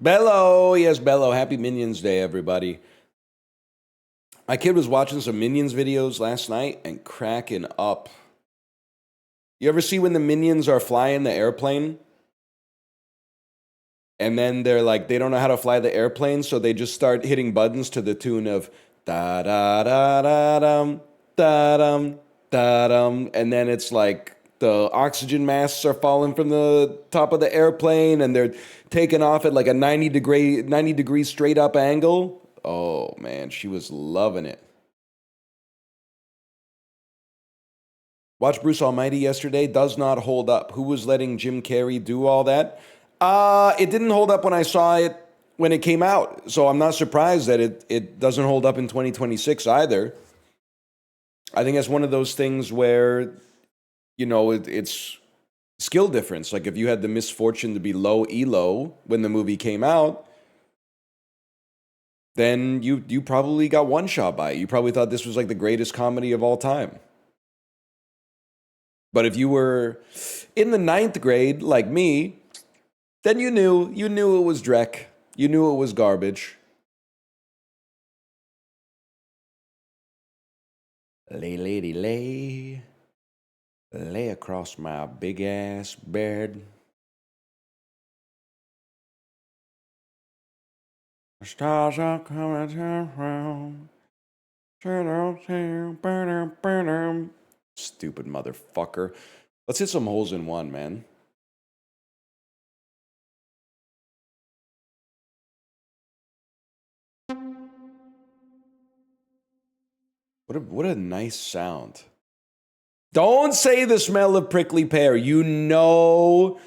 Bello, yes, Bello. Happy Minions Day, everybody. My kid was watching some Minions videos last night and cracking up. You ever see when the Minions are flying the airplane? And then they're like, they don't know how to fly the airplane, so they just start hitting buttons to the tune of da da da da dum da dum da dum, and then it's like the oxygen masks are falling from the top of the airplane, and they're taking off at like a 90 degree straight up angle. Oh man, she was loving it. Watch Bruce Almighty yesterday. Does not hold up. Who was letting Jim Carrey do all that? It didn't hold up when I saw it when it came out. So I'm not surprised that it doesn't hold up in 2026 either. I think that's one of those things where, you know, it's skill difference. Like if you had the misfortune to be low elo when the movie came out, then you probably got one shot by it. You probably thought this was like the greatest comedy of all time. But if you were in the 9th grade, like me, then you knew it was dreck. You knew it was garbage. Lay, lady, lay. Lay across my big ass bed. The stars are coming around. Stupid motherfucker. Let's hit some holes in one, man. What a nice sound. Don't say the smell of prickly pear. You know.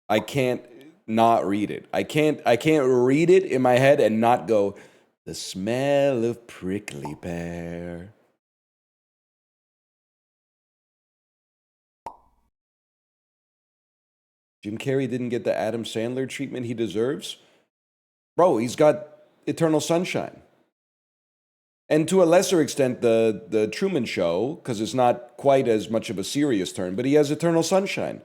I can't not read it. I can't read it in my head and not go, the smell of prickly pear. Jim Carrey didn't get the Adam Sandler treatment he deserves? Bro, he's got Eternal Sunshine. And to a lesser extent, the Truman Show, because it's not quite as much of a serious turn, but he has Eternal Sunshine.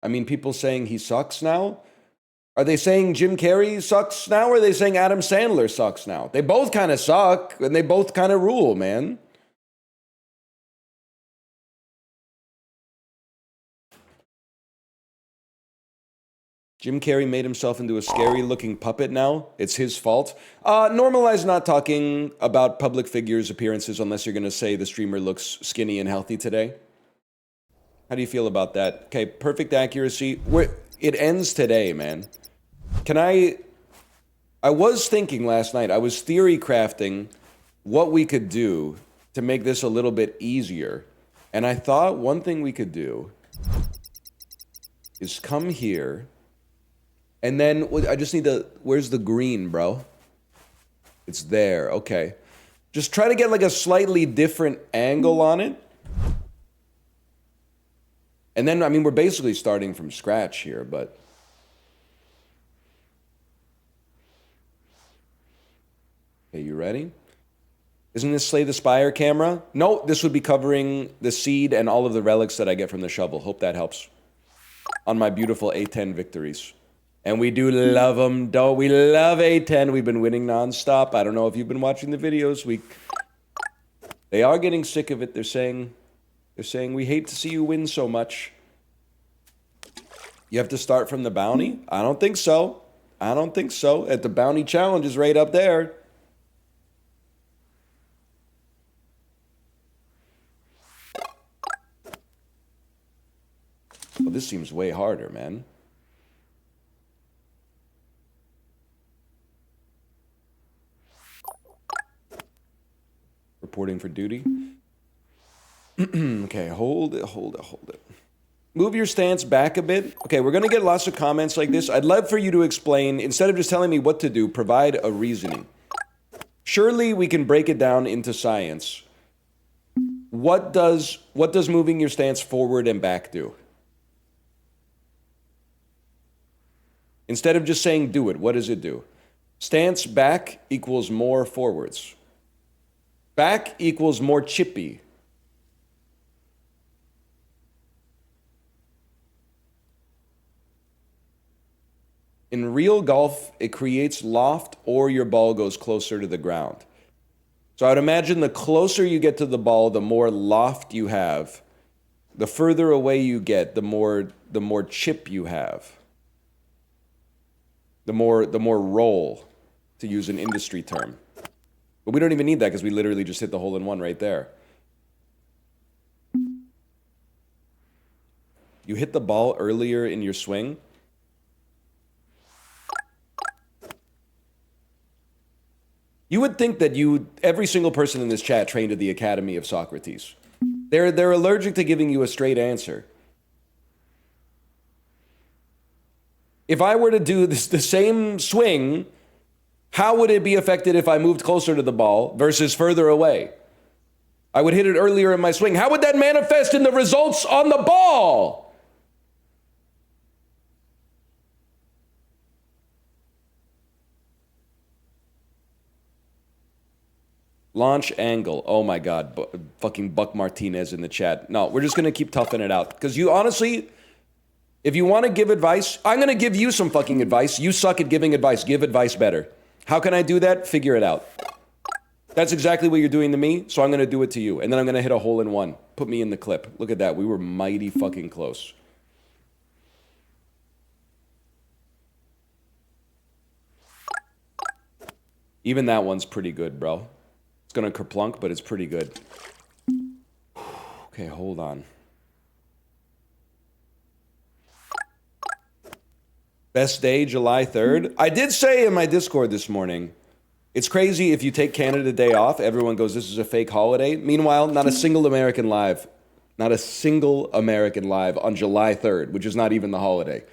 I mean, people saying he sucks now? Are they saying Jim Carrey sucks now, or are they saying Adam Sandler sucks now? They both kind of suck, and they both kind of rule, man. Jim Carrey made himself into a scary-looking puppet now. It's his fault. Normalize not talking about public figures' appearances unless you're going to say the streamer looks skinny and healthy today. How do you feel about that? Okay, perfect accuracy. It ends today, man. I was thinking last night, I was theory crafting what we could do to make this a little bit easier. And I thought one thing we could do is come here, and then I just need to, where's the green, bro? It's there, okay. Just try to get like a slightly different angle on it. And then, I mean, we're basically starting from scratch here, but... Okay, you ready? Isn't this Slay the Spire camera? No, this would be covering the seed and all of the relics that I get from the shovel. Hope that helps. On my beautiful A10 victories. And we do love them, don't we? Love A10. We've been winning nonstop. I don't know if you've been watching the videos. They are getting sick of it. They're saying, we hate to see you win so much. You have to start from the bounty? I don't think so. I don't think so. At the bounty challenge is right up there. Well, this seems way harder, man. Reporting for duty. Okay, hold it. Move your stance back a bit. Okay, we're going to get lots of comments like this. I'd love for you to explain, instead of just telling me what to do, provide a reasoning. Surely we can break it down into science. What does moving your stance forward and back do? Instead of just saying do it, what does it do? Stance back equals more forwards. Back equals more chippy. In real golf, it creates loft or your ball goes closer to the ground. So I would imagine the closer you get to the ball, the more loft you have. The further away you get, the more chip you have. The more roll, to use an industry term. But we don't even need that because we literally just hit the hole in one right there. You hit the ball earlier in your swing. You would think that every single person in this chat trained at the Academy of Socrates. They're allergic to giving you a straight answer. If I were to do the same swing, how would it be affected if I moved closer to the ball versus further away? I would hit it earlier in my swing. How would that manifest in the results on the ball? Launch angle. Oh my God. Fucking Buck Martinez in the chat. No, we're just going to keep toughing it out. Because you honestly, if you want to give advice, I'm going to give you some fucking advice. You suck at giving advice. Give advice better. How can I do that? Figure it out. That's exactly what you're doing to me, so I'm going to do it to you. And then I'm going to hit a hole in one. Put me in the clip. Look at that. We were mighty fucking close. Even that one's pretty good, bro. It's gonna kerplunk, but it's pretty good. Okay, hold on. Best day, July 3rd. I did say in my Discord this morning, it's crazy if you take Canada Day off, everyone goes, this is a fake holiday. Meanwhile, not a single American live on July 3rd, which is not even the holiday.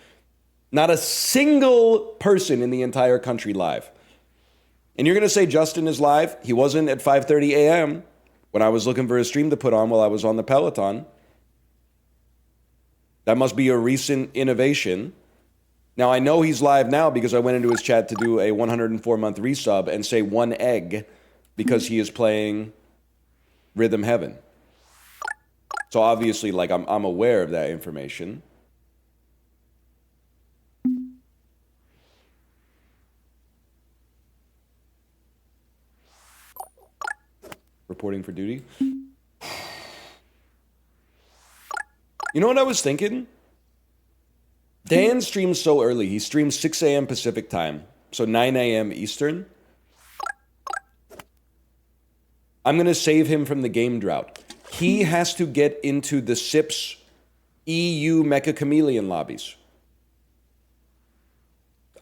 Not a single person in the entire country live. And you're going to say Justin is live? He wasn't at 5:30 a.m. when I was looking for a stream to put on while I was on the Peloton. That must be a recent innovation. Now, I know he's live now because I went into his chat to do a 104-month resub and say one egg because he is playing Rhythm Heaven. So obviously, like, I'm aware of that information. Reporting for duty. You know what I was thinking? Dan streams so early. He streams 6 a.m. Pacific time, so 9 a.m. Eastern. I'm going to save him from the game drought. He has to get into the SIPS EU Mecha Chameleon lobbies.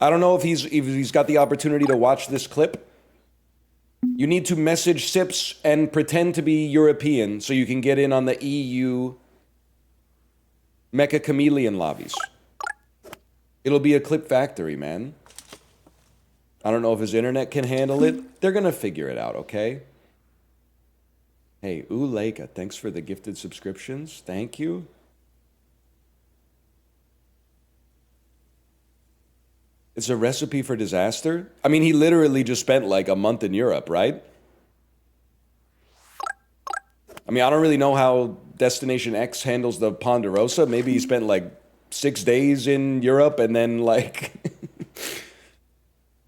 I don't know if he's got the opportunity to watch this clip. You need to message SIPS and pretend to be European so you can get in on the EU Mecha Chameleon lobbies. It'll be a clip factory, man. I don't know if his internet can handle it. They're going to figure it out, okay? Hey, Leica, thanks for the gifted subscriptions. Thank you. It's a recipe for disaster? I mean, he literally just spent like a month in Europe, right? I mean, I don't really know how Destination X handles the Ponderosa. Maybe he spent like 6 days in Europe and then like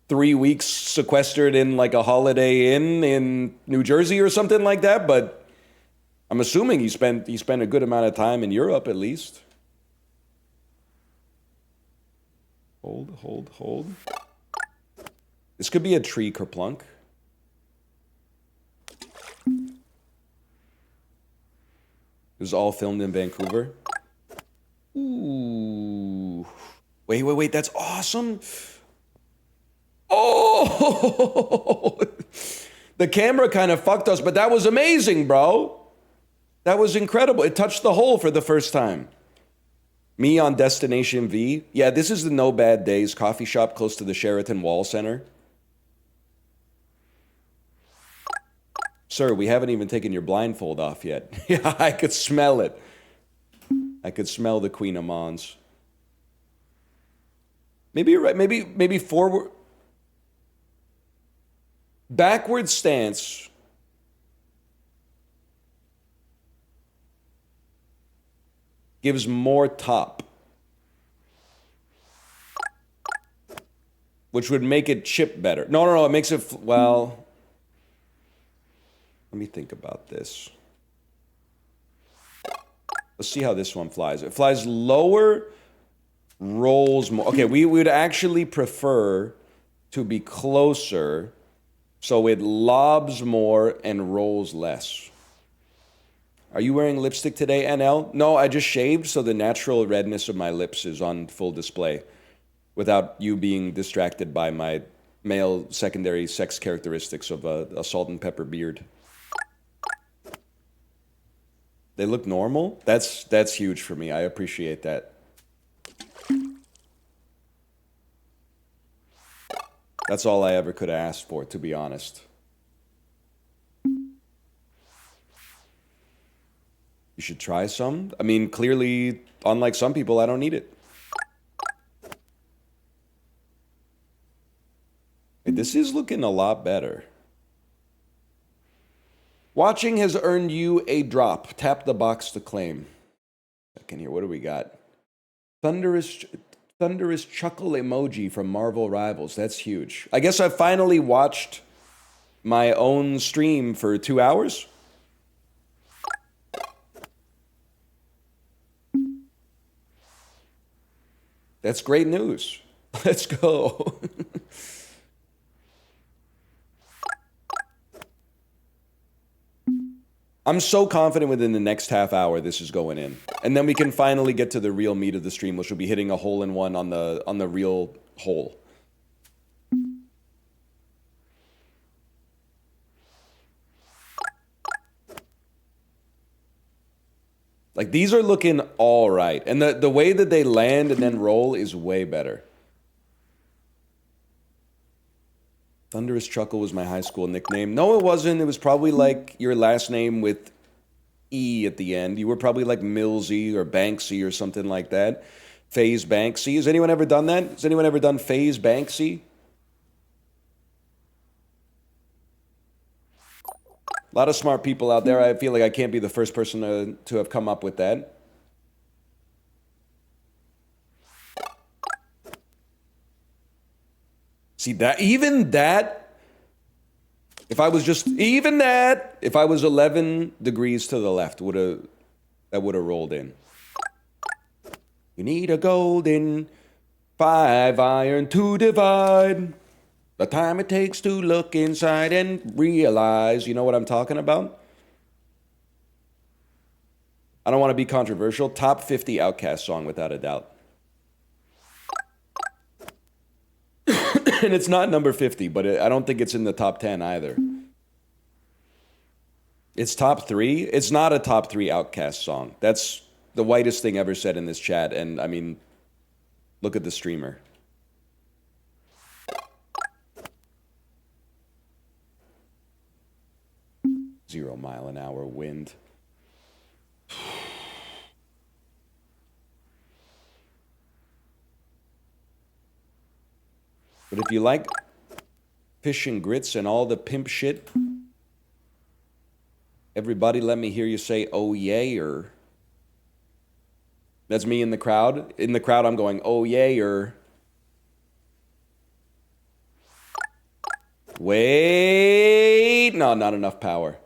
3 weeks sequestered in like a Holiday Inn in New Jersey or something like that. But I'm assuming he spent a good amount of time in Europe at least. Hold. This could be a tree kerplunk. It was all filmed in Vancouver. Ooh. Wait, that's awesome. Oh! The camera kind of fucked us, but that was amazing, bro. That was incredible. It touched the hole for the first time. Me on Destination V. Yeah, this is the No Bad Days coffee shop close to the Sheraton Wall Center. Sir, we haven't even taken your blindfold off yet. Yeah, I could smell it. I could smell the Queen of Mons. Maybe you're right. Maybe forward. Backward stance gives more top. Which would make it chip better. No, it makes it, well... Let me think about this. Let's see how this one flies. It flies lower, rolls more. Okay, we would actually prefer to be closer so it lobs more and rolls less. Are you wearing lipstick today, NL? No, I just shaved, so the natural redness of my lips is on full display without you being distracted by my male secondary sex characteristics of a salt and pepper beard. They look normal? That's huge for me. I appreciate that. That's all I ever could have asked for, to be honest. You should try some. I mean, clearly, unlike some people, I don't need it. Hey, this is looking a lot better. Watching has earned you a drop. Tap the box to claim. Second here, what do we got? Thunderous chuckle emoji from Marvel Rivals. That's huge. I guess I finally watched my own stream for 2 hours. That's great news. Let's go. I'm so confident within the next half hour this is going in. And then we can finally get to the real meat of the stream, which will be hitting a hole-in-one on the real hole. Like, these are looking all right. And the way that they land and then roll is way better. Thunderous Chuckle was my high school nickname. No, it wasn't. It was probably like your last name with E at the end. You were probably like Millsy or Banksy or something like that. FaZe Banksy. Has anyone ever done that? Has anyone ever done FaZe Banksy? A lot of smart people out there. I feel like I can't be the first person to have come up with that. See that, even that, if I was 11 degrees to the left, that would have rolled in. You need a golden 5-iron to divide the time it takes to look inside and realize, you know what I'm talking about? I don't want to be controversial. Top 50 Outkast song without a doubt. And it's not number 50, but I don't think it's in the top 10 either. It's top 3. It's not a top 3 Outkast song. That's the whitest thing ever said in this chat. And I mean, look at the streamer. Zero mile an hour wind. But if you like fish and grits and all the pimp shit, everybody let me hear you say, oh yay, or... That's me in the crowd. In the crowd, I'm going, oh yay, or... Wait! No, not enough power.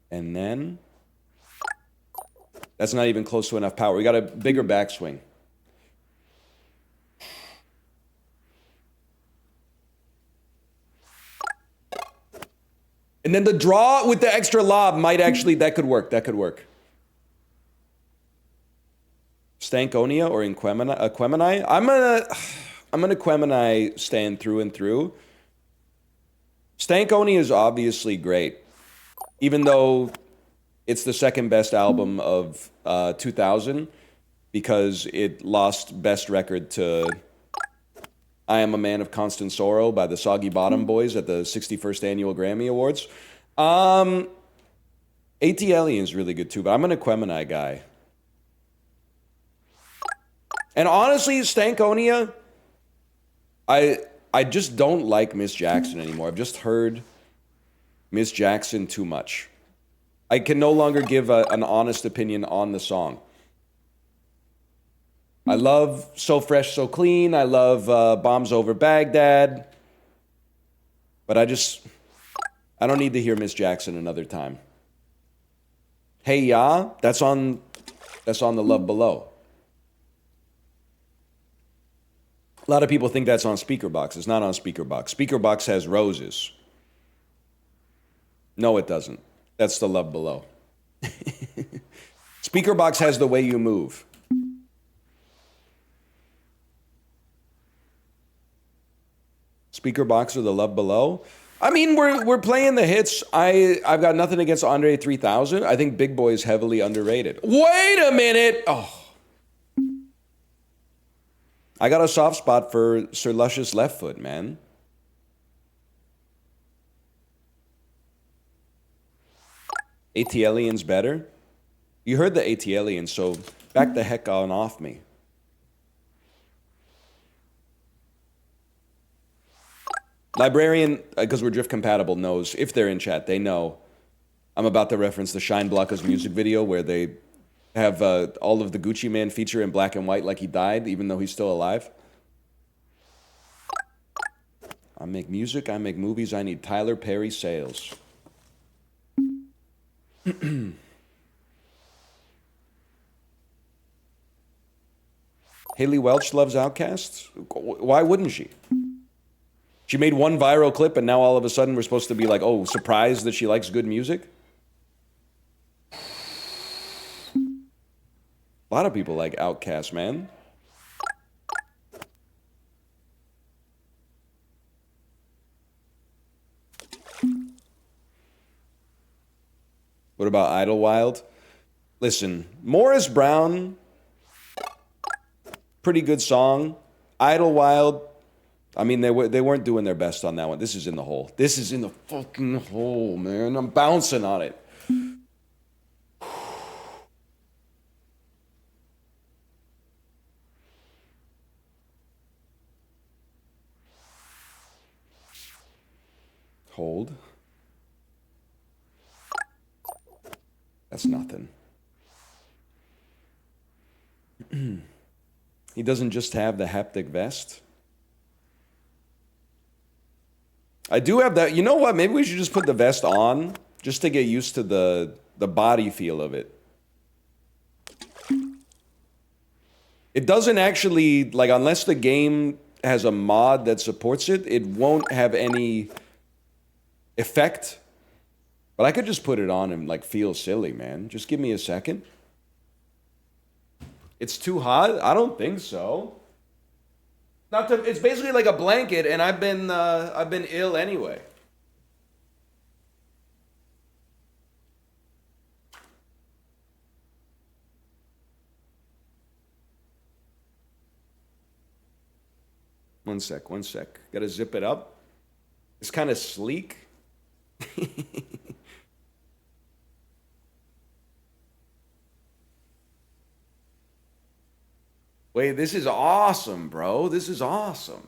And then... That's not even close to enough power. We got a bigger backswing. And then the draw with the extra lob might actually, that could work. That could work. Stankonia or Quemini? I'm gonna Quemini stand through and through. Stankonia is obviously great. Even though it's the second best album of 2000 because it lost best record to I Am a Man of Constant Sorrow by the Soggy Bottom Boys at the 61st Annual Grammy Awards. AT is really good too, but I'm an Aquemini guy. And honestly, Stankonia, I just don't like Miss Jackson anymore. I've just heard Miss Jackson, too much. I can no longer give an honest opinion on the song. I love So Fresh, So Clean. I love Bombs Over Baghdad. But I don't need to hear Miss Jackson another time. Hey Ya, that's on the Love Below. A lot of people think that's on Speakerbox. It's not on Speakerbox. Speakerbox has Roses. No, it doesn't. That's the Love Below. Speakerbox has The Way You Move. Speakerbox or the Love Below? I mean, we're playing the hits. I've got nothing against Andre 3000. I think Big Boy is heavily underrated. Wait a minute! Oh. I got a soft spot for Sir Luscious Left Foot, man. ATLien's better? You heard the ATLien, so back the heck on off me. Librarian, because we're drift compatible, knows, if they're in chat, they know I'm about to reference the Shine Blocka's music video where they have all of the Gucci Man feature in black and white like he died, even though he's still alive. I make music, I make movies, I need Tyler Perry sales. Haley Welch loves Outkast? Why wouldn't she? She made one viral clip and now all of a sudden we're supposed to be like, oh, surprised that she likes good music? A lot of people like Outkast, man. What about Idlewild? Listen, Morris Brown, pretty good song. Idlewild, I mean, they weren't doing their best on that one. This is in the hole. This is in the fucking hole, man. I'm bouncing on it. Hold. That's nothing. He doesn't just have the haptic vest. I do have that. You know what? Maybe we should just put the vest on just to get used to the body feel of it. It doesn't actually, like, unless the game has a mod that supports it, it won't have any effect. But I could just put it on and, like, feel silly, man. Just give me a second. It's too hot? I don't think so. It's basically like a blanket, and I've been ill anyway. One sec. Gotta zip it up. It's kind of sleek. Wait, this is awesome, bro. This is awesome.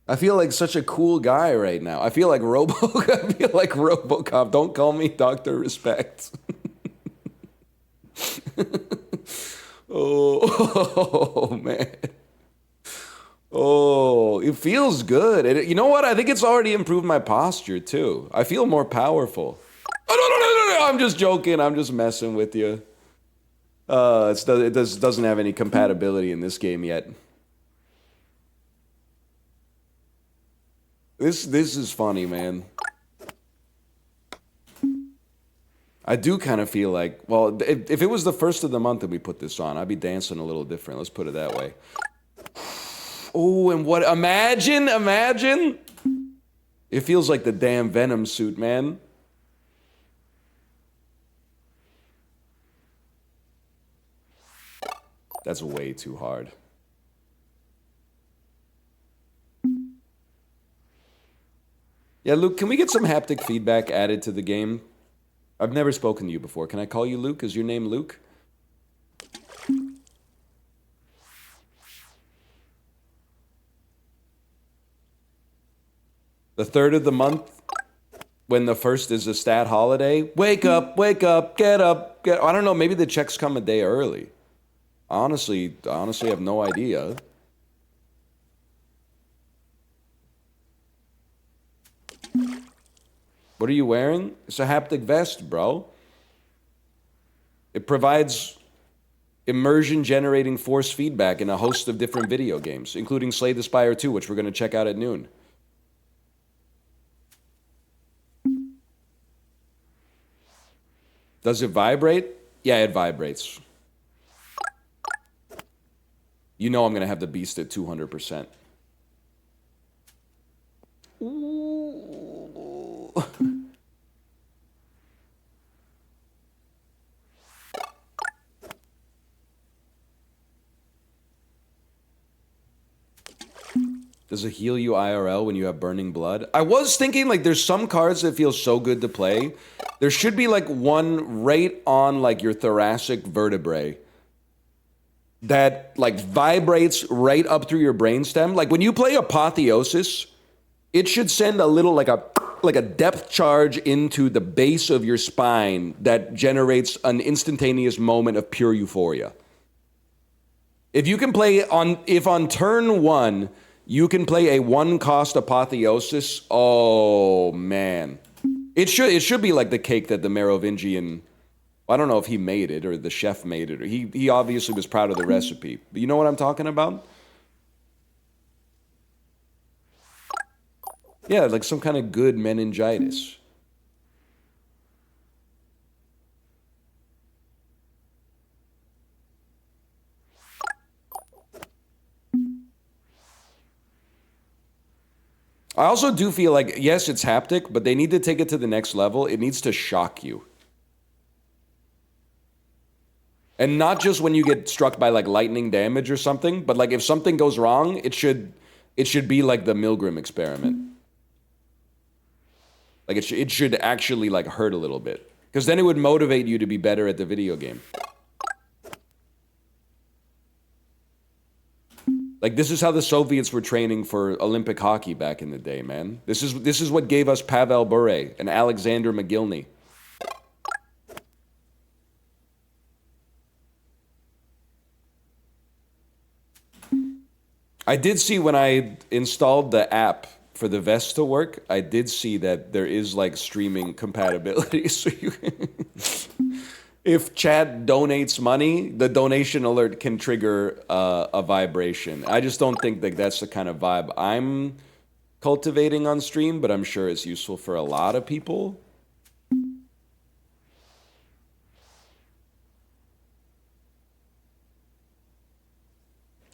I feel like such a cool guy right now. I feel like RoboCop. Don't call me Dr. Respect. Oh, man. Oh, it feels good. You know what? I think it's already improved my posture, too. I feel more powerful. Oh, no. I'm just joking. I'm just messing with you. It doesn't have any compatibility in this game yet. This is funny, man. I do kind of feel like, well, if it was the first of the month that we put this on, I'd be dancing a little different. Let's put it that way. Oh, and what? Imagine. It feels like the damn Venom suit, man. That's way too hard. Yeah, Luke, can we get some haptic feedback added to the game? I've never spoken to you before. Can I call you Luke? Is your name Luke? The 3rd of the month, when the 1st is a stat holiday. Wake up, get up, get... I don't know, maybe the checks come a day early. Honestly, I have no idea. What are you wearing? It's a haptic vest, bro. It provides immersion-generating force feedback in a host of different video games, including Slay the Spire II, which we're going to check out at noon. Does it vibrate? Yeah, it vibrates. You know I'm going to have the beast at 200%. Ooh. Does it heal you IRL when you have burning blood? I was thinking, like, there's some cards that feel so good to play. There should be, like, one right on, like, your thoracic vertebrae that, like, vibrates right up through your brainstem. Like, when you play Apotheosis, it should send a little, like a depth charge into the base of your spine that generates an instantaneous moment of pure euphoria. If you can play if on turn 1... you can play a 1-cost Apotheosis. Oh, man. It should be like the cake that the Merovingian... I don't know if he made it or the chef made it. Or he obviously was proud of the recipe. But you know what I'm talking about? Yeah, like some kind of good meningitis. I also do feel like, yes, it's haptic, but they need to take it to the next level. It needs to shock you. And not just when you get struck by, like, lightning damage or something, but, like, if something goes wrong, it should be like the Milgram experiment. Like, it should actually, like, hurt a little bit. Because then it would motivate you to be better at the video game. Like, this is how the Soviets were training for Olympic hockey back in the day, man. This is what gave us Pavel Bure and Alexander McGillney. I did see when I installed the app for the vest to work, I did see that there is, like, streaming compatibility. So if chat donates money, the donation alert can trigger a vibration. I just don't think that that's the kind of vibe I'm cultivating on stream, but I'm sure it's useful for a lot of people.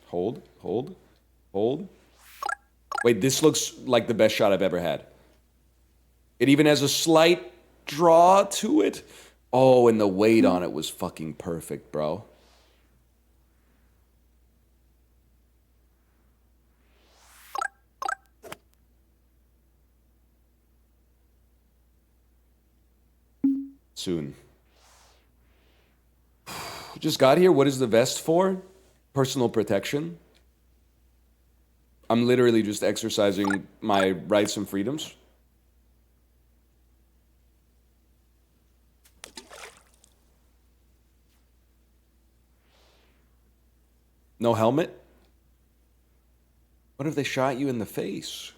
Hold. Wait, this looks like the best shot I've ever had. It even has a slight draw to it. Oh, and the weight on it was fucking perfect, bro. Soon. Just got here. What is the vest for? Personal protection. I'm literally just exercising my rights and freedoms. No helmet? What if they shot you in the face?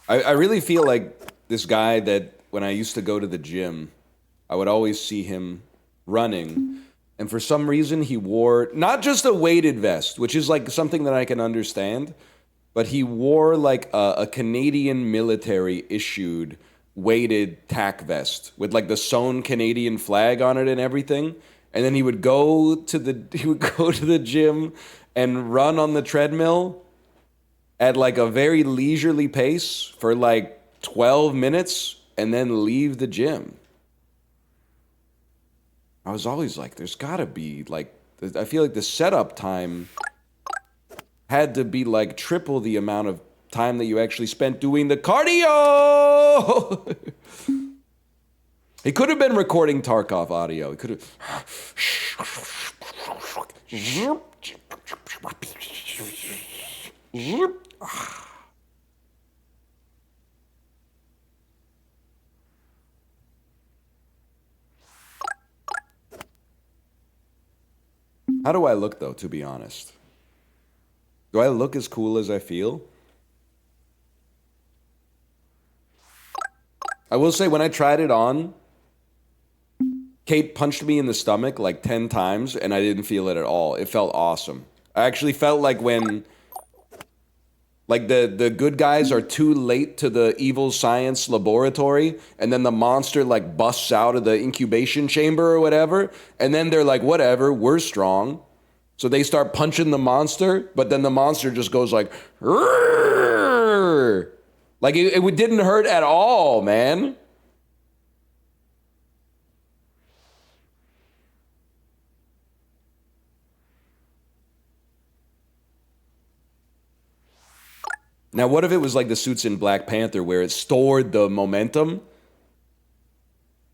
I really feel like this guy that when I used to go to the gym, I would always see him running. And for some reason, he wore not just a weighted vest, which is like something that I can understand, but he wore like a Canadian military issued weighted tack vest with like the sewn Canadian flag on it and everything. And then he would go to the gym and run on the treadmill at like a very leisurely pace for like 12 minutes and then leave the gym. I was always like, there's gotta be like, I feel like the setup time had to be like triple the amount of time that you actually spent doing the cardio. He could have been recording Tarkov audio. He could have. How do I look, though, to be honest? Do I look as cool as I feel? I will say, when I tried it on, Kate punched me in the stomach like 10 times, and I didn't feel it at all. It felt awesome. I actually felt like when... Like, the good guys are too late to the evil science laboratory, and then the monster, like, busts out of the incubation chamber or whatever, and then they're like, whatever, we're strong. So they start punching the monster, but then the monster just goes like, "Rrrr!" Like, it didn't hurt at all, man. Now, what if it was like the suits in Black Panther where it stored the momentum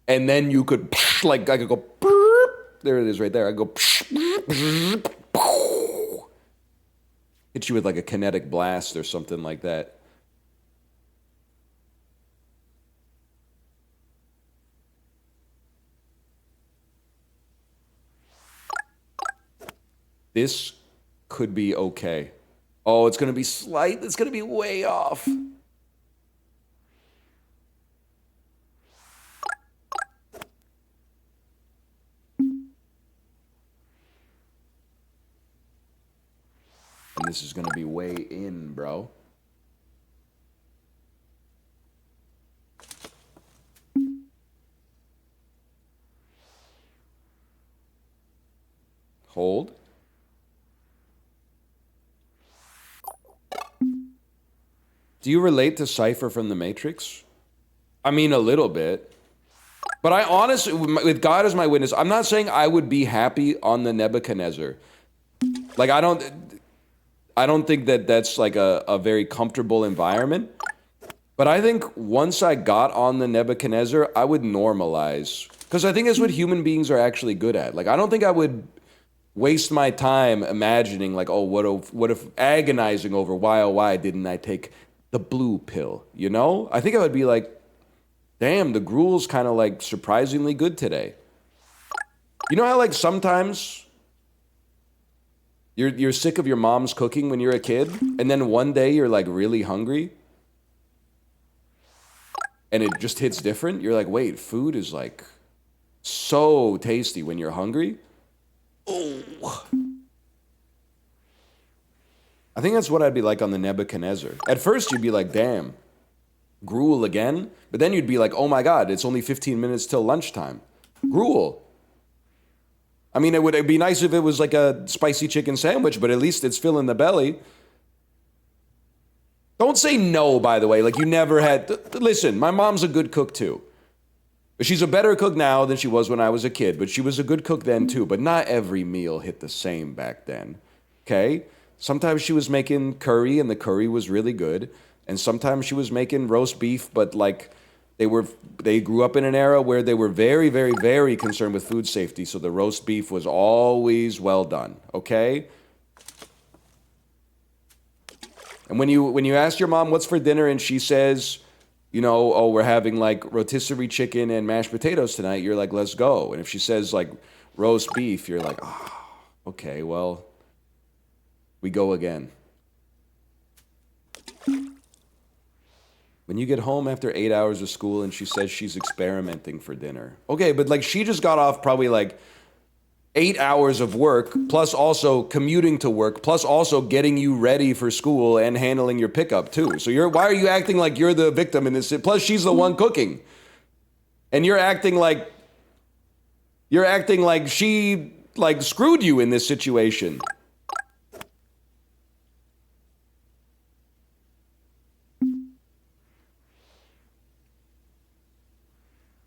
and then you could, like, I could go, there it is right there. I go, hit you with like a kinetic blast or something like that. This could be okay. Oh, it's going to be slight. It's going to be way off. And this is going to be way in, bro. Hold. Do you relate to Cypher from The Matrix? I mean, a little bit. But I honestly, with God as my witness, I'm not saying I would be happy on the Nebuchadnezzar. Like, I don't think that that's like a very comfortable environment. But I think once I got on the Nebuchadnezzar, I would normalize. Because I think that's what human beings are actually good at. Like, I don't think I would waste my time imagining, like, oh, what if agonizing over why, oh, why didn't I take the blue pill, you know? I think I would be like, damn, the gruel's kind of like surprisingly good today. You know how like sometimes you're sick of your mom's cooking when you're a kid, and then one day you're like really hungry, and it just hits different? You're like, wait, food is like so tasty when you're hungry? Oh. I think that's what I'd be like on the Nebuchadnezzar. At first, you'd be like, damn, gruel again? But then you'd be like, oh my God, it's only 15 minutes till lunchtime. Gruel. I mean, it'd be nice if it was like a spicy chicken sandwich, but at least it's filling the belly. Don't say no, by the way, like you never had... Listen, my mom's a good cook too. She's a better cook now than she was when I was a kid, but she was a good cook then too. But not every meal hit the same back then, okay? Sometimes she was making curry, and the curry was really good. And sometimes she was making roast beef, but like they grew up in an era where they were very, very, very concerned with food safety. So the roast beef was always well done, okay? And when you ask your mom what's for dinner and she says, you know, oh, we're having like rotisserie chicken and mashed potatoes tonight, you're like, let's go. And if she says like roast beef, you're like, oh, okay, well, we go again. When you get home after 8 hours of school and she says she's experimenting for dinner. Okay, but like she just got off probably like 8 hours of work, plus also commuting to work, plus also getting you ready for school and handling your pickup too. So why are you acting like you're the victim in this? Plus she's the one cooking. And you're acting like she like screwed you in this situation.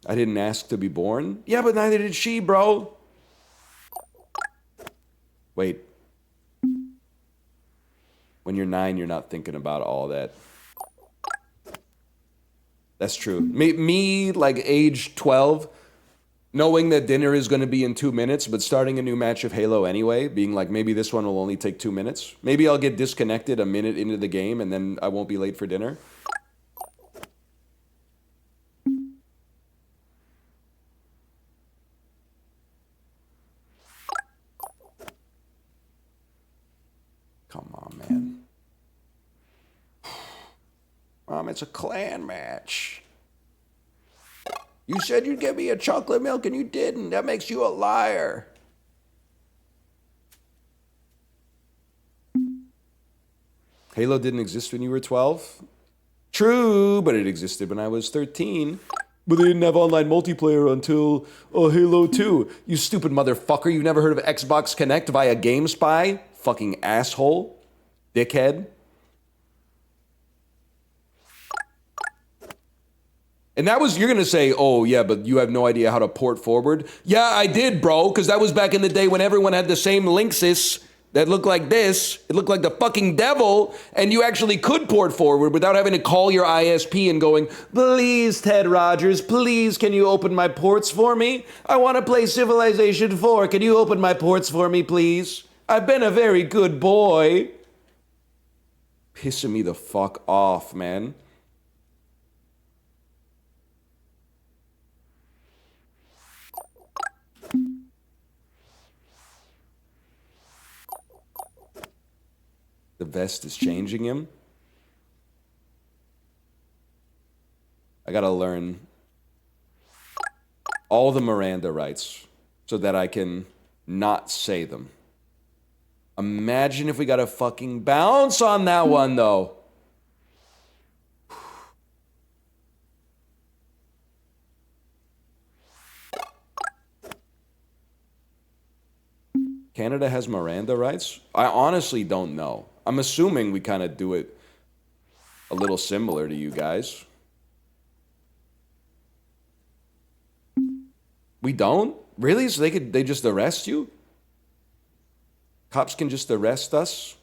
I didn't ask to be born. Yeah, but neither did she, bro. Wait. When you're 9, you're not thinking about all that. That's true. Me like age 12, knowing that dinner is going to be in 2 minutes, but starting a new match of Halo anyway, being like, maybe this one will only take 2 minutes. Maybe I'll get disconnected a minute into the game and then I won't be late for dinner. Come on, man. Mom, it's a clan match. You said you'd give me a chocolate milk and you didn't. That makes you a liar. Halo didn't exist when you were 12? True, but it existed when I was 13. But they didn't have online multiplayer until Halo 2. You stupid motherfucker. You've never heard of Xbox Connect via GameSpy? Fucking asshole. Dickhead. And that was, you're going to say, oh, yeah, but you have no idea how to port forward. Yeah, I did, bro, because that was back in the day when everyone had the same Linksys that looked like this. It looked like the fucking devil, and you actually could port forward without having to call your ISP and going, please, Ted Rogers, please, can you open my ports for me? I want to play Civilization 4. Can you open my ports for me, please? I've been a very good boy. Pissing me the fuck off, man. The vest is changing him. I gotta learn all the Miranda rights so that I can not say them. Imagine if we got a fucking bounce on that one, though. Canada has Miranda rights? I honestly don't know. I'm assuming we kind of do it a little similar to you guys. We don't? Really? So they just arrest you? Cops can just arrest us?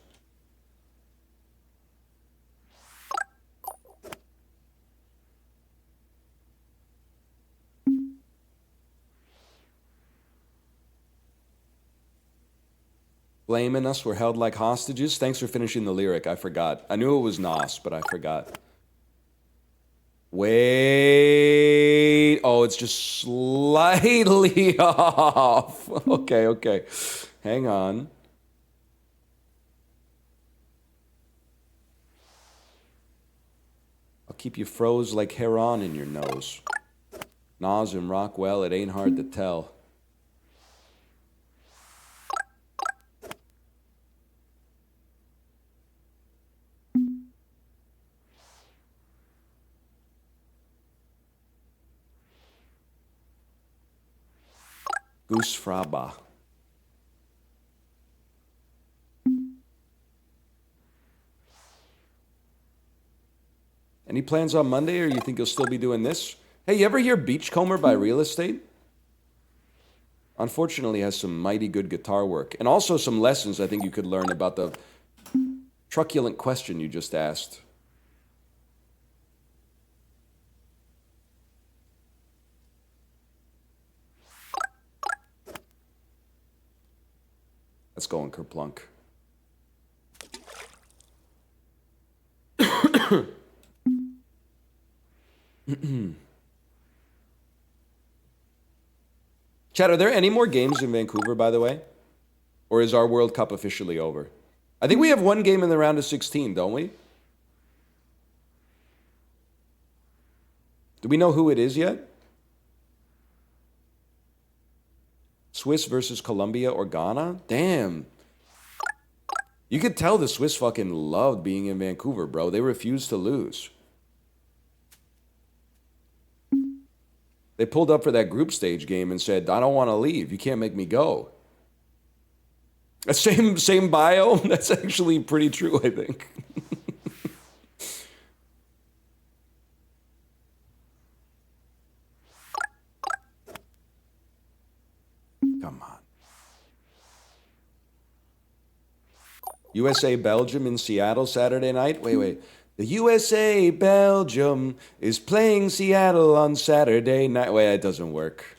Blaming us, we're held like hostages. Thanks for finishing the lyric. I forgot. I knew it was Nos, but I forgot. Wait. Oh, it's just slightly off. Okay. Hang on. I'll keep you froze like Heron in your nose. Nas and Rockwell, it ain't hard to tell. Goose Fraba. Any plans on Monday, or you think you'll still be doing this? Hey, you ever hear Beachcomber by Real Estate? Unfortunately, has some mighty good guitar work. And also some lessons I think you could learn about the truculent question you just asked. Let's go on Kerplunk. Chat, are there any more games in Vancouver, by the way? Or is our World Cup officially over? I think we have one game in the round of 16, don't we? Do we know who it is yet? Swiss versus Colombia or Ghana? Damn. You could tell the Swiss fucking loved being in Vancouver, bro. They refused to lose. They pulled up for that group stage game and said, I don't want to leave. You can't make me go. Same bio? That's actually pretty true, I think. Come on. USA Belgium in Seattle Saturday night? Wait. The USA Belgium is playing Seattle on Saturday night. Wait, that doesn't work.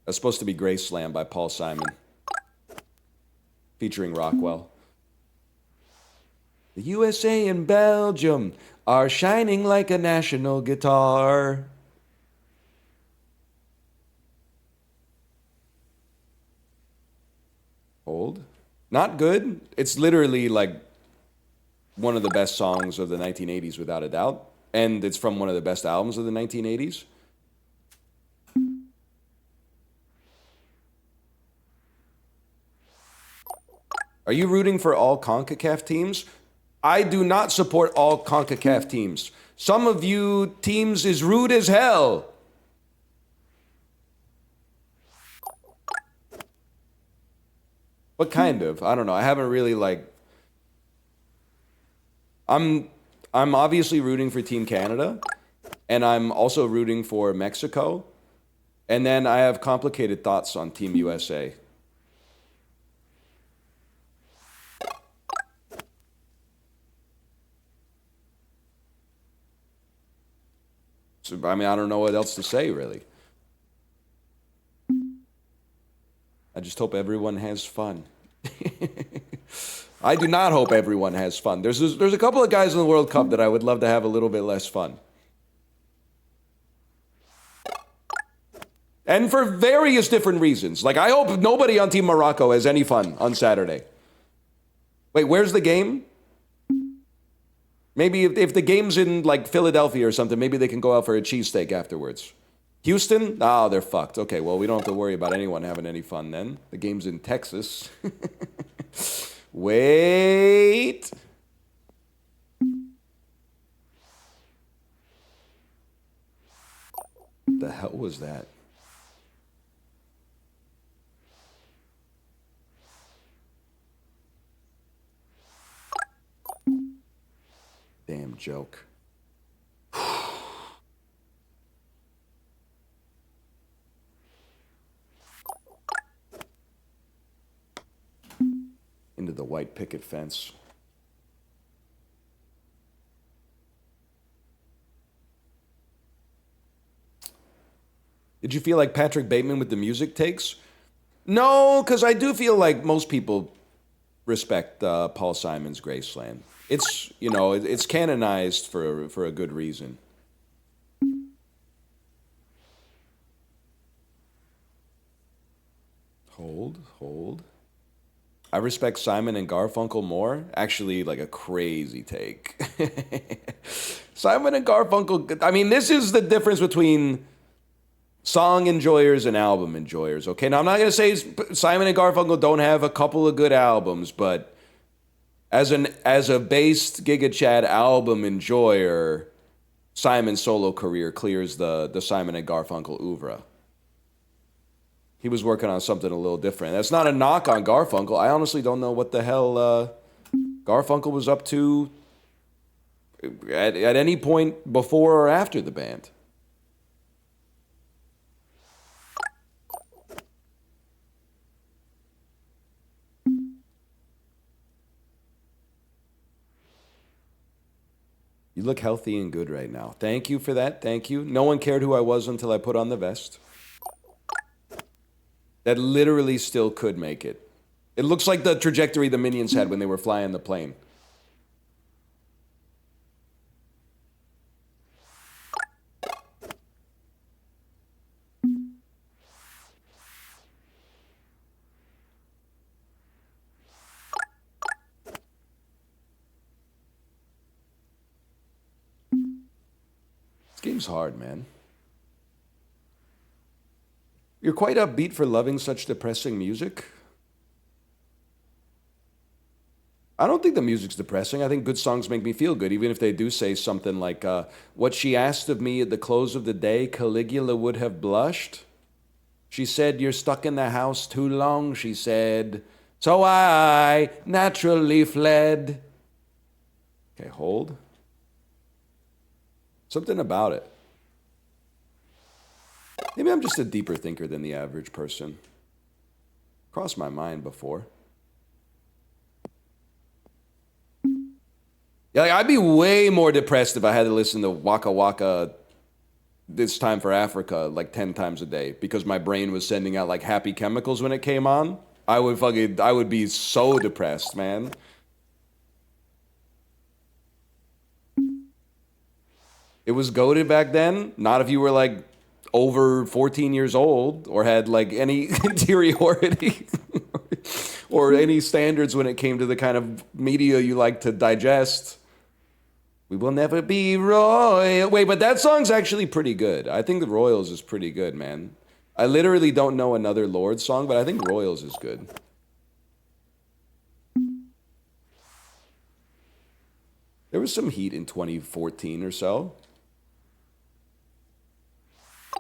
That's supposed to be Graceland by Paul Simon, featuring Rockwell. The USA and Belgium are shining like a national guitar. Hold. Not good. It's literally like one of the best songs of the 1980s without a doubt. And it's from one of the best albums of the 1980s. Are you rooting for all CONCACAF teams? I do not support all CONCACAF teams. Some of you teams is rude as hell. What kind of? I don't know. I haven't really like... I'm obviously rooting for Team Canada, and I'm also rooting for Mexico. And then I have complicated thoughts on Team USA. So, I mean, I don't know what else to say, really. I just hope everyone has fun. I do not hope everyone has fun. There's a couple of guys in the World Cup that I would love to have a little bit less fun. And for various different reasons. Like, I hope nobody on Team Morocco has any fun on Saturday. Wait, where's the game? Maybe if the game's in, like, Philadelphia or something, maybe they can go out for a cheesesteak afterwards. Houston? Oh, they're fucked. Okay, well, we don't have to worry about anyone having any fun then. The game's in Texas. Wait. What the hell was that? Damn joke. Into the white picket fence. Did you feel like Patrick Bateman with the music takes? No, because I do feel like most people respect Paul Simon's Graceland. It's, you know, it's canonized for a good reason. Hold. I respect Simon and Garfunkel more. Actually, like a crazy take. Simon and Garfunkel, I mean, this is the difference between song enjoyers and album enjoyers, okay? Now, I'm not going to say Simon and Garfunkel don't have a couple of good albums, but as a based Giga Chad album enjoyer, Simon's solo career clears the Simon and Garfunkel oeuvre. He was working on something a little different. That's not a knock on Garfunkel. I honestly don't know what the hell Garfunkel was up to at any point before or after the band. You look healthy and good right now. Thank you for that. Thank you. No one cared who I was until I put on the vest. That literally still could make it. It looks like the trajectory the Minions had when they were flying the plane. This game's hard, man. You're quite upbeat for loving such depressing music. I don't think the music's depressing. I think good songs make me feel good, even if they do say something like, what she asked of me at the close of the day, Caligula would have blushed. She said, you're stuck in the house too long, she said. So I naturally fled. Okay, hold. Something about it. Maybe I'm just a deeper thinker than the average person. Crossed my mind before. Yeah, like I'd be way more depressed if I had to listen to Waka Waka This Time for Africa like 10 times a day because my brain was sending out like happy chemicals when it came on. I would be so depressed, man. It was goated back then. Not if you were like over 14 years old or had like any interiority or any standards when it came to the kind of media you like to digest. We will never be royal. Wait, but that song's actually pretty good. I think the Royals is pretty good, man. I literally don't know another Lord song, but I think Royals is good. There was some heat in 2014 or so.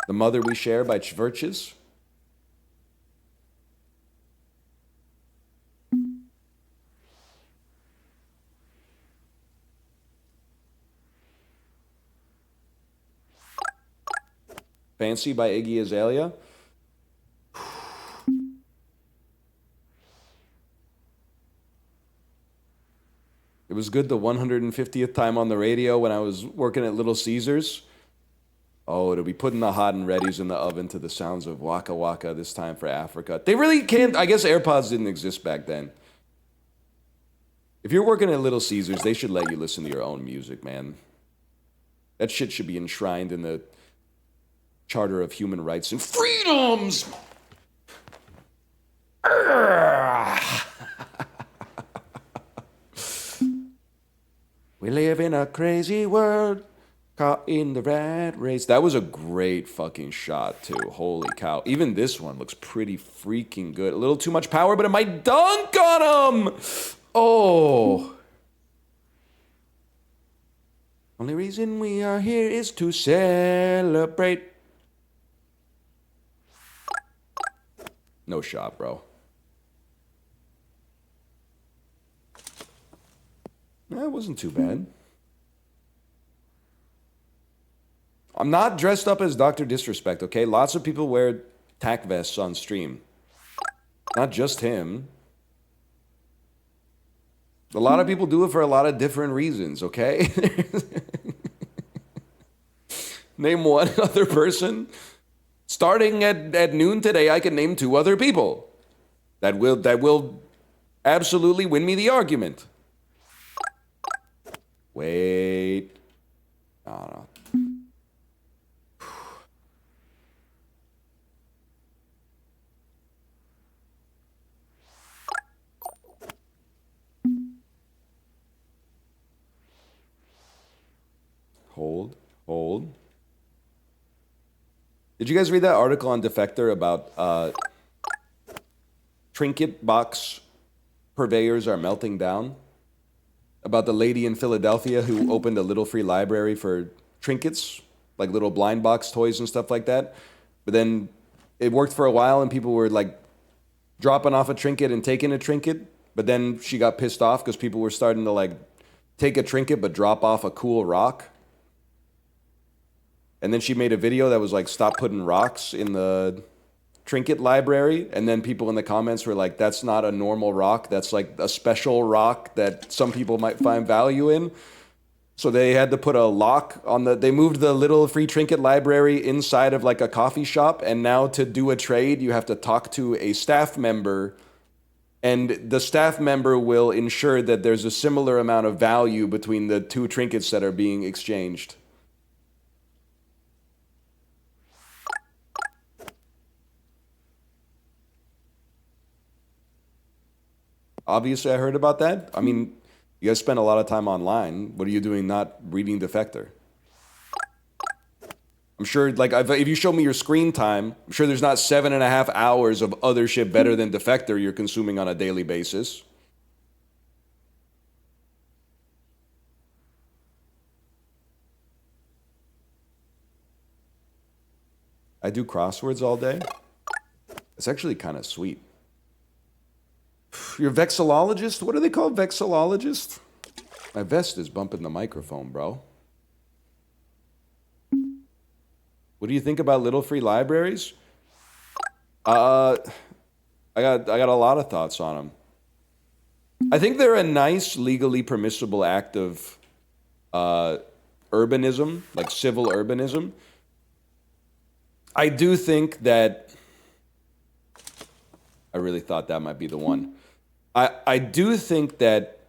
The Mother We Share by Chvrches. Fancy by Iggy Azalea. It was good the 150th time on the radio when I was working at Little Caesars. Oh, to be putting the hot and readies in the oven to the sounds of Waka Waka, This Time for Africa. They really can't, I guess AirPods didn't exist back then. If you're working at Little Caesars, they should let you listen to your own music, man. That shit should be enshrined in the Charter of Human Rights and Freedoms! We live in a crazy world, caught in the rat race. That was a great fucking shot, too. Holy cow. Even this one looks pretty freaking good. A little too much power, but it might dunk on him! Oh. Only reason we are here is to celebrate. No shot, bro. That wasn't too bad. I'm not dressed up as Dr. Disrespect, okay? Lots of people wear tack vests on stream. Not just him. A lot of people do it for a lot of different reasons, okay? Name one other person. Starting at noon today, I can name 2 other people that will absolutely win me the argument. Wait. No. Hold. Did you guys read that article on Defector about trinket box purveyors are melting down? About the lady in Philadelphia who opened a little free library for trinkets, like little blind box toys and stuff like that. But then it worked for a while and people were like dropping off a trinket and taking a trinket. But then she got pissed off because people were starting to like take a trinket but drop off a cool rock. And then she made a video that was like, stop putting rocks in the trinket library. And then people in the comments were like, that's not a normal rock. That's like a special rock that some people might find value in. So they had to put a lock on they moved the little free trinket library inside of like a coffee shop. And now to do a trade, you have to talk to a staff member. And the staff member will ensure that there's a similar amount of value between the 2 trinkets that are being exchanged. Obviously, I heard about that. I mean, you guys spend a lot of time online. What are you doing not reading Defector? I'm sure, like, if you show me your screen time, I'm sure there's not 7.5 hours of other shit better than Defector you're consuming on a daily basis. I do crosswords all day. It's actually kind of sweet. You're a vexillologist? What are they called? Vexillologist? My vest is bumping the microphone, bro. What do you think about little free libraries? I got a lot of thoughts on them. I think they're a nice, legally permissible act of urbanism, like civil urbanism. I do think that I really thought that might be the one. I do think that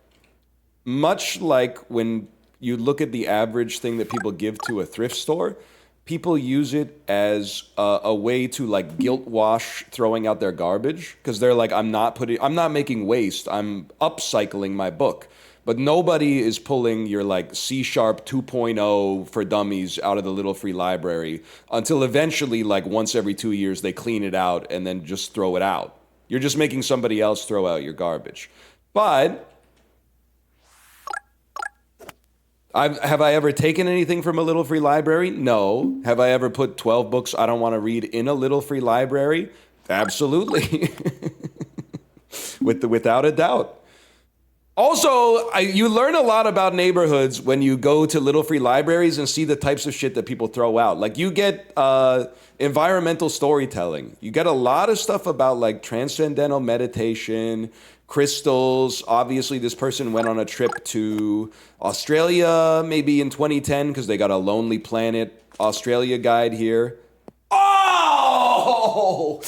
much like when you look at the average thing that people give to a thrift store, people use it as a way to like guilt wash throwing out their garbage because they're like, I'm not making waste. I'm upcycling my book. But nobody is pulling your like C# 2.0 for dummies out of the Little Free Library until eventually, like once every 2 years, they clean it out and then just throw it out. You're just making somebody else throw out your garbage. But have I ever taken anything from a Little Free Library? No. Have I ever put 12 books I don't want to read in a Little Free Library? Absolutely. Without a doubt. Also, you learn a lot about neighborhoods when you go to Little Free Libraries and see the types of shit that people throw out. Like, you get environmental storytelling. You get a lot of stuff about, like, transcendental meditation, crystals. Obviously, this person went on a trip to Australia, maybe in 2010, because they got a Lonely Planet Australia guide here. Oh!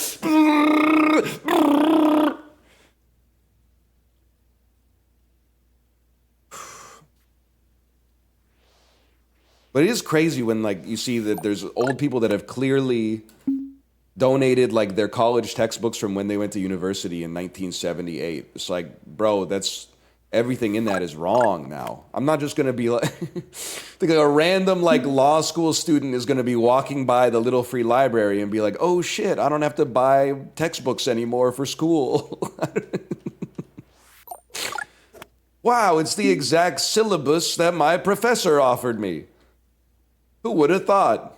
But it is crazy when like you see that there's old people that have clearly donated like their college textbooks from when they went to university in 1978. It's like, bro, that's everything in that is wrong now. I'm not just gonna be like, like a random like law school student is gonna be walking by the Little Free Library and be like, oh shit, I don't have to buy textbooks anymore for school. Wow, it's the exact syllabus that my professor offered me. Who would have thought?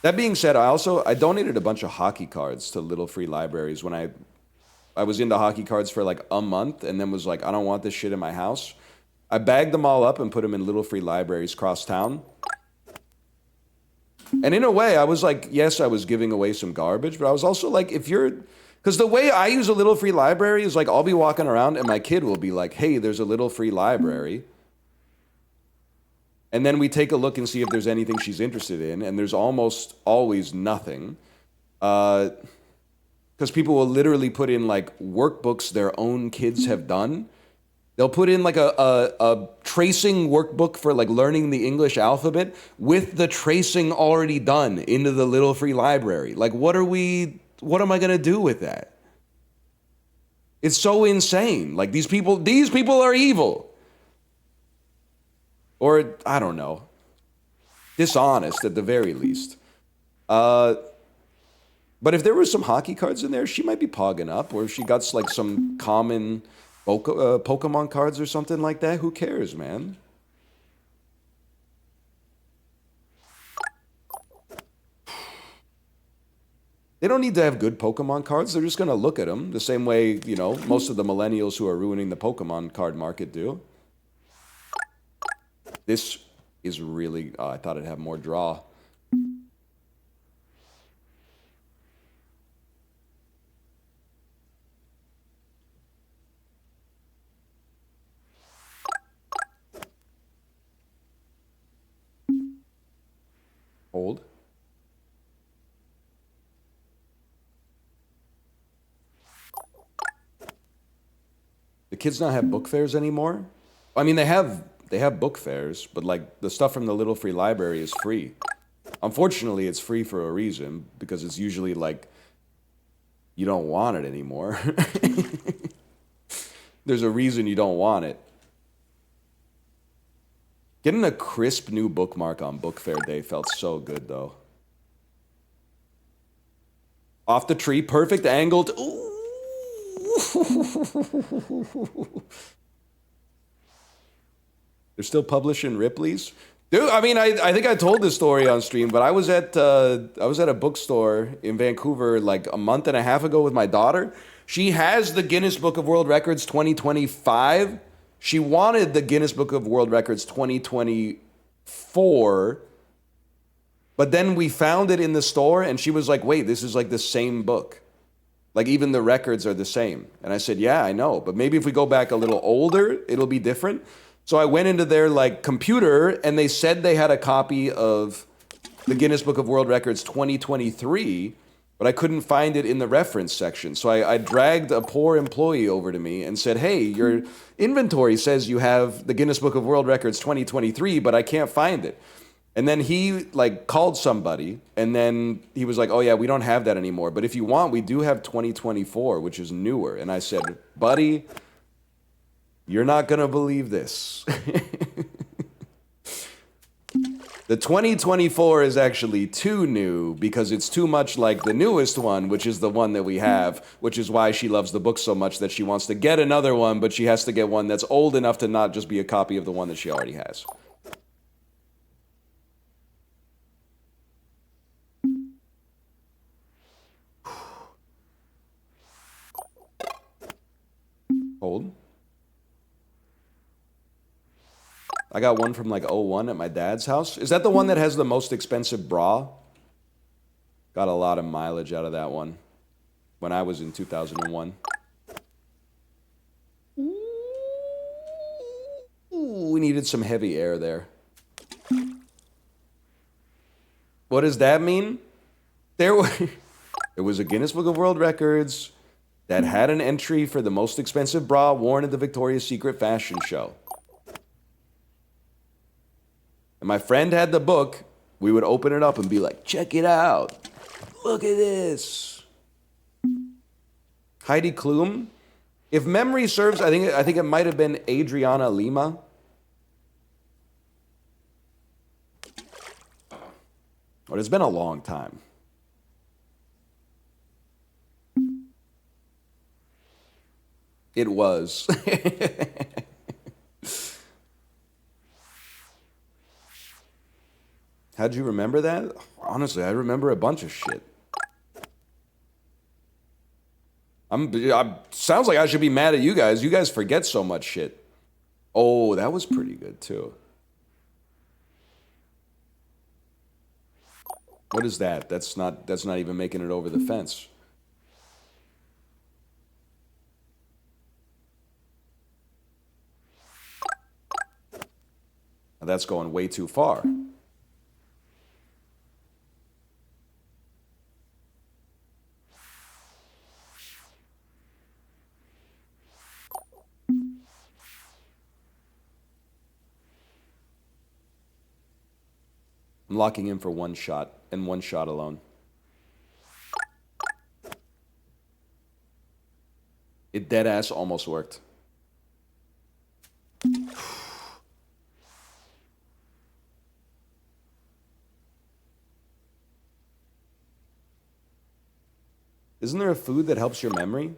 That being said, I donated a bunch of hockey cards to Little Free Libraries when I was into hockey cards for like a month and then was like, I don't want this shit in my house. I bagged them all up and put them in Little Free Libraries across town. And in a way, I was like, yes, I was giving away some garbage, but I was also like, because the way I use a Little Free Library is like I'll be walking around and my kid will be like, hey, there's a Little Free Library. And then we take a look and see if there's anything she's interested in, and there's almost always nothing. Because people will literally put in like workbooks their own kids have done. They'll put in like a tracing workbook for like learning the English alphabet with the tracing already done into the Little Free Library. Like, what am I gonna do with that? It's so insane. Like these people are evil. Or, I don't know, dishonest at the very least. But if there were some hockey cards in there, she might be pogging up. Or if she got like some common Pokemon cards or something like that, who cares, man? They don't need to have good Pokemon cards. They're just going to look at them the same way, you know, most of the millennials who are ruining the Pokemon card market do. This is really, I thought it'd have more draw. Hold. The kids not have book fairs anymore? I mean, they have book fairs, but like the stuff from the Little Free Library is free. Unfortunately, it's free for a reason, because it's usually like you don't want it anymore. There's a reason you don't want it. Getting a crisp new bookmark on Book Fair Day felt so good, though. Off the tree, perfect angled. Ooh. They're still publishing Ripley's. Dude, I mean, I think I told this story on stream, but I was at a bookstore in Vancouver like a month and a half ago with my daughter. She has the Guinness Book of World Records 2025. She wanted the Guinness Book of World Records 2024, but then we found it in the store, and she was like, wait, this is like the same book. Like even the records are the same. And I said, yeah, I know, but maybe if we go back a little older, it'll be different. So I went into their like computer and they said they had a copy of the Guinness Book of World Records 2023, but I couldn't find it in the reference section. So I dragged a poor employee over to me and said, hey, your inventory says you have the Guinness Book of World Records 2023, but I can't find it. And then he like called somebody and then he was like, oh yeah, we don't have that anymore. But if you want, we do have 2024, which is newer. And I said, buddy, you're not gonna believe this. The 2024 is actually too new because it's too much like the newest one, which is the one that we have, which is why she loves the book so much that she wants to get another one, but she has to get one that's old enough to not just be a copy of the one that she already has. Hold. I got one from like '01 at my dad's house. Is that the one that has the most expensive bra? Got a lot of mileage out of that one when I was in 2001. Ooh, we needed some heavy air there. What does that mean? There was a Guinness Book of World Records that had an entry for the most expensive bra worn at the Victoria's Secret fashion show. And my friend had the book. We would open it up and be like, check it out. Look at this. Heidi Klum. If memory serves, I think it might have been Adriana Lima. But it's been a long time. It was. How'd you remember that? Honestly, I remember a bunch of shit. Sounds like I should be mad at you guys. You guys forget so much shit. Oh, that was pretty good too. What is that? That's not even making it over the fence. Now that's going way too far. I'm locking in for one shot, and one shot alone. It deadass almost worked. Isn't there a food that helps your memory?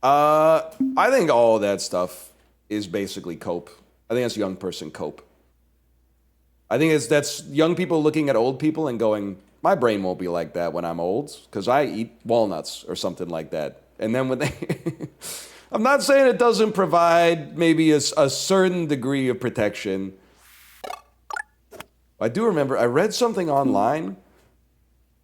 I think all that stuff is basically cope. I think that's young person cope. I think that's young people looking at old people and going, my brain won't be like that when I'm old because I eat walnuts or something like that. And then when they... I'm not saying it doesn't provide maybe a certain degree of protection. I do remember, I read something online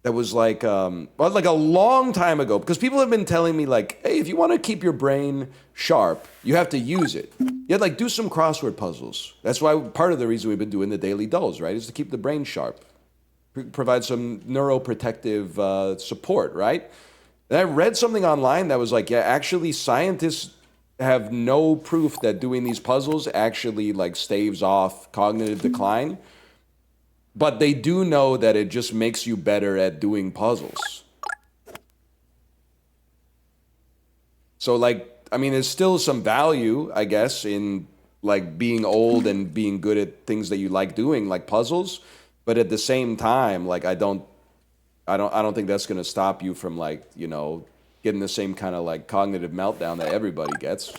that was like a long time ago, because people have been telling me like, hey, if you want to keep your brain sharp, you have to use it. Yeah, like do some crossword puzzles. That's why part of the reason we've been doing the daily dulls, right, is to keep the brain sharp, provide some neuroprotective support, right? And I read something online that was like, yeah, actually scientists have no proof that doing these puzzles actually like staves off cognitive decline. But they do know that it just makes you better at doing puzzles. So, like, I mean, there's still some value, I guess, in, like, being old and being good at things that you like doing, like puzzles. But at the same time, like, I don't think that's going to stop you from, like, you know, getting the same kind of, like, cognitive meltdown that everybody gets.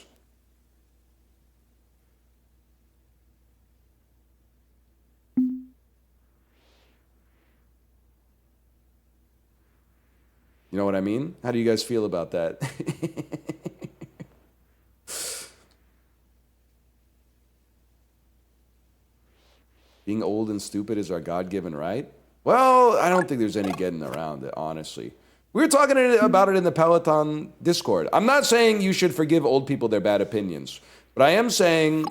You know what I mean? How do you guys feel about that? Being old and stupid is our God-given right? Well, I don't think there's any getting around it, honestly. We were talking about it in the Peloton Discord. I'm not saying you should forgive old people their bad opinions, but I am saying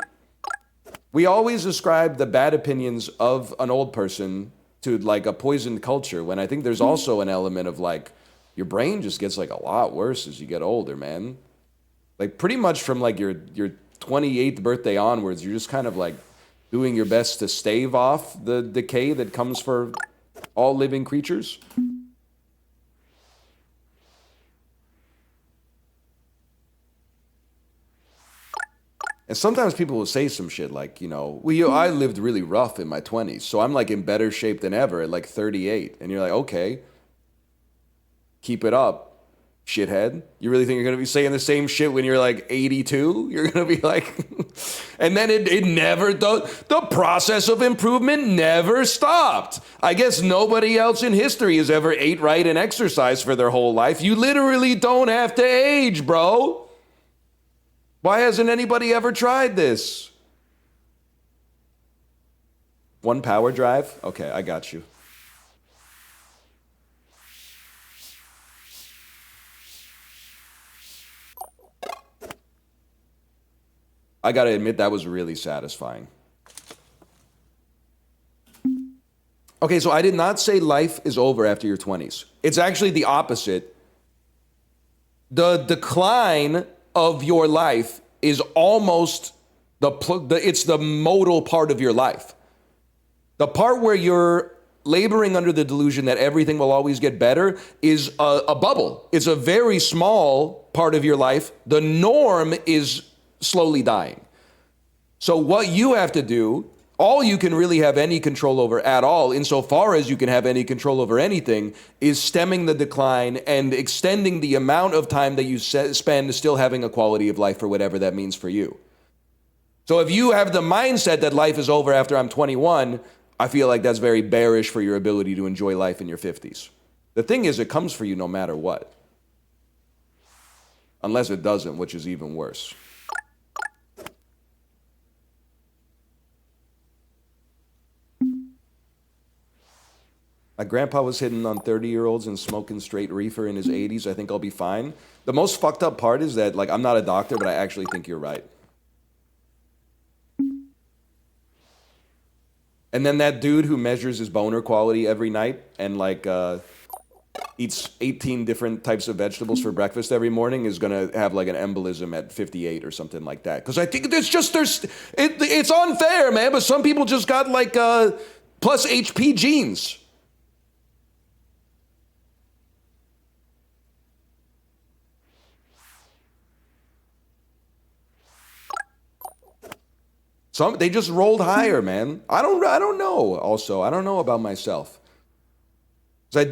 we always ascribe the bad opinions of an old person to like a poisoned culture, when I think there's also an element of like your brain just gets like a lot worse as you get older, man. Like pretty much from like your 28th birthday onwards, you're just kind of like doing your best to stave off the decay that comes for all living creatures. And sometimes people will say some shit like, you know, well, I lived really rough in my 20s, so I'm like in better shape than ever at like 38. And you're like, okay, keep it up, shithead. You really think you're going to be saying the same shit when you're like 82? You're going to be like, and then it never, the process of improvement never stopped. I guess nobody else in history has ever ate right and exercised for their whole life. You literally don't have to age, bro. Why hasn't anybody ever tried this? One power drive? Okay, I got you. I gotta admit, that was really satisfying. Okay, so I did not say life is over after your 20s. It's actually the opposite. The decline of your life is almost it's the modal part of your life. The part where you're laboring under the delusion that everything will always get better is a bubble. It's a very small part of your life. The norm is slowly dying. So what you have to do, all you can really have any control over at all, insofar as you can have any control over anything, is stemming the decline and extending the amount of time that you spend still having a quality of life for whatever that means for you. So if you have the mindset that life is over after I'm 21, I feel like that's very bearish for your ability to enjoy life in your 50s. The thing is, it comes for you no matter what. Unless it doesn't, which is even worse. My grandpa was hitting on 30-year-olds and smoking straight reefer in his 80s. I think I'll be fine. The most fucked up part is that, like, I'm not a doctor, but I actually think you're right. And then that dude who measures his boner quality every night and, like, eats 18 different types of vegetables for breakfast every morning is going to have, like, an embolism at 58 or something like that. Because I think it's unfair, man, but some people just got, like, plus HP genes. They just rolled higher, man. I don't know. Also, I don't know about myself. 'Cause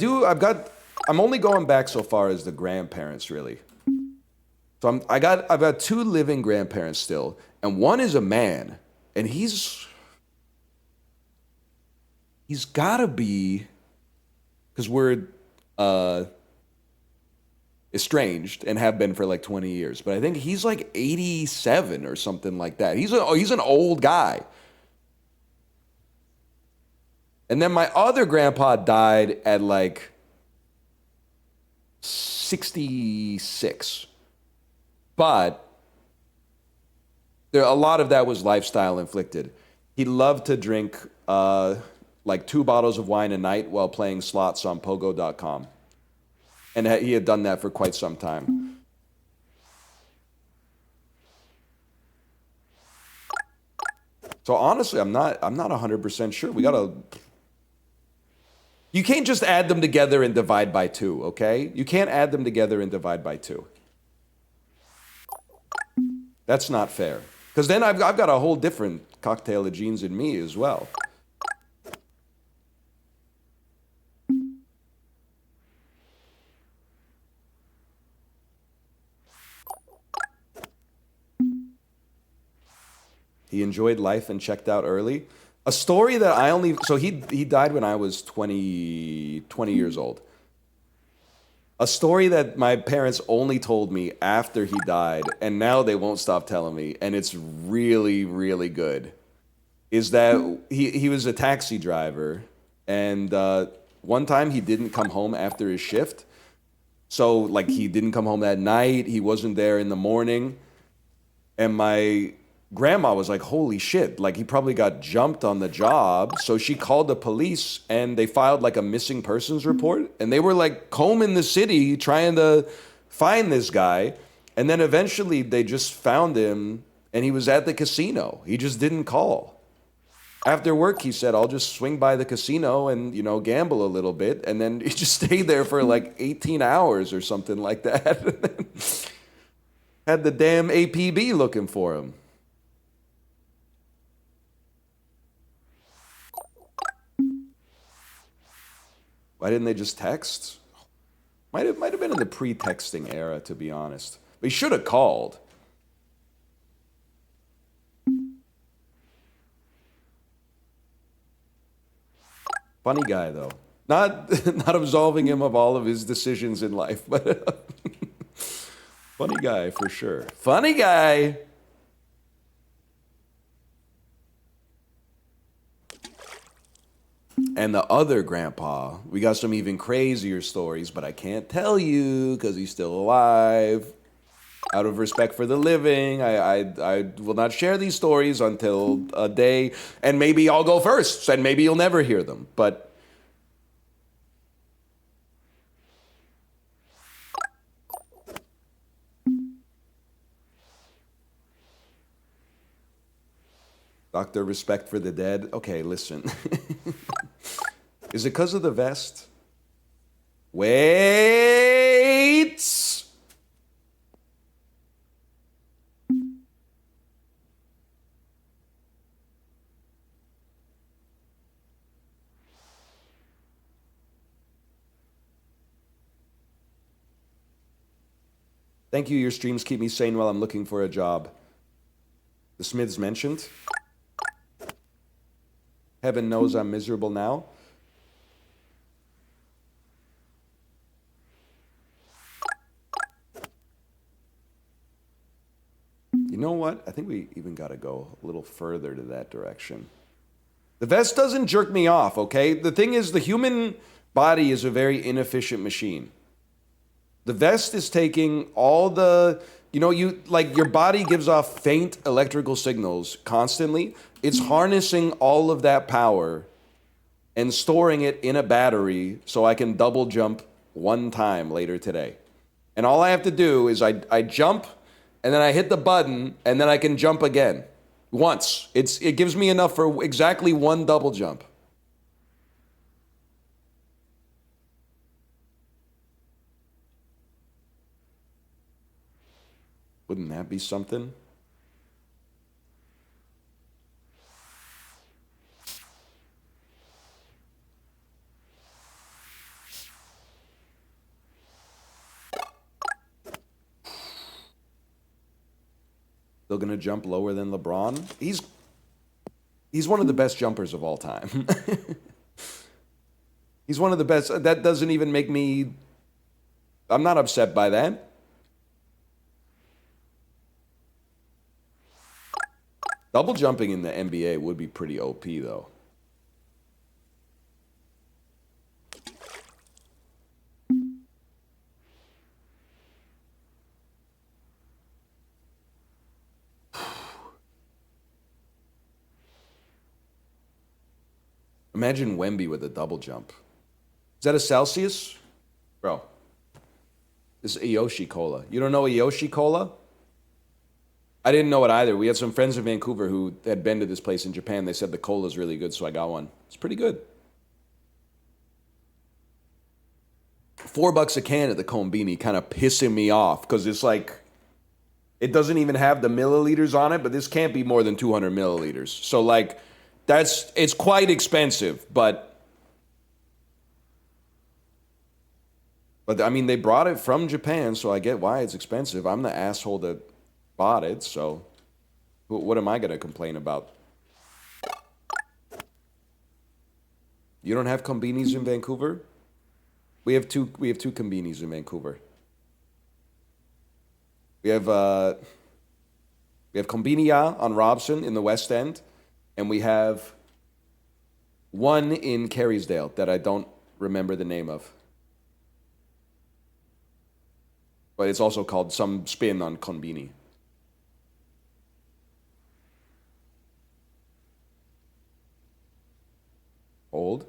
I'm only going back so far as the grandparents, really. So I've got 2 living grandparents still, and one is a man, and he's gotta be, because we're estranged and have been for like 20 years, but I think he's like 87 or something like that. He's an old guy. And then my other grandpa died at like 66. But a lot of that was lifestyle inflicted. He loved to drink like 2 bottles of wine a night while playing slots on pogo.com. And he had done that for quite some time. So honestly, I'm not 100% sure. You can't just add them together and divide by 2, okay? You can't add them together and divide by 2. That's not fair. Because then I've got a whole different cocktail of genes in me as well. He enjoyed life and checked out early. A story that so he died when I was 20 years old. A story that my parents only told me after he died, and now they won't stop telling me, and it's really, really good, is that he was a taxi driver, and one time he didn't come home after his shift, So, like, he didn't come home that night. He wasn't there in the morning. And my grandma was like, holy shit, like, he probably got jumped on the job. So she called the police and they filed like a missing persons report. And they were like combing the city trying to find this guy. And then eventually they just found him and he was at the casino. He just didn't call. After work, he said, I'll just swing by the casino and, you know, gamble a little bit. And then he just stayed there for like 18 hours or something like that. Had the damn APB looking for him. Why didn't they just text? Might have been in the pre-texting era, to be honest. But he should have called. Funny guy, though. Not absolving him of all of his decisions in life, but funny guy for sure. Funny guy. And the other grandpa, we got some even crazier stories, but I can't tell you because he's still alive. Out of respect for the living, I will not share these stories until a day, and maybe I'll go first, and maybe you'll never hear them, but... Dr. Respect for the Dead? Okay, listen. Is it because of the vest? Wait! Thank you, your streams keep me sane while I'm looking for a job. The Smiths mentioned. Heaven knows I'm miserable now. You know what? I think we even got to go a little further to that direction. The vest doesn't jerk me off, okay? The thing is, the human body is a very inefficient machine. The vest is taking all the, you know, your body gives off faint electrical signals constantly. It's harnessing all of that power and storing it in a battery so I can double jump one time later today. And all I have to do is I jump, and then I hit the button, and then I can jump again. Once. It gives me enough for exactly one double jump. Wouldn't that be something? Still gonna jump lower than LeBron? He's one of the best jumpers of all time. He's one of the best. That doesn't even make me... I'm not upset by that. Double jumping in the NBA would be pretty OP, though. Imagine Wemby with a double jump. Is that a Celsius? Bro. This is Ayoshi Cola. You don't know Ayoshi Cola? I didn't know it either. We had some friends in Vancouver who had been to this place in Japan. They said the cola's really good, so I got one. It's pretty good. $4 a can at the Combini, kind of pissing me off because it's like, it doesn't even have the milliliters on it, but this can't be more than 200 milliliters. So like, it's quite expensive, but I mean, they brought it from Japan, so I get why it's expensive. I'm the asshole that bought it, so what am I going to complain about? You don't have Combinis in Vancouver? We have two Combinis in Vancouver. We have Combinia on Robson in the West End, and we have one in Carysdale that I don't remember the name of. But it's also called some spin on konbini. Old.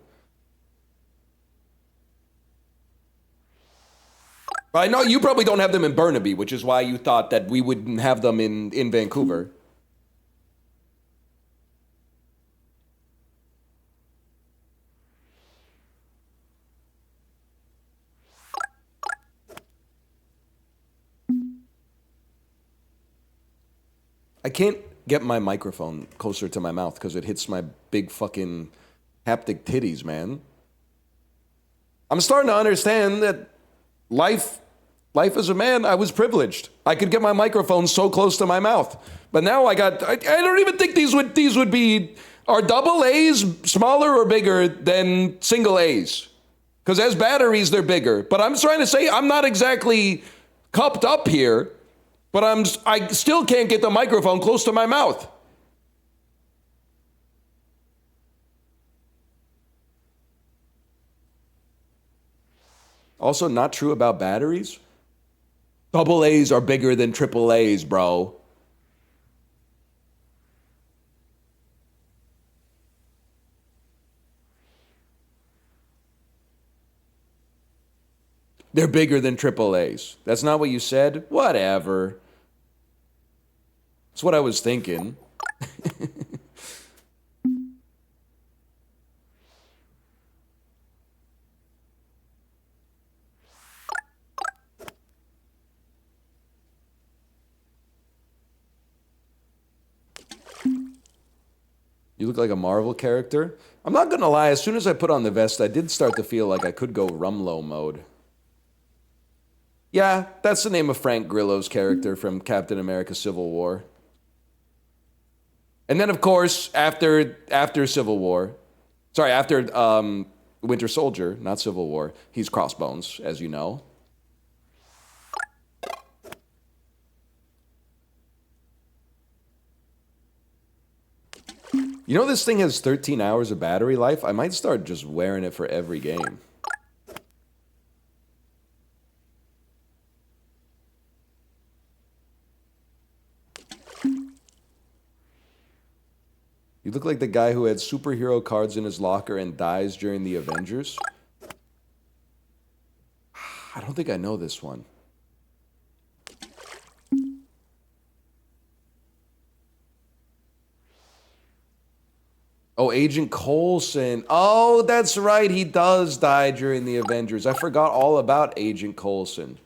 I know you probably don't have them in Burnaby, which is why you thought that we wouldn't have them in Vancouver. I can't get my microphone closer to my mouth because it hits my big fucking haptic titties, man. I'm starting to understand that life as a man, I was privileged. I could get my microphone so close to my mouth. But now I don't even think these would be, are double A's smaller or bigger than single A's? Because as batteries, they're bigger. But I'm trying to say I'm not exactly cupped up here, but I still can't get the microphone close to my mouth. Also not true about batteries. Double A's are bigger than triple A's, bro. They're bigger than triple A's. That's not what you said? Whatever. That's what I was thinking. You look like a Marvel character. I'm not gonna lie, as soon as I put on the vest, I did start to feel like I could go Rumlow mode. Yeah, that's the name of Frank Grillo's character from Captain America Civil War. And then, of course, after Civil War, sorry, after Winter Soldier, not Civil War, he's Crossbones, as you know. You know this thing has 13 hours of battery life? I might start just wearing it for every game. You look like the guy who had superhero cards in his locker and dies during the Avengers. I don't think I know this one. Oh, Agent Coulson. Oh, that's right. He does die during the Avengers. I forgot all about Agent Coulson.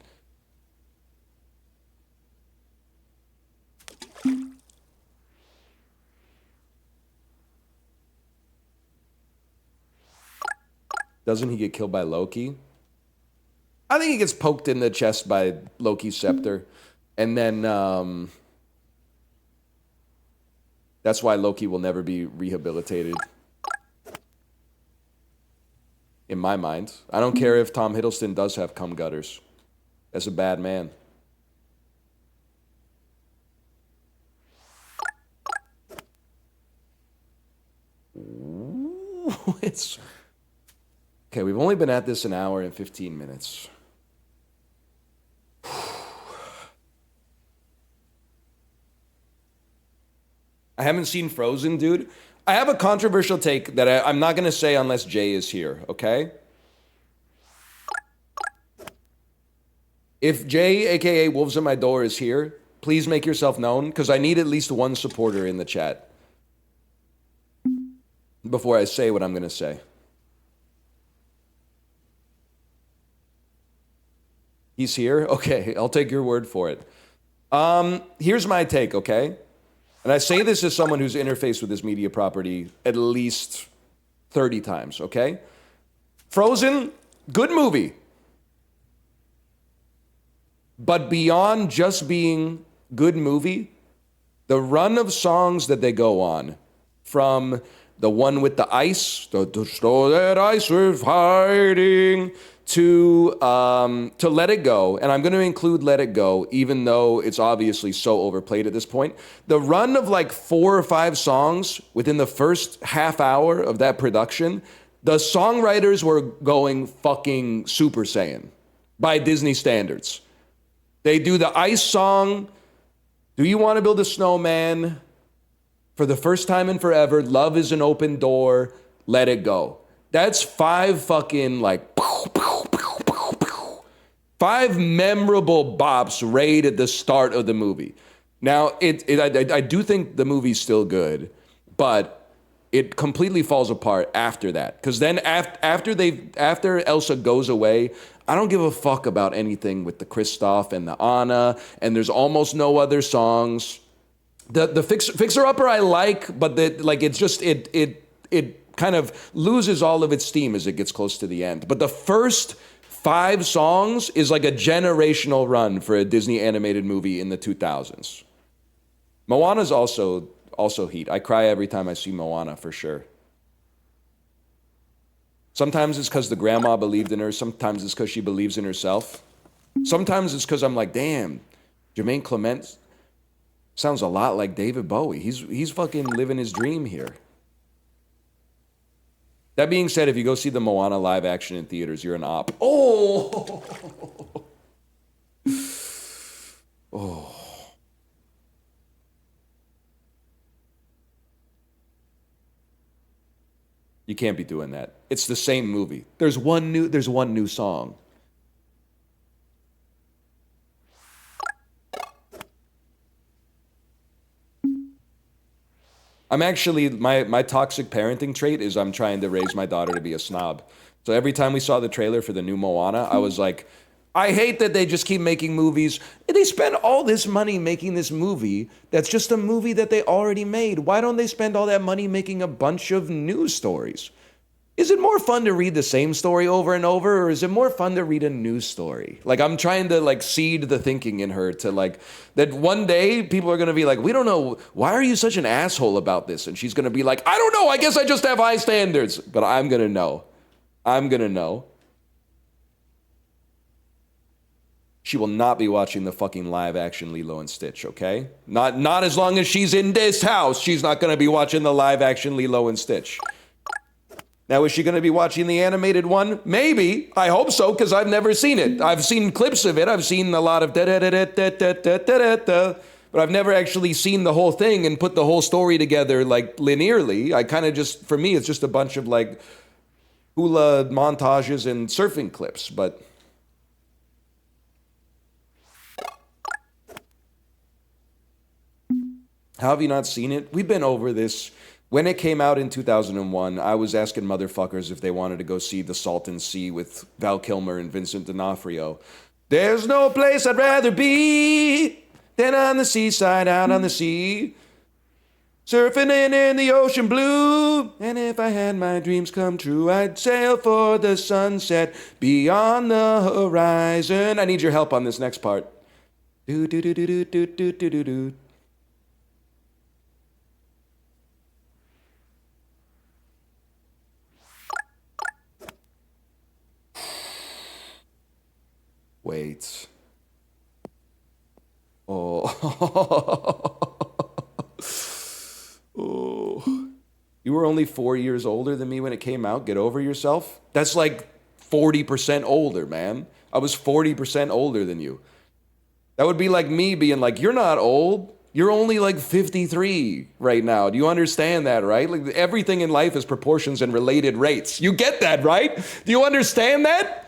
Doesn't he get killed by Loki? I think he gets poked in the chest by Loki's scepter. And then, that's why Loki will never be rehabilitated. In my mind. I don't care if Tom Hiddleston does have cum gutters. That's a bad man. Ooh, it's... Okay, we've only been at this an hour and 15 minutes. I haven't seen Frozen, dude. I have a controversial take that I'm not going to say unless Jay is here, okay? If Jay, aka Wolves at My Door, is here, please make yourself known, because I need at least one supporter in the chat before I say what I'm going to say. He's here? Okay, I'll take your word for it. Here's my take, okay? And I say this as someone who's interfaced with this media property at least 30 times, okay? Frozen, good movie. But beyond just being good movie, the run of songs that they go on, from the one with the ice, the store that ice was hiding, to Let It Go, and I'm going to include Let It Go, even though it's obviously so overplayed at this point. The run of like 4 or 5 songs within the first half hour of that production, the songwriters were going fucking Super Saiyan by Disney standards. They do the ice song. Do you want to build a snowman? For the first time in forever, love is an open door. Let it go. That's 5 fucking like 5 memorable bops right at the start of the movie. Now, I do think the movie's still good, but it completely falls apart after that. Because then after Elsa goes away, I don't give a fuck about anything with the Kristoff and the Anna, and there's almost no other songs. The Fixer Upper I like, but it kind of loses all of its steam as it gets close to the end. But the first 5 songs is like a generational run for a Disney animated movie in the 2000s. Moana's also heat. I cry every time I see Moana, for sure. Sometimes it's because the grandma believed in her. Sometimes it's because she believes in herself. Sometimes it's because I'm like, damn, Jermaine Clement sounds a lot like David Bowie. He's fucking living his dream here. That being said, if you go see the Moana live action in theaters, you're an op. Oh! Oh. You can't be doing that. It's the same movie. There's one new song. I'm actually, my toxic parenting trait is I'm trying to raise my daughter to be a snob. So every time we saw the trailer for the new Moana, I was like, I hate that they just keep making movies. They spend all this money making this movie that's just a movie that they already made. Why don't they spend all that money making a bunch of news stories? Is it more fun to read the same story over and over, or is it more fun to read a news story? Like, I'm trying to like seed the thinking in her to like that one day people are going to be like, we don't know, why are you such an asshole about this? And she's going to be like, I don't know, I guess I just have high standards. But I'm going to know. I'm going to know. She will not be watching the fucking live action Lilo and Stitch, okay? Not as long as she's in this house, she's not going to be watching the live action Lilo and Stitch. Now, is she going to be watching the animated one? Maybe. I hope so, because I've never seen it. I've seen clips of it. I've seen a lot of da-da-da-da-da-da-da-da-da, but I've never actually seen the whole thing and put the whole story together, like, linearly. I kind of just, for me, it's just a bunch of, like, hula montages and surfing clips, but... How have you not seen it? We've been over this. When it came out in 2001, I was asking motherfuckers if they wanted to go see The Salton Sea with Val Kilmer and Vincent D'Onofrio. There's no place I'd rather be than on the seaside, out on the sea, surfing in the ocean blue. And if I had my dreams come true, I'd sail for the sunset beyond the horizon. I need your help on this next part. Do do do do do do do do do do. Wait. Oh. Oh. You were only 4 years older than me when it came out. Get over yourself. That's like 40% older, man. I was 40% older than you. That would be like me being like, you're not old. You're only like 53 right now. Do you understand that, right? Like everything in life is proportions and related rates. You get that, right? Do you understand that?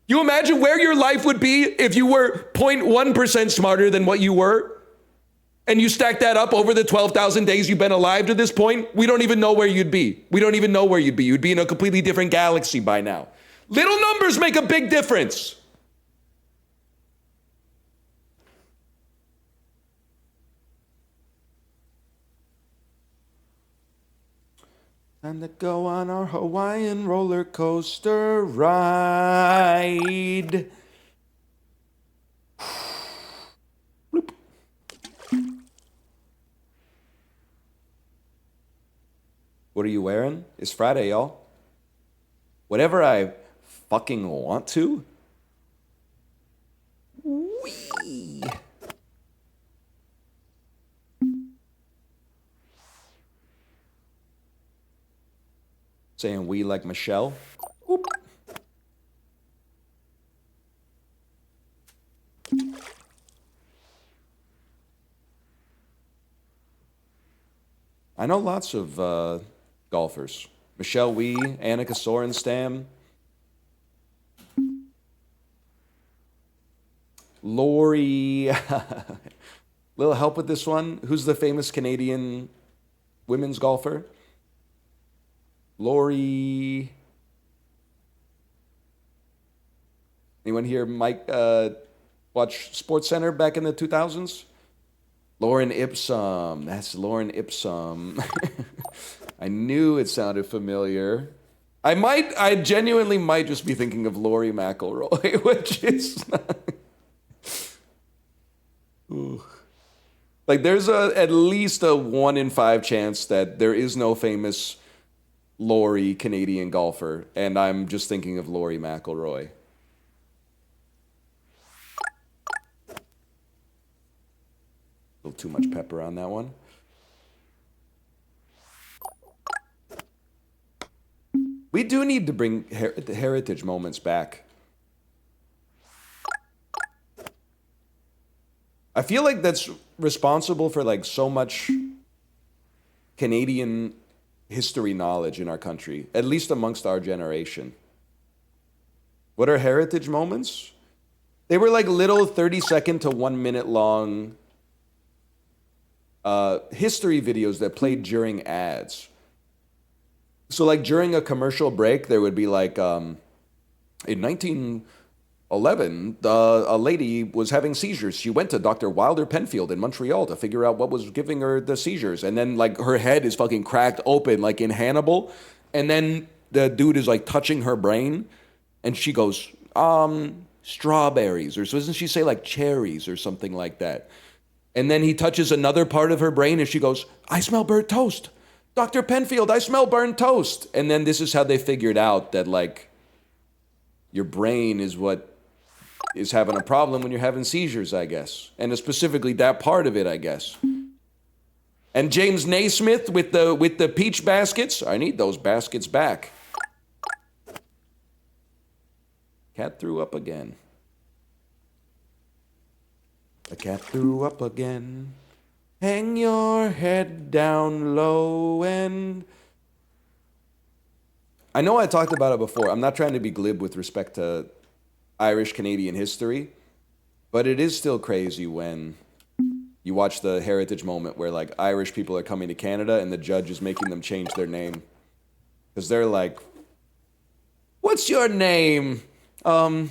You imagine where your life would be if you were 0.1% smarter than what you were? And you stack that up over the 12,000 days you've been alive to this point? We don't even know where you'd be. We don't even know where you'd be. You'd be in a completely different galaxy by now. Little numbers make a big difference. Time to go on our Hawaiian roller coaster ride. Bloop. What are you wearing? It's Friday, y'all. Whatever I fucking want to. Wee. Saying we like Michelle. Oop. I know lots of golfers. Michelle Wee, Annika Sorenstam. Lori. Little help with this one. Who's the famous Canadian women's golfer? Lori. Anyone here, Mike, watch Sports Center back in the 2000s? Lauren Ipsum. That's Lauren Ipsum. I knew it sounded familiar. I genuinely might just be thinking of Lori McIlroy, which is not... Like, there's at least a 1 in 5 chance that there is no famous Lori Canadian golfer, and I'm just thinking of Lori McIlroy. A little too much pepper on that one. We do need to bring heritage moments back. I feel like that's responsible for like so much Canadian history knowledge in our country, at least amongst our generation. What are heritage moments? They were like little 30-second to 1 minute long history videos that played during ads. So like during a commercial break, there would be like, in 1911, a lady was having seizures. She went to Dr. Wilder Penfield in Montreal to figure out what was giving her the seizures. And then like her head is fucking cracked open like in Hannibal. And then the dude is like touching her brain. And she goes, strawberries. Or so doesn't she say like cherries or something like that? And then he touches another part of her brain and she goes, I smell burnt toast. Dr. Penfield, I smell burnt toast. And then this is how they figured out that like your brain is what is having a problem when you're having seizures, I guess. And specifically that part of it, I guess. And James Naismith with the peach baskets. I need those baskets back. Cat threw up again. The cat threw up again. Hang your head down low and... I know I talked about it before. I'm not trying to be glib with respect to Irish Canadian history, but it is still crazy when you watch the heritage moment where like Irish people are coming to Canada and the judge is making them change their name. Because they're like, what's your name? Duncan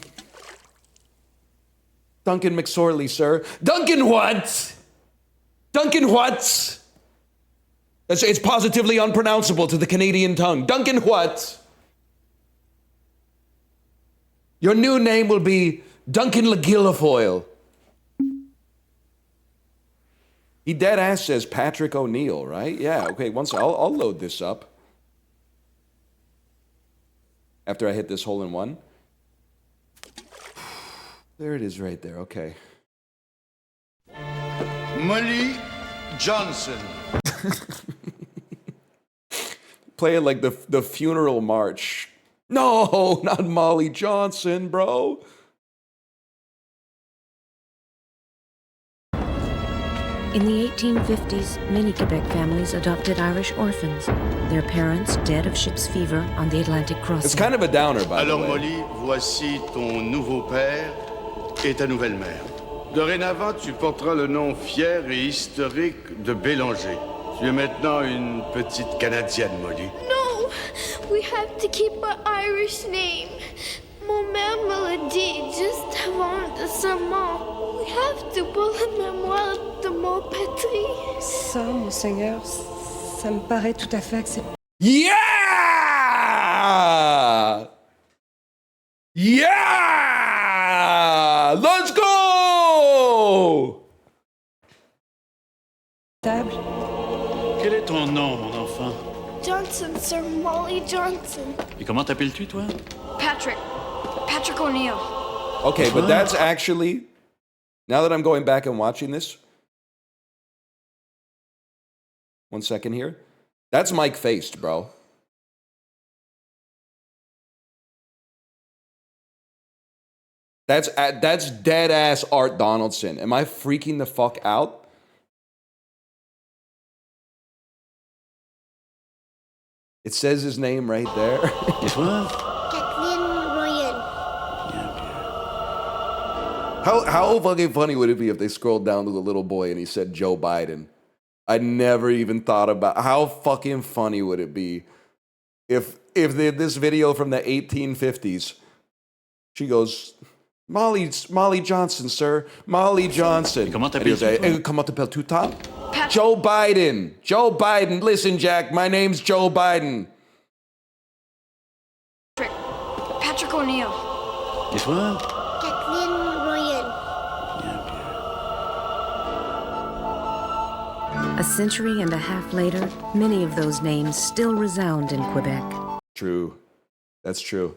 McSorley, sir. Duncan what? Duncan what? It's positively unpronounceable to the Canadian tongue. Duncan what? Your new name will be Duncan LaGillifoyle. He dead ass says Patrick O'Neill, right? Yeah, okay, once I'll load this up. After I hit this hole in one. There it is right there, okay. Molly Johnson. Play it like the funeral march. No, not Molly Johnson, bro. In the 1850s, many Quebec families adopted Irish orphans, their parents dead of ship's fever on the Atlantic crossing. It's kind of a downer, by the Alors way. Molly, voici ton nouveau père et ta nouvelle mère. Dorénavant, tu porteras le nom fier et historique de Bélanger. Tu es maintenant une petite Canadienne, Molly. No, we have to keep our Irish name. Mon mère me l'a dit juste avant de serment. We have to pour la mémoire de mon patrie. Ça, monseigneur, ça me paraît tout à fait acceptable. Yeah! Yeah! Let's go! Quel est ton nom, mon enfant? Johnson, Sir Molly Johnson. Et comment t'appelles-tu, toi? Patrick O'Neill. Okay, but that's actually, now that I'm going back and watching this, 1 second here. That's Mike Faced, bro. That's dead ass Art Donaldson. Am I freaking the fuck out? It says his name right there. Et toi? Kathleen Royen. How fucking funny would it be if they scrolled down to the little boy and he said Joe Biden? I never even thought about how fucking funny would it be if this video from the 1850s, she goes, Molly Johnson, sir. Molly Johnson. Comment t'appelles-tu, toi? Comment t'appelles-tu, toi? Joe Biden. Joe Biden. Listen, Jack, my name's Joe Biden. Patrick O'Neill. Et toi? Kathleen Royen. A century and a half later, many of those names still resound in Quebec. True. That's true.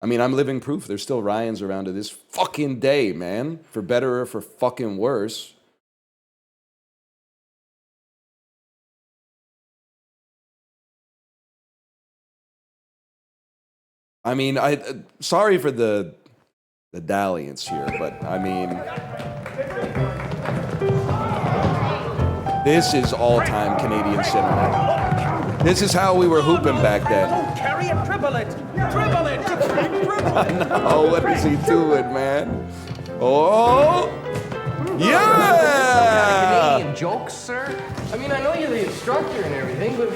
I mean, I'm living proof. There's still Ryans around to this fucking day, man. For better or for fucking worse. I mean, sorry for the dalliance here, but I mean, this is all-time Canadian cinema. This is how we were hooping back then. Carry it, dribble it, dribble it, Oh, what is he doing, man? Oh, yeah! Canadian jokes, sir. I mean, I know you're the instructor and everything, but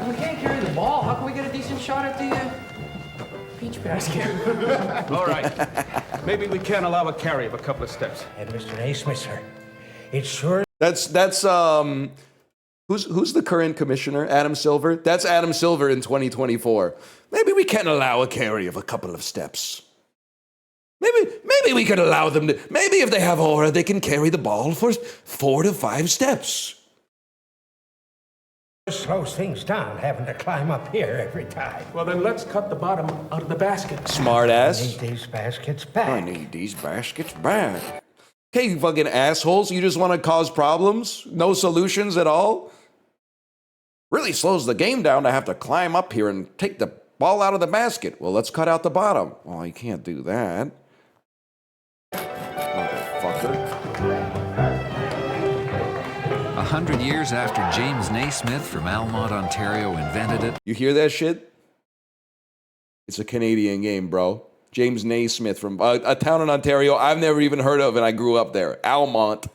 we can't carry the ball. How can we get a decent shot at the peach basket? All right. Maybe we can allow a carry of a couple of steps. And Mr. Naismith, sir, it's sure. That's who's the current commissioner? Adam Silver? That's Adam Silver in 2024. Maybe we can allow a carry of a couple of steps. Maybe we could allow them to. Maybe if they have aura, they can carry the ball for 4 to 5 steps. Slows things down having to climb up here every time. Well, then let's cut the bottom out of the basket. Smart I ass. need these baskets back. I need these baskets back. Okay, you fucking assholes. You just want to cause problems? No solutions at all? Really slows the game down to have to climb up here and take the ball out of the basket. Well, let's cut out the bottom. Well, you can't do that. Motherfucker. 100 years after James Naismith from Almont, Ontario invented it. You hear that shit? It's a Canadian game, bro. James Naismith from a town in Ontario I've never even heard of, and I grew up there. Almont.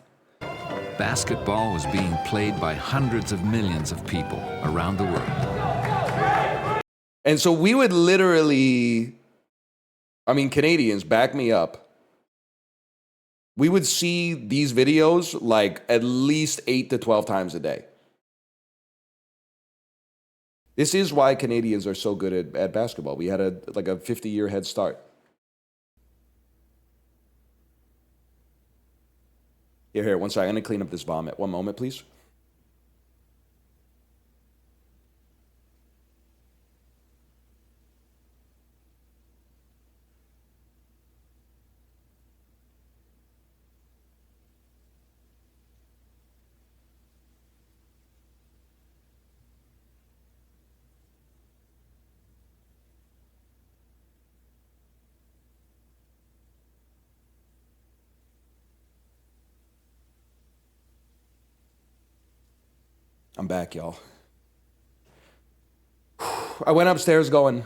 Basketball was being played by hundreds of millions of people around the world. And so we would literally, I mean, Canadians, back me up. We would see these videos like at least 8 to 12 times a day. This is why Canadians are so good at basketball. We had a 50-year head start. Here, one second. I'm going to clean up this vomit. One moment, please. I'm back, y'all. I went upstairs going,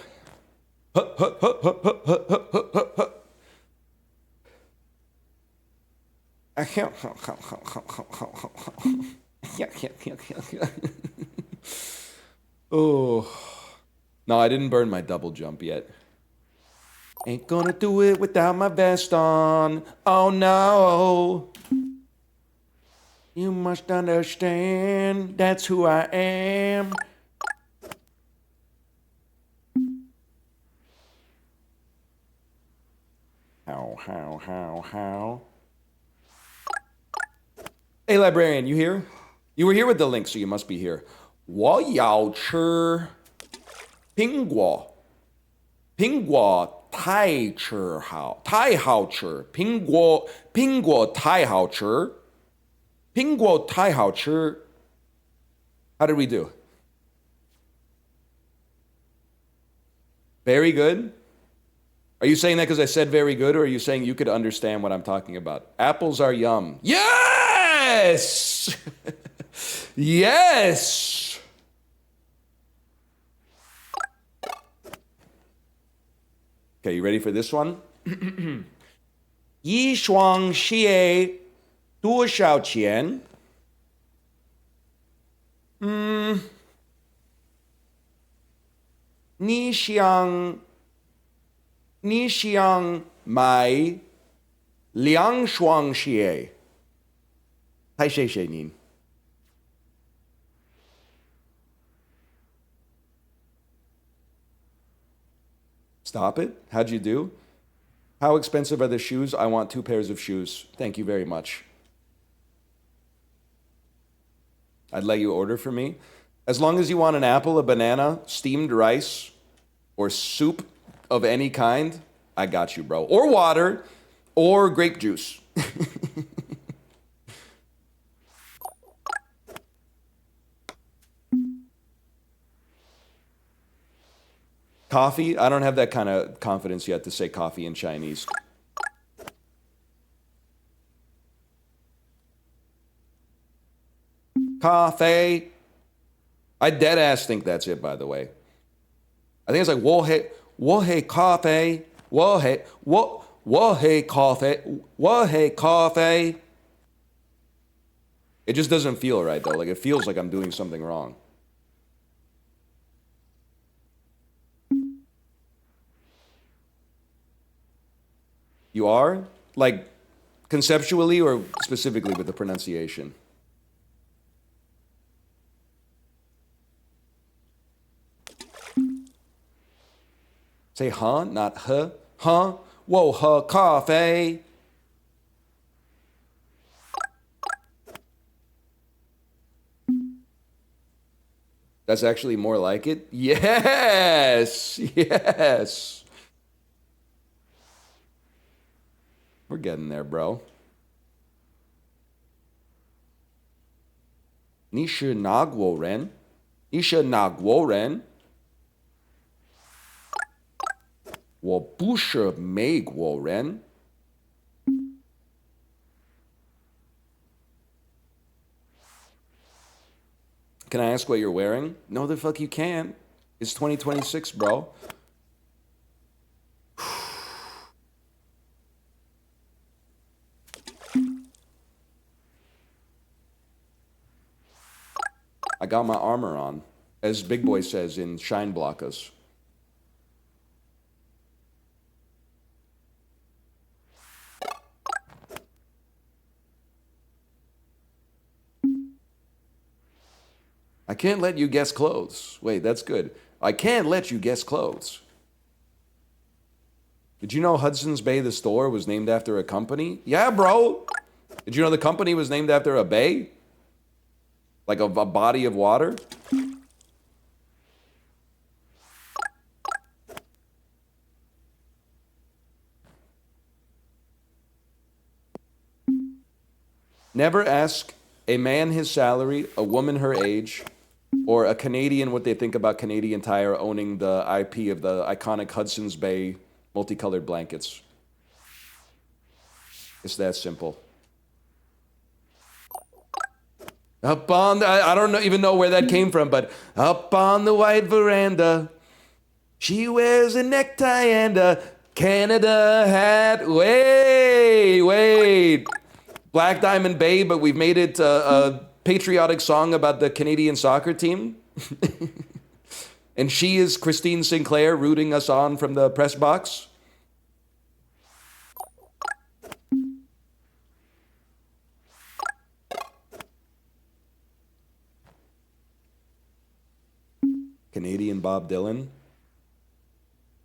oh. No, I didn't burn my double jump yet. Ain't gonna do it without my vest on. Oh no. You must understand, that's who I am. How? Hey, librarian, you here? You were here with the link, so you must be here. 我要吃苹果，苹果太好吃，苹果太好吃。苹果太好吃. How did we do? Very good? Are you saying that because I said very good, or are you saying you could understand what I'm talking about? Apples are yum. Yes! Yes! Okay, you ready for this one? Yi shuang xie duo shao qian. Ni xiang mai liang shuang xie. Hai xie xie nin. Stop it? How'd you do? How expensive are the shoes? I want 2 pairs of shoes. Thank you very much. I'd let you order for me. As long as you want an apple, a banana, steamed rice, or soup of any kind, I got you, bro. Or water, or grape juice. Coffee? I don't have that kind of confidence yet to say coffee in Chinese. Coffee. I dead ass think that's it, by the way. I think it's like wo hey coffee, wo hey coffee. It just doesn't feel right though. Like it feels like I'm doing something wrong. You are? Like, conceptually or specifically with the pronunciation? Say huh, not huh. Huh? Whoa, huh, coffee. That's actually more like it? Yes! Yes! We're getting there, bro. 你是哪国人？你是哪国人？我不是美国人。Can I ask what you're wearing? No, the fuck you can't. It's 2026, bro. I got my armor on, as Big Boy says in Shine Blockers. I can't let you guess clothes. Wait, that's good. I can't let you guess clothes. Did you know Hudson's Bay, the store, was named after a company? Yeah, bro. Did you know the company was named after a bay? Like a body of water? Never ask a man his salary, a woman her age, or a Canadian what they think about Canadian Tire owning the IP of the iconic Hudson's Bay multicolored blankets. It's that simple. Up on the, I don't even know where that came from, but up on the white veranda, she wears a necktie and a Canada hat. Wait. Black Diamond Bay, but we've made it a patriotic song about the Canadian soccer team. And she is Christine Sinclair rooting us on from the press box. Canadian Bob Dylan.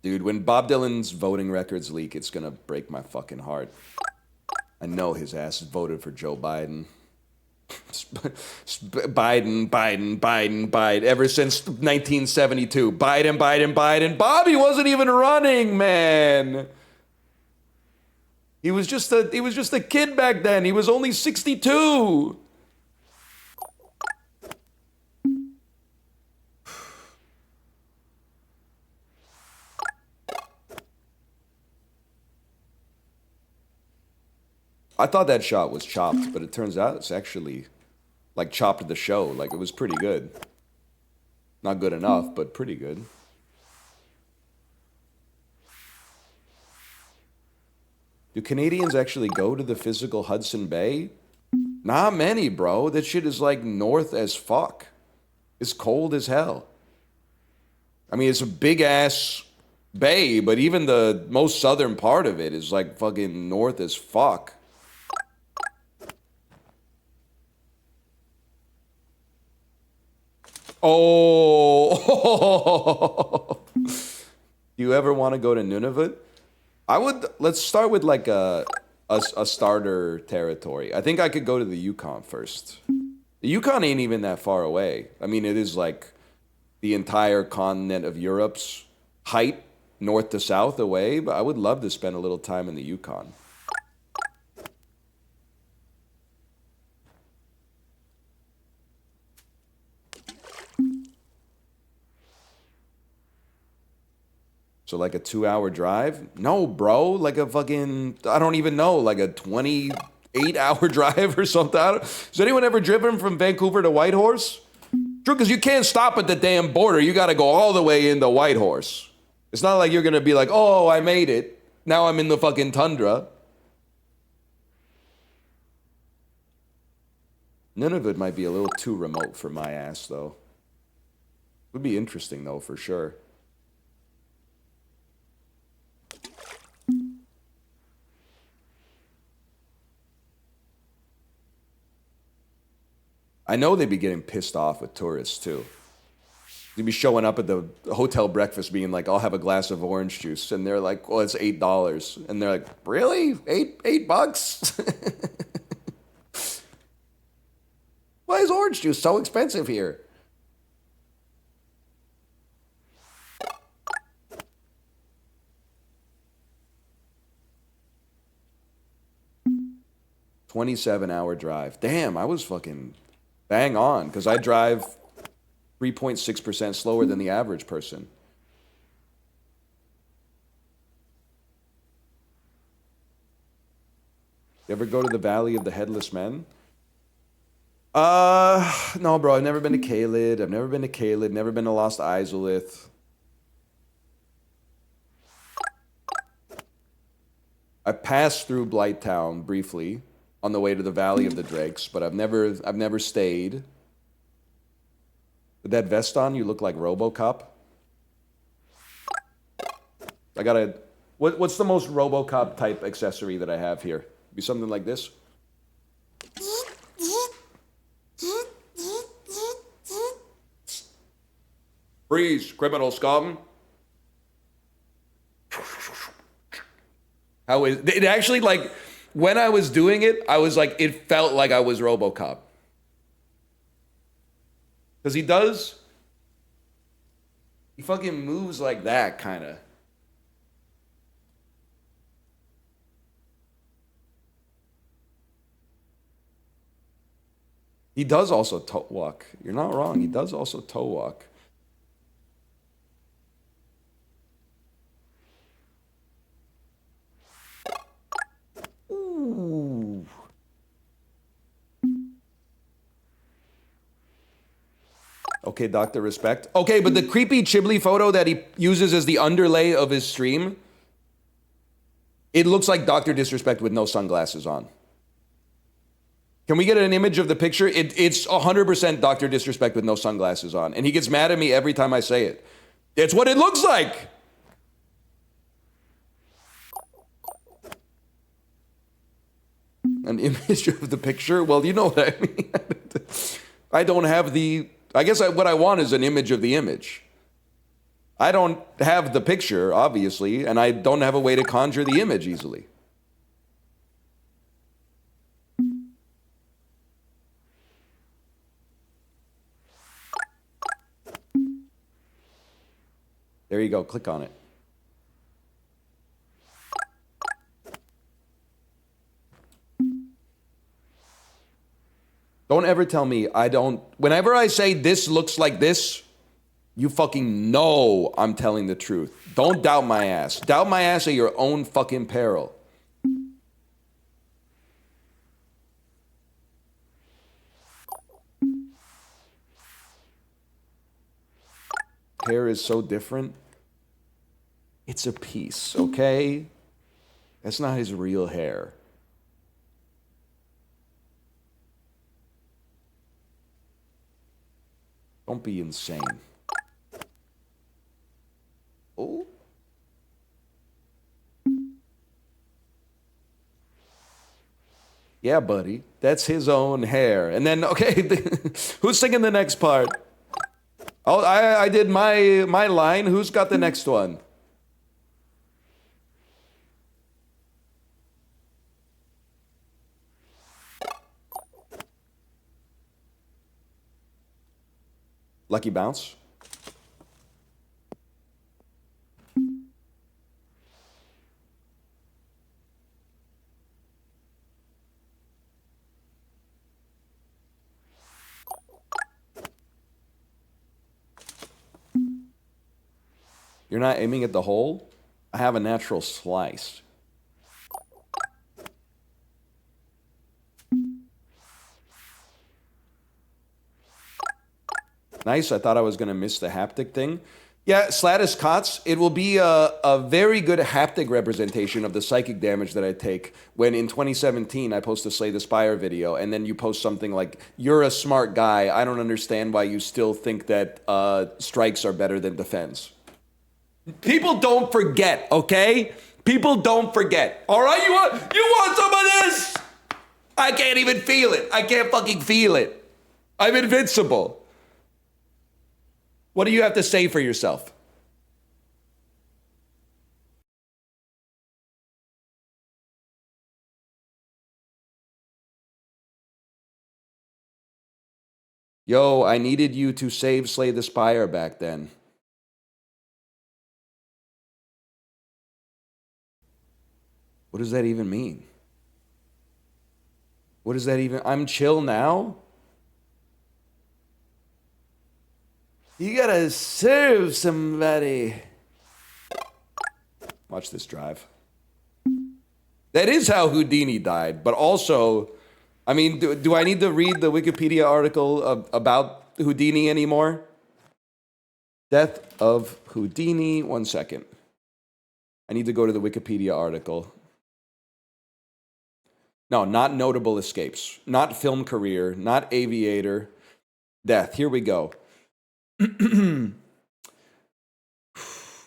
Dude, when Bob Dylan's voting records leak, it's gonna break my fucking heart. I know his ass voted for Joe Biden. Biden. Ever since 1972. Biden. Bobby wasn't even running, man. He was just a kid back then. He was only 62. I thought that shot was chopped, but it turns out it's actually like chopped the show. Like it was pretty good. Not good enough, but pretty good. Do Canadians actually go to the physical Hudson Bay? Not many, bro. That shit is like north as fuck. It's cold as hell. I mean, it's a big ass bay, but even the most southern part of it is like fucking north as fuck. Oh. Do you ever want to go to Nunavut? I would. Let's start with like a starter territory. I think I could go to the Yukon first. The Yukon ain't even that far away. I mean, it is like the entire continent of Europe's height, north to south away, but I would love to spend a little time in the Yukon. So like a 2-hour drive? No, bro. Like a fucking, I don't even know, like a 28-hour drive or something. Has anyone ever driven from Vancouver to Whitehorse? True, because you can't stop at the damn border. You got to go all the way into Whitehorse. It's not like you're going to be like, oh, I made it. Now I'm in the fucking tundra. Nunavut might be a little too remote for my ass, though. Would be interesting, though, for sure. I know they'd be getting pissed off with tourists, too. They'd be showing up at the hotel breakfast being like, I'll have a glass of orange juice. And they're like, well, it's $8. And they're like, really? $8? Why is orange juice so expensive here? $27-hour drive. Damn, I was fucking bang on, because I drive 3.6% slower than the average person. You ever go to the Valley of the Headless Men? No, bro. I've never been to Caelid. Never been to Lost Izalith. I passed through Blighttown briefly on the way to the Valley of the Drakes, but I've never stayed. With that vest on, you look like RoboCop. I gotta. What's the most RoboCop type accessory that I have here? Be something like this. Freeze, criminal scum. How is it? Actually, like, when I was doing it, I was like, it felt like I was RoboCop. Because he fucking moves like that, kind of. He does also toe walk. You're not wrong. He does also toe walk. Ooh. Okay, Dr. Respect. Okay, but the creepy Chibli photo that he uses as the underlay of his stream, it looks like Dr. Disrespect with no sunglasses on. Can we get an image of the picture? It's 100% Dr. Disrespect with no sunglasses on. And he gets mad at me every time I say it. It's what it looks like. An image of the picture? Well, you know what I mean. I don't have the... I guess what I want is an image of the image. I don't have the picture, obviously, and I don't have a way to conjure the image easily. There you go. Click on it. Don't ever tell me I don't... Whenever I say this looks like this, you fucking know I'm telling the truth. Don't doubt my ass. Doubt my ass at your own fucking peril. Hair is so different. It's a piece, okay? That's not his real hair. Don't be insane. Oh. Yeah, buddy. That's his own hair. And then, okay, who's singing the next part? Oh, I did my line. Who's got the next one? Lucky bounce. You're not aiming at the hole? I have a natural slice. Nice, I thought I was going to miss the haptic thing. Yeah, Slatus Cots, it will be a very good haptic representation of the psychic damage that I take when in 2017 I post a Slay the Spire video, and then you post something like, you're a smart guy, I don't understand why you still think that strikes are better than defense. People don't forget, okay? People don't forget. All right, you want some of this? I can't even feel it. I can't fucking feel it. I'm invincible. What do you have to say for yourself? Yo, I needed you to save Slay the Spire back then. What does that even mean? What does that even... I'm chill now? You gotta serve somebody. Watch this drive. That is how Houdini died, but also, I mean, do I need to read the Wikipedia article about Houdini anymore? Death of Houdini. 1 second. I need to go to the Wikipedia article. No, not notable escapes. Not film career. Not aviator. Death. Here we go.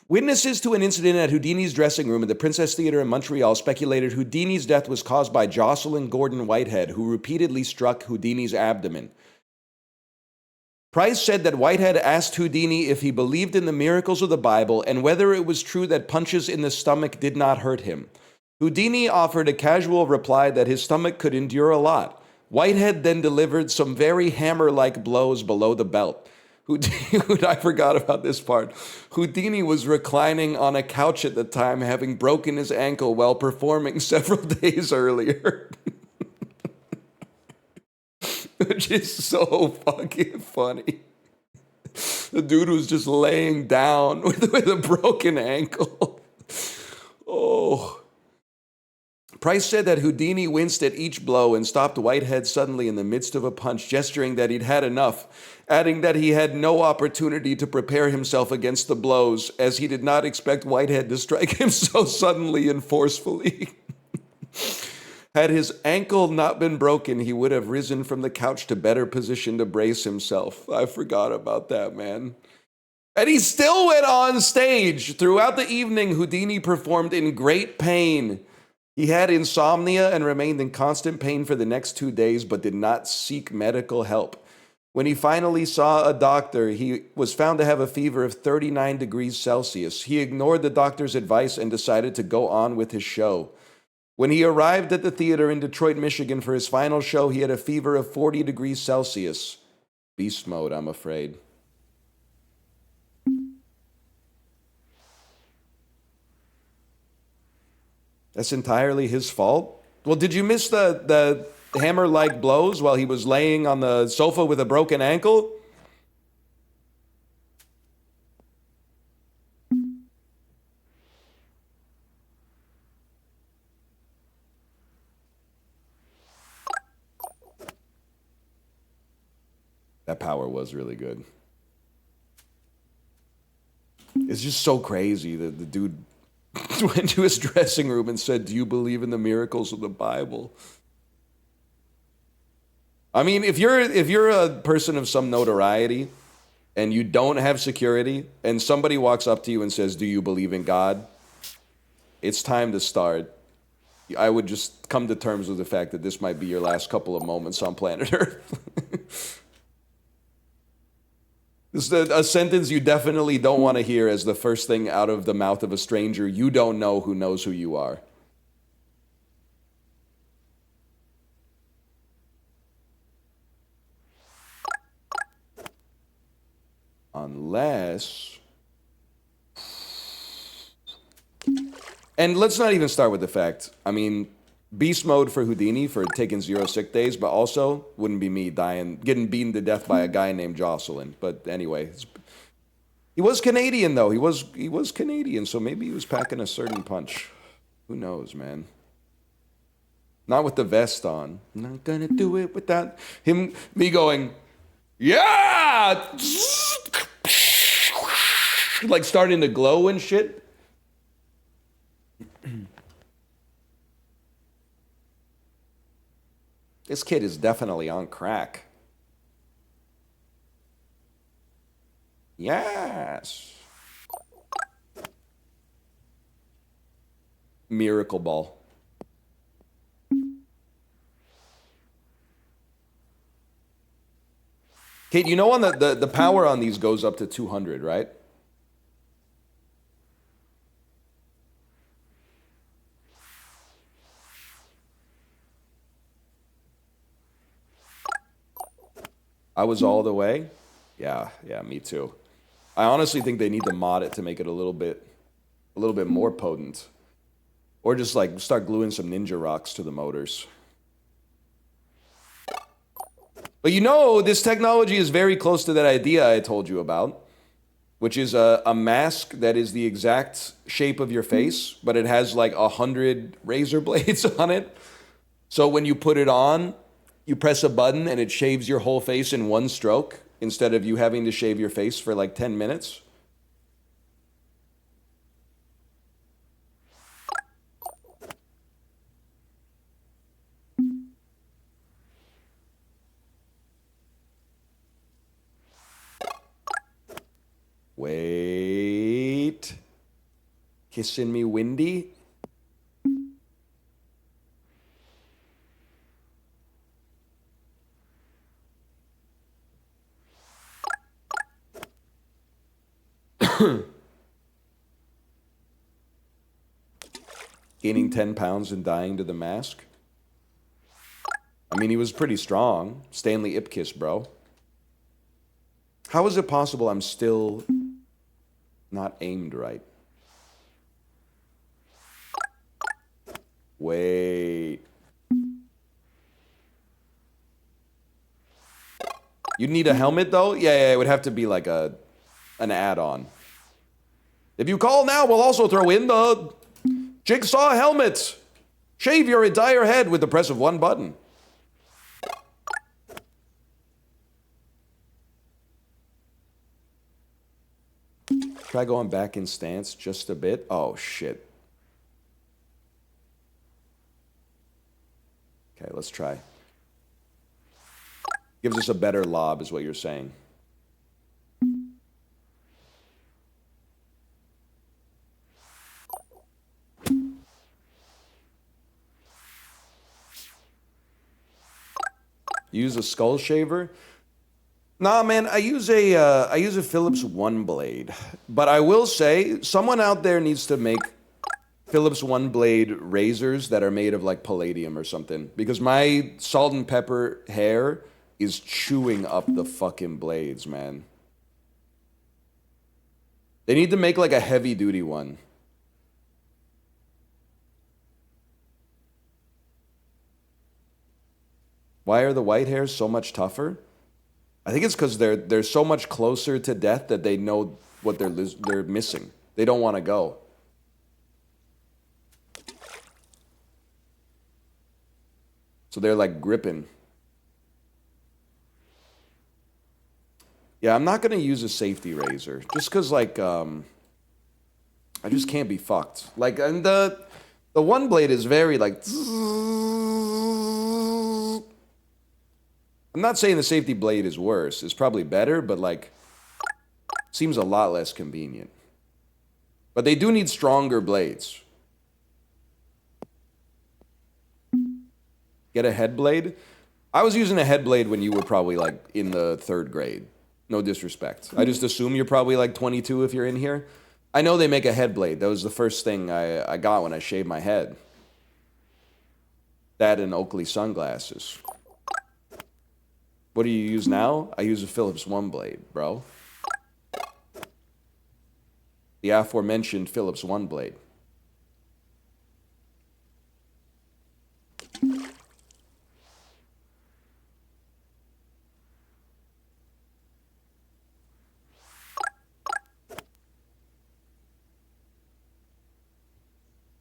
Witnesses to an incident at Houdini's dressing room at the Princess Theatre in Montreal speculated Houdini's death was caused by Jocelyn Gordon Whitehead, who repeatedly struck Houdini's abdomen. Price said that Whitehead asked Houdini if he believed in the miracles of the Bible and whether it was true that punches in the stomach did not hurt him. Houdini offered a casual reply that his stomach could endure a lot. Whitehead then delivered some very hammer-like blows below the belt. I forgot about this part. Houdini was reclining on a couch at the time, having broken his ankle while performing several days earlier. Which is so fucking funny. The dude was just laying down with a broken ankle. Oh. Price said that Houdini winced at each blow and stopped Whitehead suddenly in the midst of a punch, gesturing that he'd had enough, adding that he had no opportunity to prepare himself against the blows, as he did not expect Whitehead to strike him so suddenly and forcefully. Had his ankle not been broken, he would have risen from the couch to better position to brace himself. I forgot about that, man. And he still went on stage. Throughout the evening, Houdini performed in great pain. He had insomnia and remained in constant pain for the next 2 days, but did not seek medical help. When he finally saw a doctor, he was found to have a fever of 39 degrees Celsius. He ignored the doctor's advice and decided to go on with his show. When he arrived at the theater in Detroit, Michigan for his final show, he had a fever of 40 degrees Celsius. Beast mode, I'm afraid. That's entirely his fault? Well, did you miss the hammer-like blows while he was laying on the sofa with a broken ankle? That power was really good. It's just so crazy that the dude went to his dressing room and said, "Do you believe in the miracles of the Bible?" I mean, if you're a person of some notoriety and you don't have security and somebody walks up to you and says, "Do you believe in God?" It's time to start. I would just come to terms with the fact that this might be your last couple of moments on planet Earth. This is a sentence you definitely don't want to hear as the first thing out of the mouth of a stranger you don't know who knows who you are. Unless... And let's not even start with the fact, I mean, beast mode for Houdini for taking 0 sick days, but also wouldn't be me getting beaten to death by a guy named Jocelyn. But anyway, he was Canadian though. He was Canadian, so maybe he was packing a certain punch. Who knows, man? Not with the vest on. I'm not gonna do it without me going, yeah, like starting to glow and shit. This kid is definitely on crack. Yes. Miracle ball. Kate, you know on the power on these goes up to 200, right? I was all the way? Yeah, me too. I honestly think they need to mod it to make it a little bit more potent. Or just like start gluing some ninja rocks to the motors. But you know, this technology is very close to that idea I told you about, which is a mask that is the exact shape of your face, but it has like 100 razor blades on it. So when you put it on, you press a button and it shaves your whole face in one stroke instead of you having to shave your face for like 10 minutes. Wait. Kissing me windy? Gaining 10 pounds and dying to the mask? I mean, he was pretty strong. Stanley Ipkiss, bro. How is it possible I'm still not aimed right? Wait. You'd need a helmet, though? Yeah, it would have to be like an add-on. If you call now, we'll also throw in the jigsaw helmet. Shave your entire head with the press of one button. Try going back in stance just a bit. Oh, shit. Okay, let's try. Gives us a better lob, is what you're saying. Use a skull shaver? Nah, man, I use a Philips One Blade. But I will say, someone out there needs to make Philips One Blade razors that are made of like palladium or something. Because my salt and pepper hair is chewing up the fucking blades, man. They need to make like a heavy duty one. Why are the white hairs so much tougher? I think it's because they're so much closer to death that they know what they're missing. They don't want to go. So they're like gripping. Yeah, I'm not going to use a safety razor. Just because, like, I I just can't be fucked. Like, and the one blade is very like. I'm not saying the safety blade is worse. It's probably better, but like, seems a lot less convenient. But they do need stronger blades. Get a head blade? I was using a head blade when you were probably like in the 3rd grade. No disrespect. I just assume you're probably like 22 if you're in here. I know they make a head blade. That was the first thing I got when I shaved my head. That and Oakley sunglasses. What do you use now? I use a Phillips One blade, bro. The aforementioned Phillips One blade.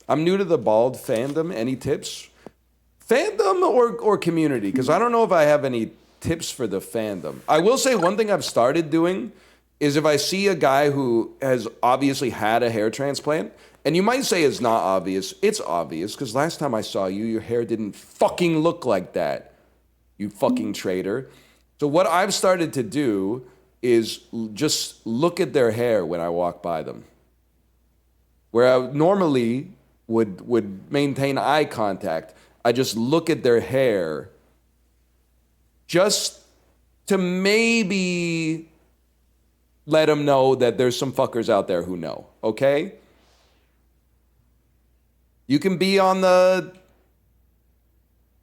I'm new to the bald fandom. Any tips? Fandom or community? Because I don't know if I have any tips for the fandom. I will say one thing I've started doing is if I see a guy who has obviously had a hair transplant, and you might say it's not obvious, it's obvious, because last time I saw you, your hair didn't fucking look like that, you fucking traitor. So what I've started to do is just look at their hair when I walk by them. Where I normally would maintain eye contact, I just look at their hair just to maybe let them know that there's some fuckers out there who know, okay? You can be on the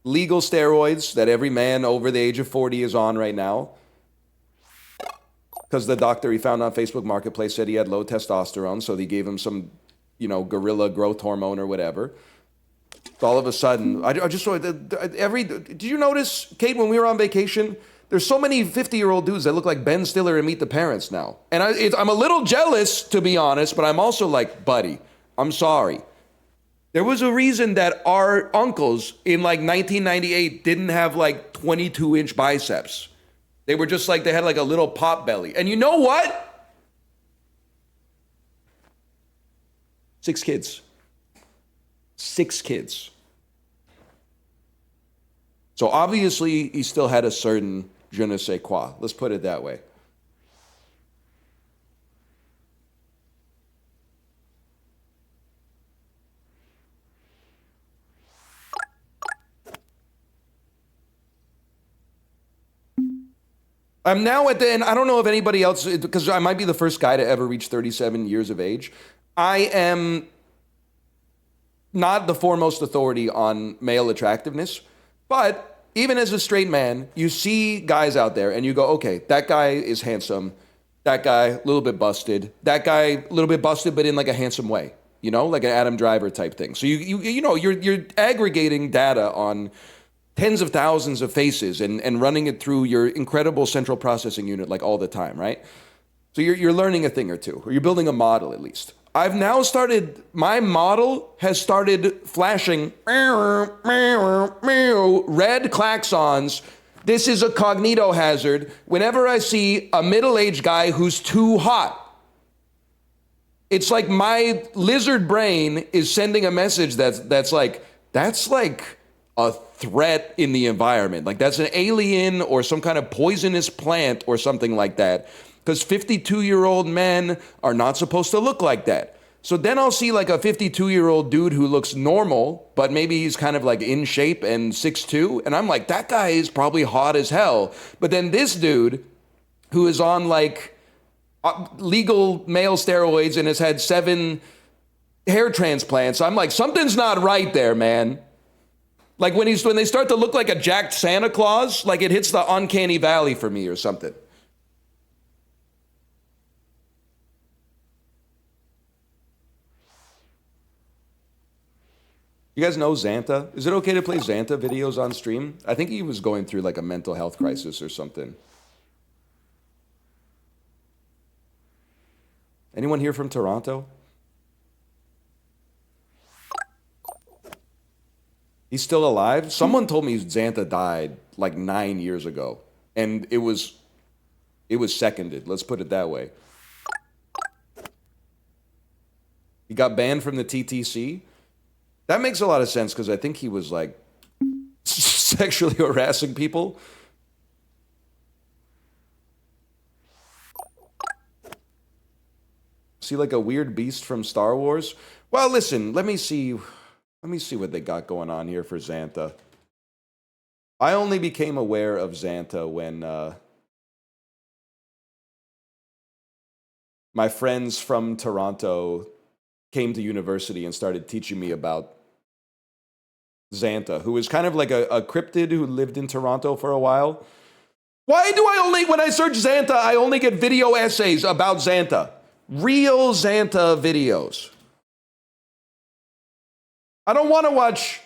legal steroids that every man over the age of 40 is on right now. Because the doctor he found on Facebook Marketplace said he had low testosterone, so they gave him some, gorilla growth hormone or whatever. So all of a sudden, I just saw did you notice, Kate, when we were on vacation, there's so many 50-year-old dudes that look like Ben Stiller and Meet the Parents now. And I'm a little jealous, to be honest, but I'm also like, buddy, I'm sorry. There was a reason that our uncles in like 1998 didn't have like 22-inch biceps. They were just like, they had like a little pop belly. And you know what? 6 kids. 6 kids. So obviously he still had a certain je ne sais quoi. Let's put it that way. I'm now at the end. I don't know if anybody else, because I might be the first guy to ever reach 37 years of age. I am not the foremost authority on male attractiveness, but even as a straight man, you see guys out there and you go, okay, that guy is handsome. That guy, a little bit busted. That guy, a little bit busted, but in like a handsome way, like an Adam Driver type thing. So you're aggregating data on tens of thousands of faces and running it through your incredible central processing unit like all the time, right? So you're learning a thing or two, or you're building a model at least. I've now started, my model has started flashing red klaxons. This is a cognito hazard whenever I see a middle-aged guy who's too hot. It's like my lizard brain is sending a message that's like a threat in the environment. Like that's an alien or some kind of poisonous plant or something like that. Because 52-year-old men are not supposed to look like that. So then I'll see like a 52-year-old dude who looks normal, but maybe he's kind of like in shape and 6'2", and I'm like, that guy is probably hot as hell. But then this dude who is on like legal male steroids and has had 7 hair transplants, I'm like, something's not right there, man. Like when they start to look like a jacked Santa Claus, like it hits the uncanny valley for me or something. You guys know Xanta? Is it okay to play Xanta videos on stream? I think he was going through like a mental health crisis or something. Anyone here from Toronto? He's still alive? Someone told me Xanta died like 9 years ago. And it was seconded. Let's put it that way. He got banned from the TTC. That makes a lot of sense because I think he was like sexually harassing people. Is he like a weird beast from Star Wars? Well, listen, let me see what they got going on here for Xantha. I only became aware of Xantha when my friends from Toronto came to university and started teaching me about Xantha, who is kind of like a cryptid who lived in Toronto for a while. Why do I only, when I search Xantha, I only get video essays about Xantha? Real Xantha videos. I don't want to watch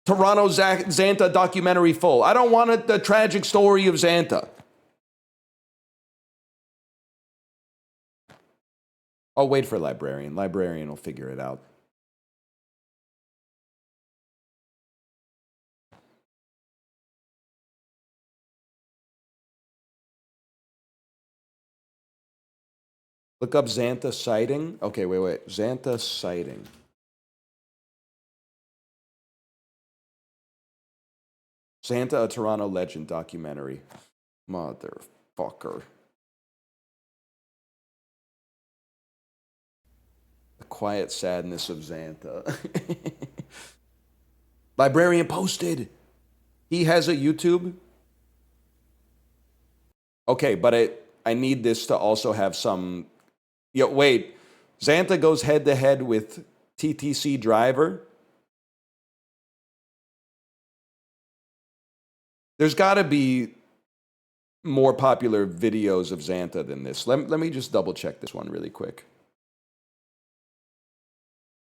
Toronto Xantha documentary full. I don't want the tragic story of Xantha. I'll wait for Librarian. Librarian will figure it out. Look up Xantha sighting. Okay, wait. Xantha sighting. Xantha, a Toronto legend documentary. Motherfucker. The quiet sadness of Xantha. Librarian posted. He has a YouTube. Okay, but I need this to also have some... Yo, wait. Xantha goes head-to-head with TTC Driver. There's got to be more popular videos of Xantha than this. Let me just double-check this one really quick.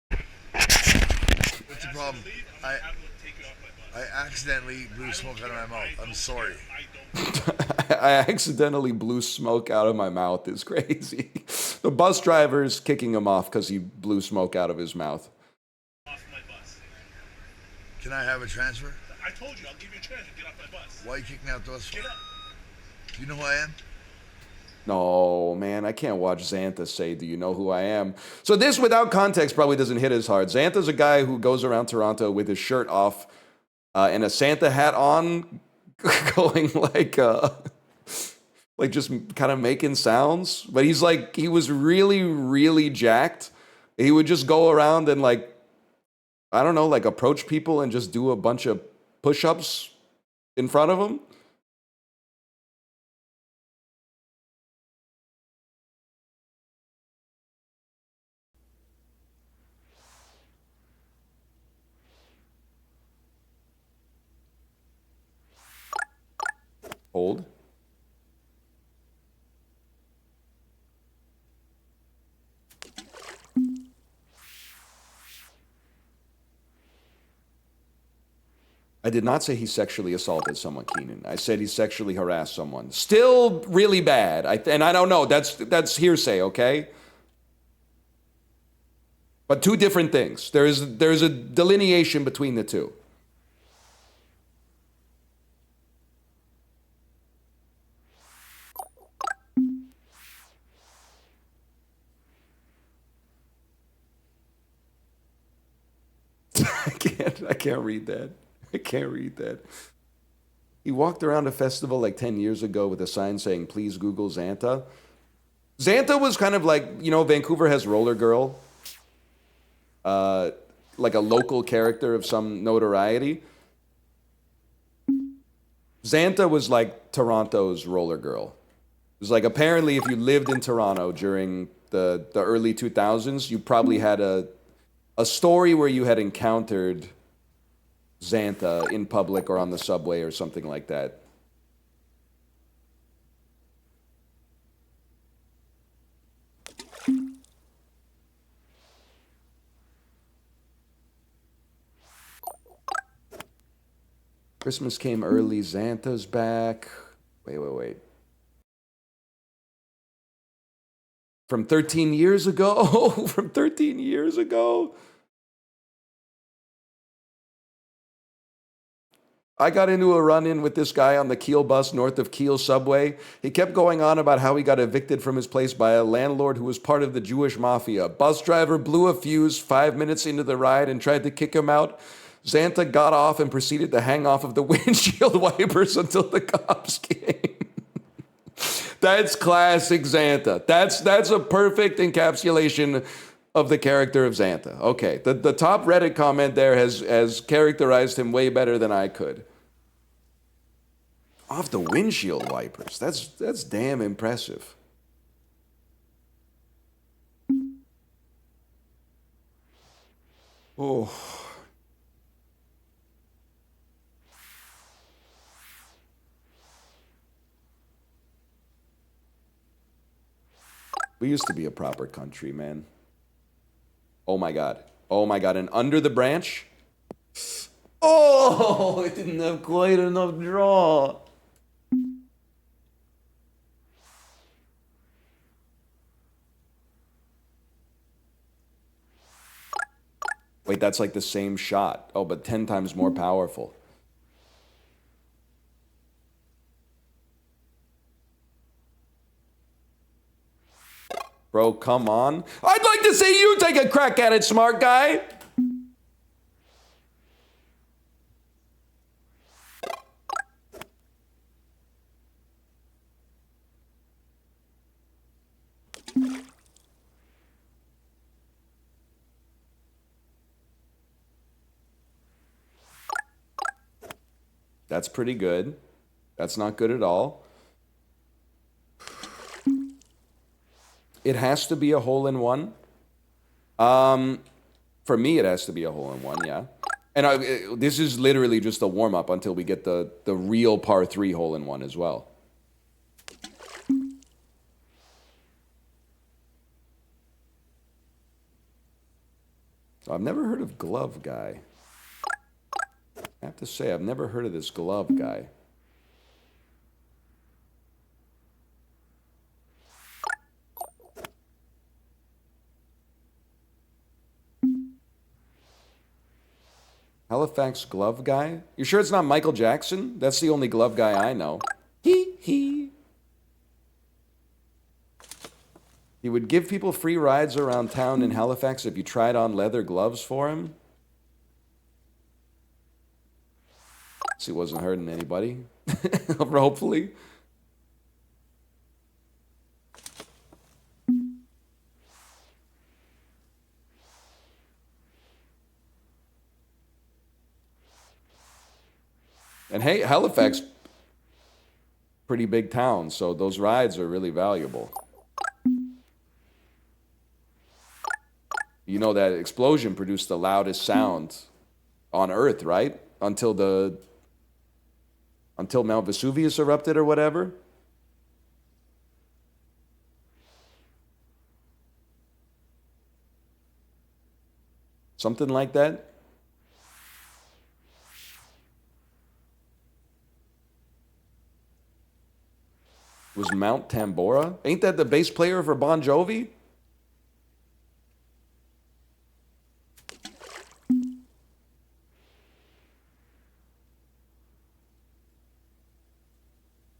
What's the problem? I accidentally blew smoke out of my mouth. I'm sorry. I accidentally blew smoke out of my mouth is crazy. The bus driver's kicking him off because he blew smoke out of his mouth. Can I have a transfer? I told you, I'll give you a transfer. Get off my bus. Why are you kicking me out the bus? Get up. Do you know who I am? No, man, I can't watch Xantha say, do you know who I am? So this, without context, probably doesn't hit as hard. Xantha's a guy who goes around Toronto with his shirt off and a Santa hat on, going like just kind of making sounds. But he was really, really jacked. He would just go around and I don't know, approach people and just do a bunch of push-ups in front of them. Hold. I did not say he sexually assaulted someone, Keenan. I said he sexually harassed someone. Still really bad. And I don't know. That's hearsay, okay? But two different things. There's a delineation between the two. I can't read that. I can't read that. He walked around a festival 10 years ago with a sign saying, please Google Xantha. Xantha was kind of Vancouver has Roller Girl. Like a local character of some notoriety. Xantha was like Toronto's Roller Girl. It was apparently if you lived in Toronto during the early 2000s, you probably had a story where you had encountered Xantha in public or on the subway or something like that. Christmas came early, Xantha's back. Wait. From 13 years ago? From 13 years ago? I got into a run-in with this guy on the Kiel bus north of Kiel subway. He kept going on about how he got evicted from his place by a landlord who was part of the Jewish mafia. Bus driver blew a fuse 5 minutes into the ride and tried to kick him out. Xanta got off and proceeded to hang off of the windshield wipers until the cops came. That's classic Xanta. That's a perfect encapsulation of the character of Xanta. Okay, the top Reddit comment there has characterized him way better than I could. Off the windshield wipers. That's damn impressive. Oh. We used to be a proper country, man. Oh my god. Oh my god. And under the branch? Oh, it didn't have quite enough draw. Wait, that's like the same shot. Oh, but 10 times more powerful. Bro, come on. I'd like to see you take a crack at it, smart guy. That's pretty good. That's not good at all. It has to be a hole-in-one. For me, it has to be a hole-in-one, yeah. And this is literally just a warm-up until we get the real par 3 hole-in-one as well. So I've never heard of Glove Guy. I have to say, I've never heard of this Glove Guy. Halifax Glove Guy? You sure it's not Michael Jackson? That's the only glove guy I know. He would give people free rides around town in Halifax if you tried on leather gloves for him. He wasn't hurting anybody. Hopefully. And hey, Halifax, pretty big town, so those rides are really valuable. You know that explosion produced the loudest sound on Earth, right? Until Mount Vesuvius erupted or whatever. Something like that. Was Mount Tambora? Ain't that the bass player for Bon Jovi?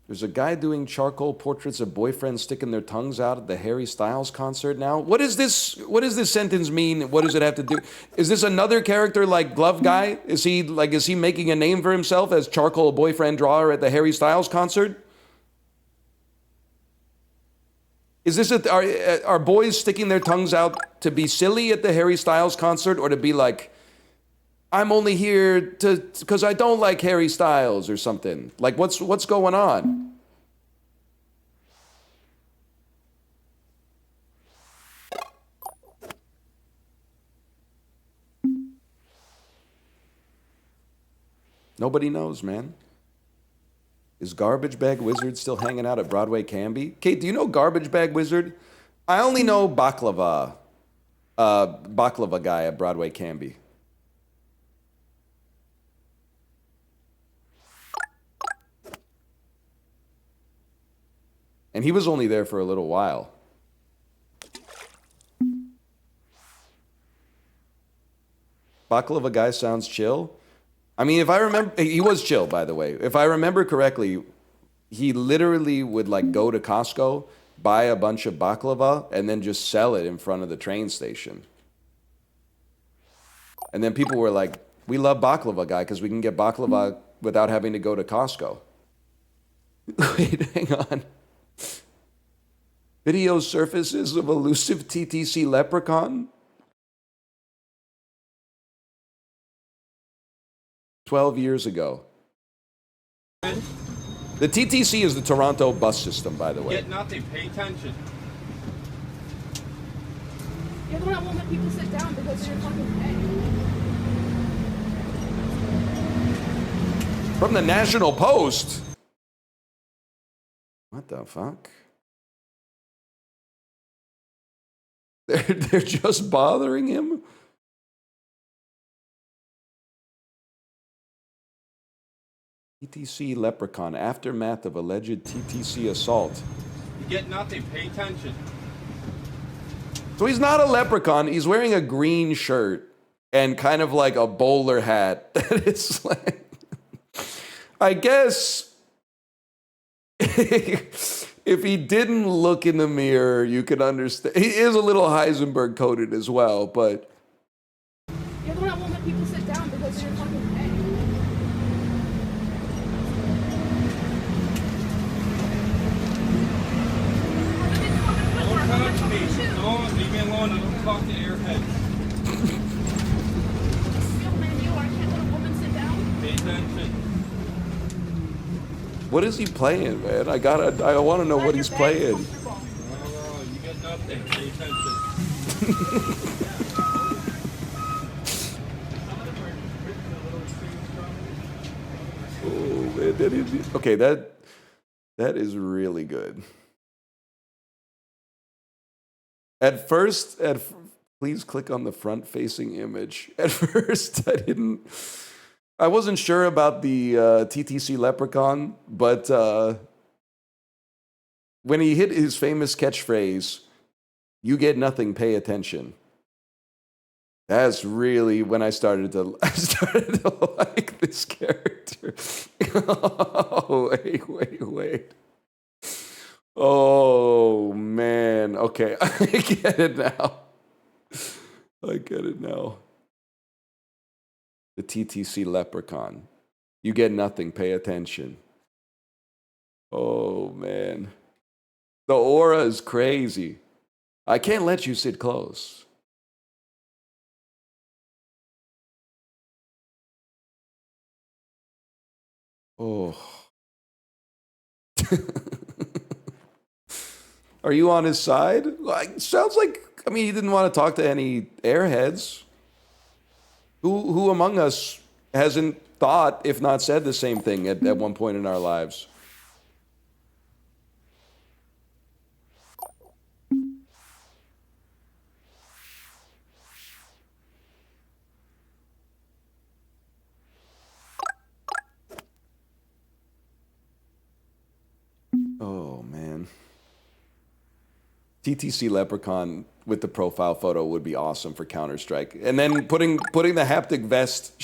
There's a guy doing charcoal portraits of boyfriends sticking their tongues out at the Harry Styles concert now. What is this? What does this sentence mean? What does it have to do? Is this another character like Glove Guy? Is he making a name for himself as charcoal boyfriend drawer at the Harry Styles concert? Is this are boys sticking their tongues out to be silly at the Harry Styles concert, or to be like, I'm only here because I don't like Harry Styles or something? Like, what's going on? Nobody knows, man. Is Garbage Bag Wizard still hanging out at Broadway Canby? Kate, do you know Garbage Bag Wizard? I only know Baklava guy at Broadway Canby. And he was only there for a little while. Baklava guy sounds chill. I mean, if I remember, he was chill, by the way. If I remember correctly, he literally would like go to Costco, buy a bunch of baklava, and then just sell it in front of the train station. And then people were like, we love baklava, guy, because we can get baklava without having to go to Costco. Wait, hang on. Video surfaces of elusive TTC leprechaun? 12 years ago. The TTC is the Toronto bus system, by the way. Get nothing, pay attention. You're the one that won't let people sit down because you're fucking pay. From the National Post. What the fuck? They're just bothering him? TTC leprechaun, aftermath of alleged TTC assault. You get nothing, pay attention. So he's not a leprechaun, he's wearing a green shirt and kind of like a bowler hat. It's like, I guess if he didn't look in the mirror, you could understand. He is a little Heisenberg coded as well, but You're the one that won't let people sit down because you're fucking pay. Don't touch me. Don't leave me alone. I don't talk to airheads. Real man you are. Can't let a woman sit down. Pay attention. what is he playing, man? I want to know what he's playing. No, you get nothing. Pay attention. Oh man, okay, that is really good. At first, please click on the front-facing image. At first, I wasn't sure about the TTC leprechaun, but when he hit his famous catchphrase, "You get nothing, pay attention." That's really when I started to like this character. Oh, wait. Oh, man. Okay, I get it now. The TTC leprechaun. You get nothing, pay attention. Oh, man. The aura is crazy. I can't let you sit close. Oh. Are you on his side? Like, sounds like, I mean, he didn't want to talk to any airheads. Who among us hasn't thought, if not said, the same thing at one point in our lives? Oh, man. TTC Leprechaun with the profile photo would be awesome for Counter-Strike. And then putting the haptic vest,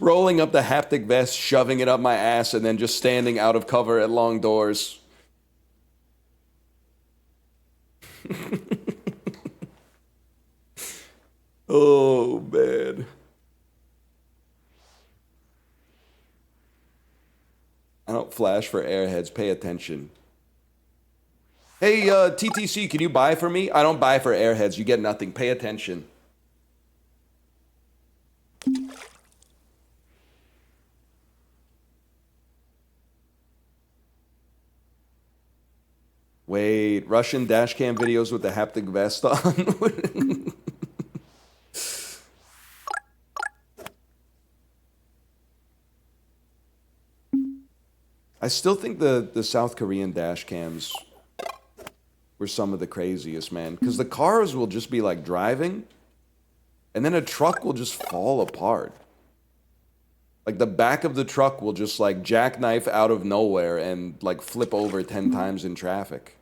rolling up the haptic vest, shoving it up my ass, and then just standing out of cover at long doors. Oh, man. I don't flash for airheads. Pay attention. Hey, TTC, can you buy for me? I don't buy for airheads. You get nothing. Pay attention. Wait, Russian dashcam videos with the haptic vest on? I still think the South Korean dash cams were some of the craziest, man. Because the cars will just be like driving, and then a truck will just fall apart. Like the back of the truck will just like jackknife out of nowhere and like flip over 10 times in traffic.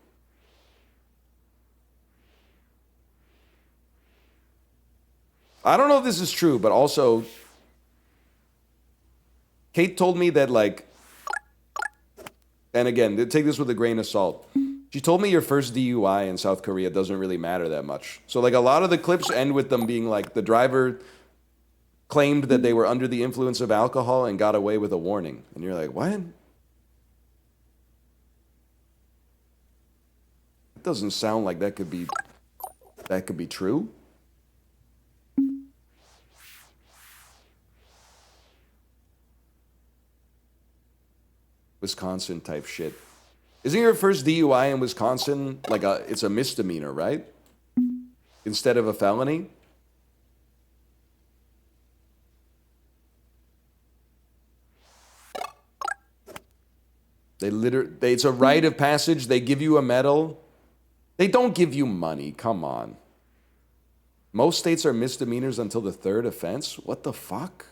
I don't know if this is true, but also Kate told me that, like, and again, take this with a grain of salt. She told me your first DUI in South Korea doesn't really matter that much. So, like, a lot of the clips end with them being like, the driver claimed that they were under the influence of alcohol and got away with a warning. And you're like, what? It doesn't sound like that could be true. Wisconsin type shit. Isn't your first DUI in Wisconsin like it's a misdemeanor, right? Instead of a felony? It's a rite of passage. They give you a medal. They don't give you money. Come on. Most states are misdemeanors until the third offense. What the fuck?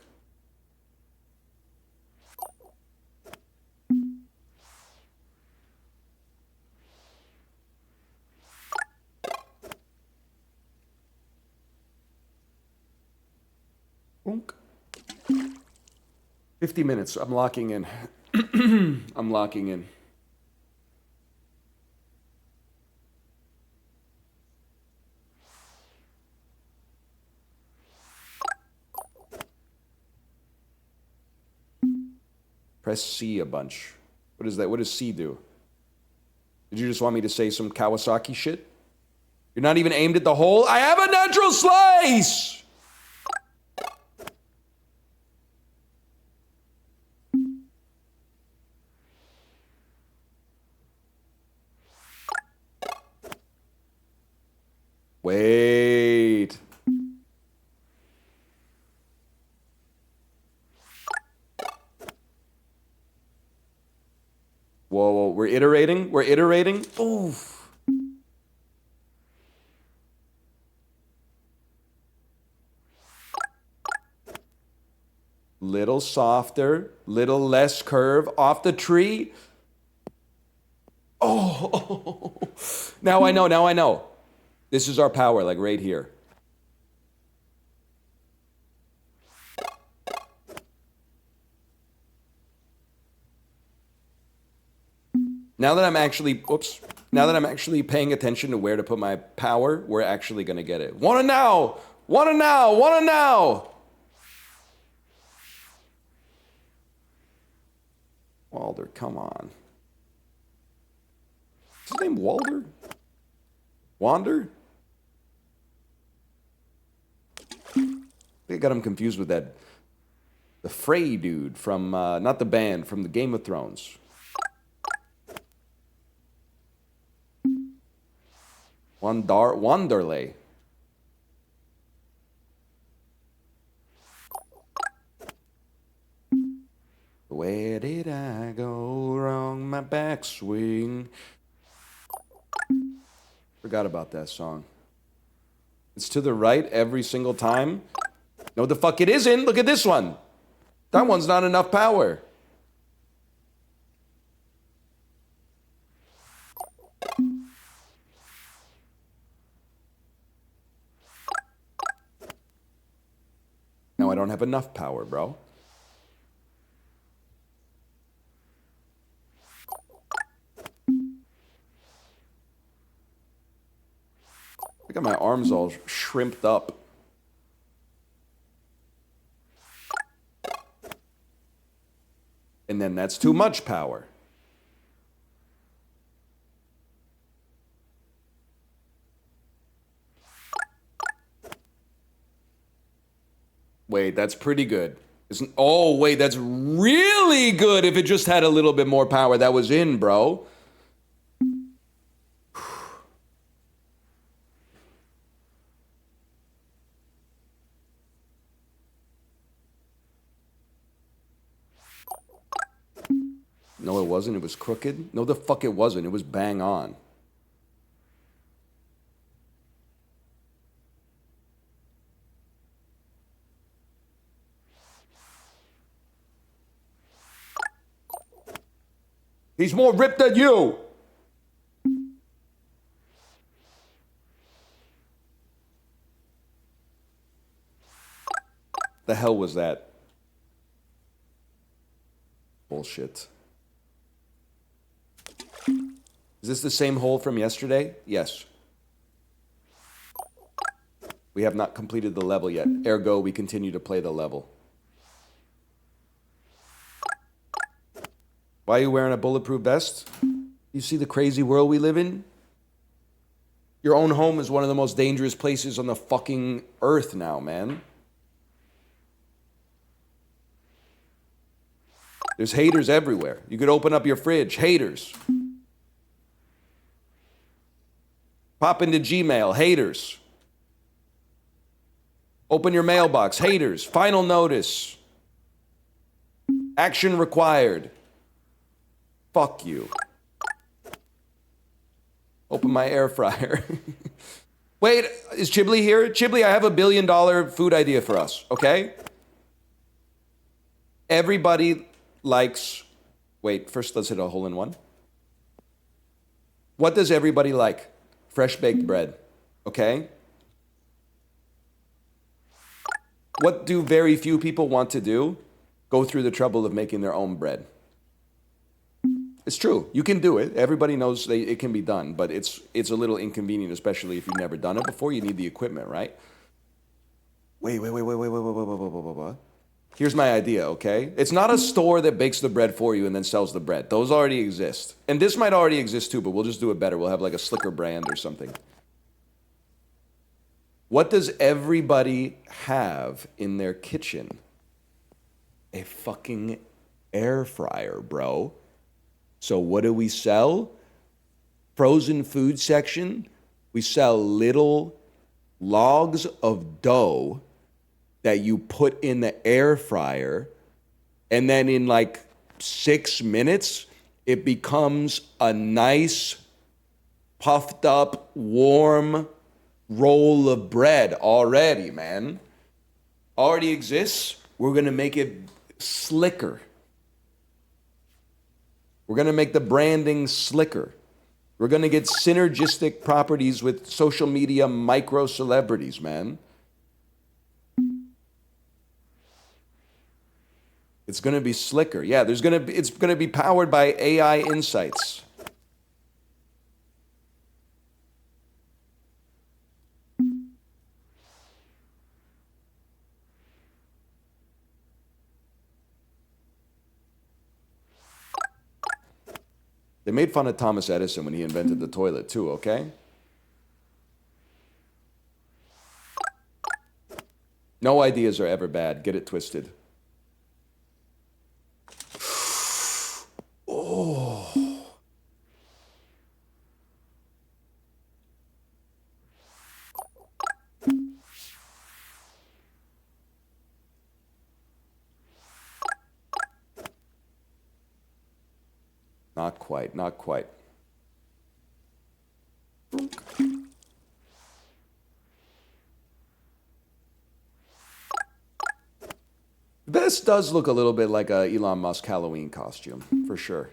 Boonk. 50 minutes. I'm locking in. I'm locking in. Press C a bunch. What is that? What does C do? Did you just want me to say some Kawasaki shit? You're not even aimed at the hole? I have a natural slice! Wait. Whoa, we're iterating? We're iterating? Oof. Little softer, little less curve off the tree. Oh, now I know, now I know. This is our power, like right here. Now that I'm actually, now that I'm actually paying attention to where to put my power, we're actually gonna get it. Wanna now! Wanna now! Wanna now! Walder, come on. Is his name Walder? Wander? I got him confused with the Frey dude from, not the band, from the Game of Thrones. Wanderley. Where did I go wrong? My backswing. Forgot about that song. It's to the right every single time. No, the fuck it isn't. Look at this one. That one's not enough power. Now I don't have enough power, bro. I got my arms all shrimped up. And then that's too much power. Wait, that's pretty good. Oh, wait, that's really good if it just had a little bit more power. That was in, bro. No, it wasn't. It was crooked. No, the fuck it wasn't. It was bang on. He's more ripped than you. The hell was that? bullshit. Is this the same hole from yesterday? Yes. We have not completed the level yet. Ergo, we continue to play the level. Why are you wearing a bulletproof vest? You see the crazy world we live in? Your own home is one of the most dangerous places on the fucking earth now, man. There's haters everywhere. You could open up your fridge. Haters. Pop into Gmail. Haters. Open your mailbox. Haters. Final notice. Action required. Fuck you. Open my air fryer. Wait, is Chibli here? Chibli, I have $1 billion food idea for us, okay? Everybody likes... Wait, first let's hit a hole in one. What does everybody like? Fresh baked bread, okay? What do very few people want to do? Go through the trouble of making their own bread. It's true. You can do it. Everybody knows it can be done, but it's a little inconvenient, especially if you've never done it before. You need the equipment, right? Wait. Here's my idea, okay? It's not a store that bakes the bread for you and then sells the bread. Those already exist. And this might already exist too, but we'll just do it better. We'll have like a slicker brand or something. What does everybody have in their kitchen? A fucking air fryer, bro. So what do we sell? Frozen food section. We sell little logs of dough that you put in the air fryer, and then in like 6 minutes, it becomes a nice, puffed up, warm roll of bread already, man. Already exists. We're gonna make it slicker. We're going to make the branding slicker. We're going to get synergistic properties with social media micro celebrities, man. It's going to be slicker. Yeah, it's going to be powered by AI insights. They made fun of Thomas Edison when he invented the toilet too, okay? No ideas are ever bad. Get it twisted. Oh. Not quite, not quite. This does look a little bit like a Elon Musk Halloween costume, for sure.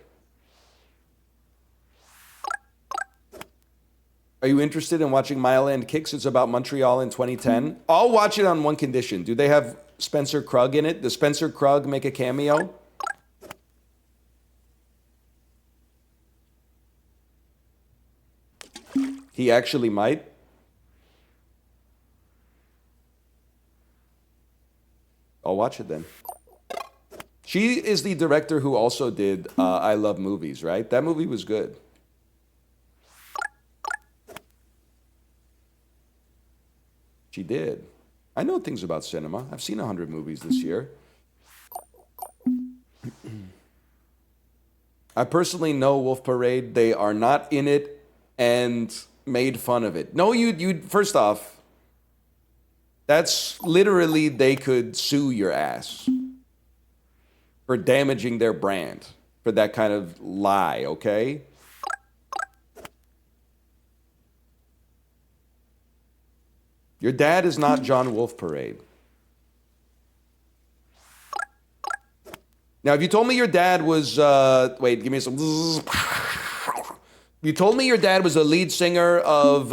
Are you interested in watching Mile End Kicks? It's about Montreal in 2010. I'll watch it on one condition. Do they have Spencer Krug in it? Does Spencer Krug make a cameo? He actually might. I'll watch it then. She is the director who also did I Love Movies, right? That movie was good. She did. I know things about cinema. I've seen 100 movies this year. I personally know Wolf Parade. They are not in it and made fun of it. No, you first off, that's literally, they could sue your ass for damaging their brand for that kind of lie, okay? Your dad is not John Wolf Parade. Now, if you told me your dad was, wait, give me some. You told me your dad was the lead singer of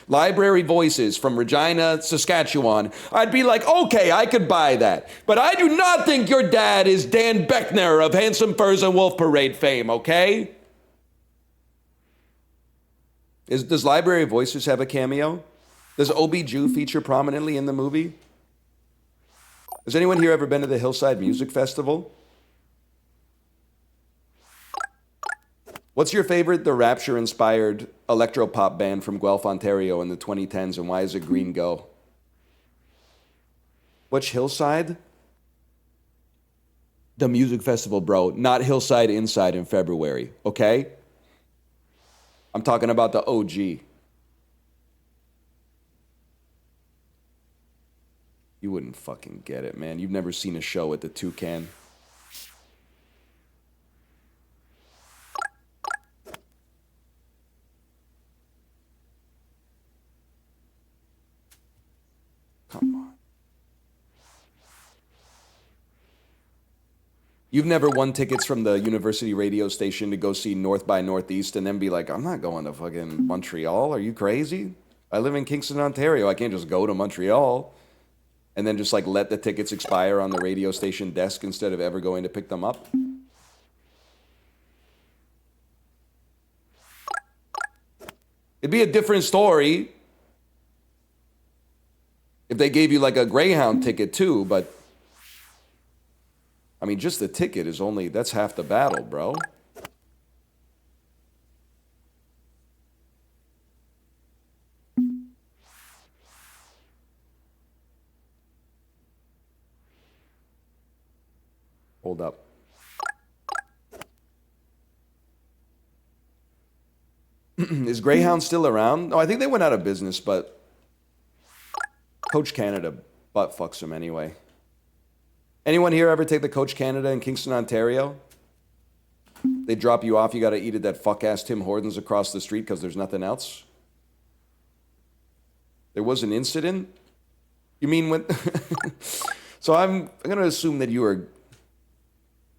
Library Voices from Regina, Saskatchewan, I'd be like, okay, I could buy that. But I do not think your dad is Dan Beckner of Handsome Furs and Wolf Parade fame, okay? Does Library Voices have a cameo? Does Obi Jew feature prominently in the movie? Has anyone here ever been to the Hillside Music Festival? What's your favorite The Rapture-inspired electro-pop band from Guelph, Ontario in the 2010s, and why is it Green Go? Which Hillside? The music festival, bro. Not Hillside Inside in February, okay? I'm talking about the OG. You wouldn't fucking get it, man. You've never seen a show at the Toucan. Come on. You've never won tickets from the university radio station to go see North by Northeast and then be like, I'm not going to fucking Montreal. Are you crazy? I live in Kingston, Ontario. I can't just go to Montreal. And then just like let the tickets expire on the radio station desk instead of ever going to pick them up. It'd be a different story if they gave you like a Greyhound ticket too, but I mean, just the ticket is only, that's half the battle, bro. Hold up. Is Greyhound still around? No, I think they went out of business, but Coach Canada butt fucks them anyway. Anyone here ever take the Coach Canada in Kingston, Ontario? They drop you off, you gotta eat at that fuck-ass Tim Hortons across the street because there's nothing else? There was an incident? You mean when... So I'm gonna assume that you are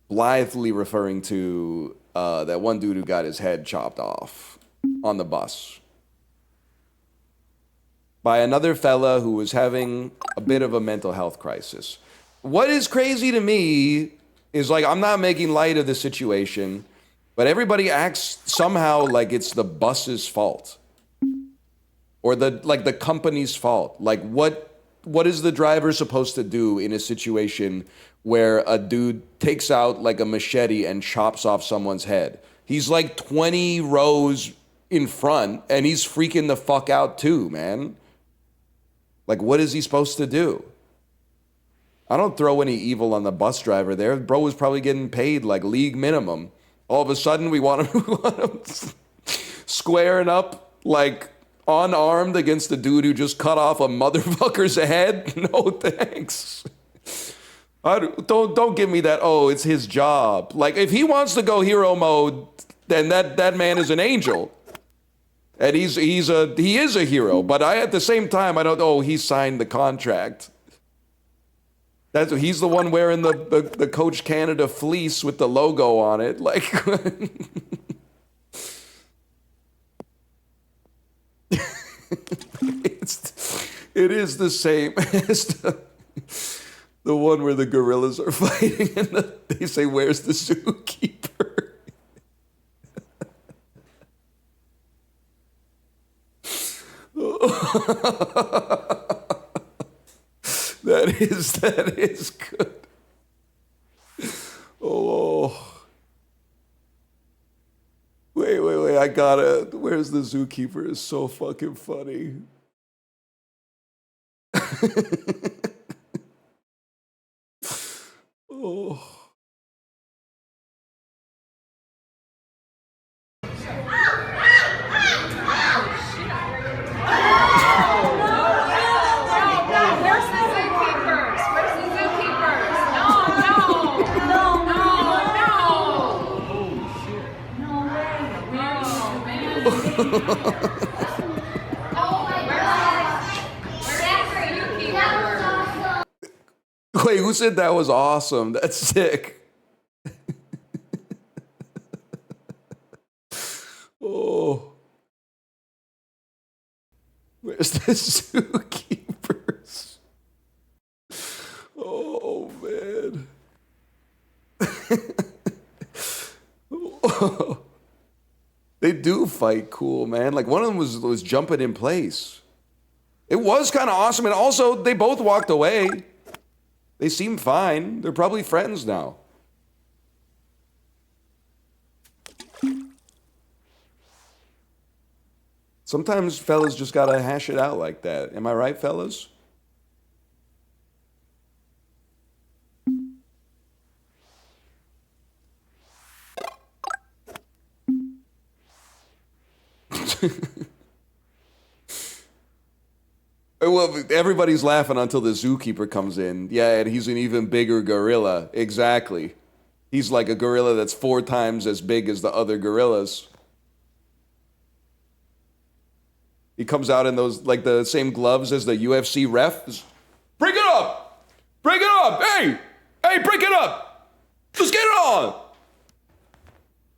blithely referring to that one dude who got his head chopped off on the bus by another fella who was having a bit of a mental health crisis. What is crazy to me is, like, I'm not making light of the situation, but everybody acts somehow like it's the bus's fault or the company's fault. Like, what is the driver supposed to do in a situation where a dude takes out like a machete and chops off someone's head? He's like 20 rows in front and he's freaking the fuck out too, man. Like, what is he supposed to do? I don't throw any evil on the bus driver there. Bro was probably getting paid like league minimum. All of a sudden we want him squaring up like unarmed against the dude who just cut off a motherfucker's head? No thanks. Don't give me that, oh, it's his job. Like, if he wants to go hero mode, then that man is an angel. And he is a hero. But at the same time, I don't know, he signed the contract. He's the one wearing the Coach Canada fleece with the logo on it. Like, it is the same as the one where the gorillas are fighting and they say, where's the zookeeper? That is good. Oh. Wait. Where's the zookeeper is so fucking funny. Oh. Wait, who said that was awesome? That's sick. Oh. Where's the zookeepers? Oh, man. They do fight cool, man. Like, one of them was jumping in place. It was kind of awesome. And also, they both walked away. They seem fine. They're probably friends now. Sometimes fellas just gotta hash it out like that. Am I right, fellas? Well, everybody's laughing until the zookeeper comes in. Yeah, and he's an even bigger gorilla. Exactly. He's like a gorilla that's 4 times as big as the other gorillas. He comes out in those, like, the same gloves as the UFC refs. Break it up! Break it up! Hey! Hey, break it up! Let's get it on!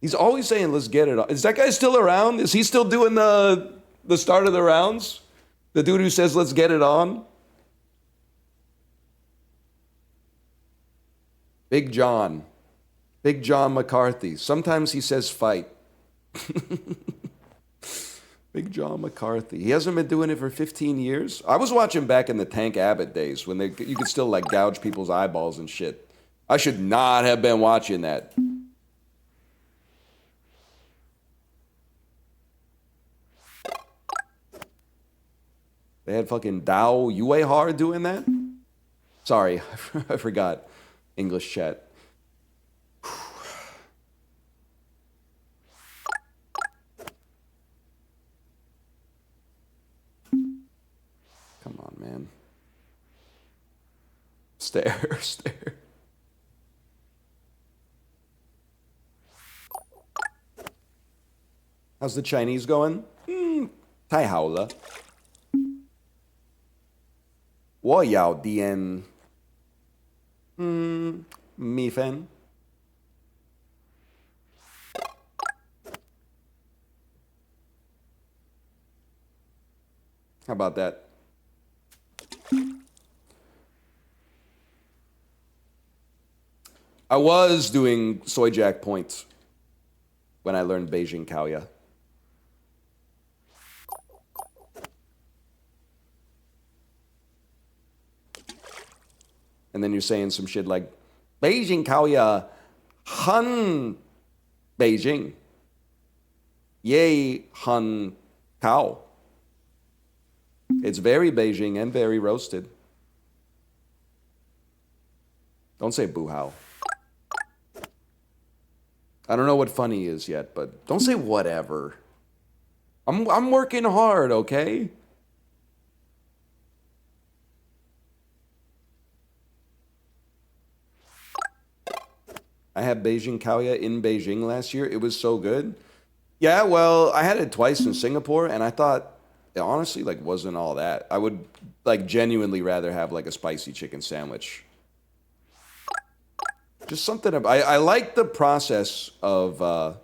He's always saying, let's get it on. Is that guy still around? Is he still doing the start of the rounds? The dude who says, let's get it on? Big John. Big John McCarthy. Sometimes he says fight. Big John McCarthy. He hasn't been doing it for 15 years. I was watching back in the Tank Abbott days when you could still like gouge people's eyeballs and shit. I should not have been watching that. They had fucking Dao Yuehar doing that? Sorry, I forgot. English chat. Come on, man. Stare, stare. How's the Chinese going? Tai hao le. 我要点米粉。How about that? I was doing soy jack points when I learned Beijing Kaoya. And then you're saying some shit like, Beijing Kaoya, Han Beijing, Ye Han Kao. It's very Beijing and very roasted. Don't say boo how. I don't know what funny is yet, but don't say whatever. I'm working hard, okay? I had Beijing Kaoya in Beijing last year. It was so good. Yeah, well, I had it twice in Singapore, and I thought it honestly like wasn't all that. I would like genuinely rather have like a spicy chicken sandwich. Just something about, I like the process of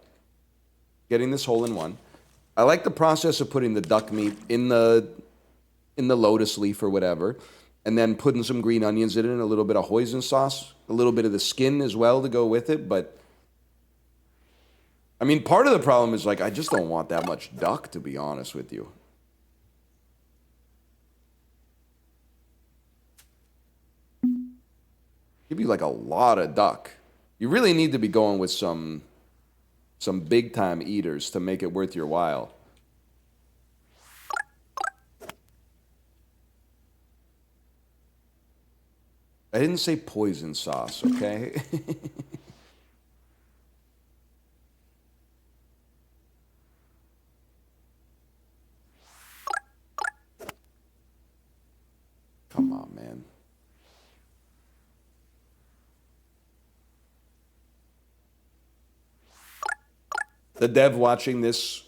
getting this hole in one. I like the process of putting the duck meat in the lotus leaf or whatever, and then putting some green onions in it and a little bit of hoisin sauce, a little bit of the skin as well to go with it. But I mean, part of the problem is like I just don't want that much duck, to be honest with you. Give you like a lot of duck. You really need to be going with some big time eaters to make it worth your while. I didn't say poison sauce, okay? Come on, man. The dev watching this,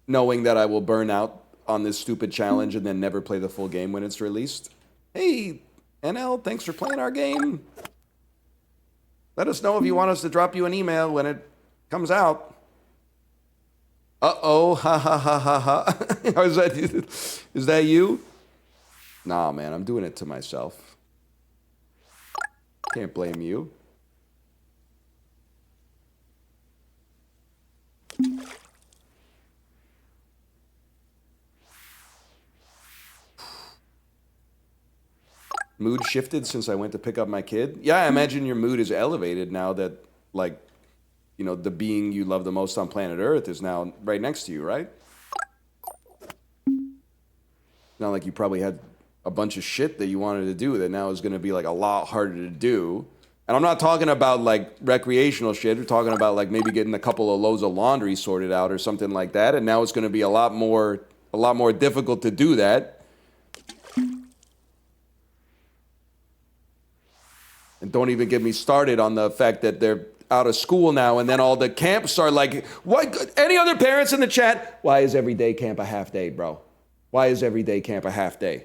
knowing that I will burn out on this stupid challenge and then never play the full game when it's released. Hey, NL, thanks for playing our game. Let us know if you want us to drop you an email when it comes out. Uh-oh, ha ha ha ha ha. Is that you? Nah, man, I'm doing it to myself. Can't blame you. Mood shifted since I went to pick up my kid? Yeah, I imagine your mood is elevated now that, like, you know, the being you love the most on planet Earth is now right next to you, right? Not like you probably had a bunch of shit that you wanted to do that now is going to be, like, a lot harder to do. And I'm not talking about, like, recreational shit. We're talking about, like, maybe getting a couple of loads of laundry sorted out or something like that. And now it's going to be a lot more difficult to do that. And don't even get me started on the fact that they're out of school now, and then all the camps are like, what? Any other parents in the chat? Why is every day camp a half day, bro? Why is every day camp a half day?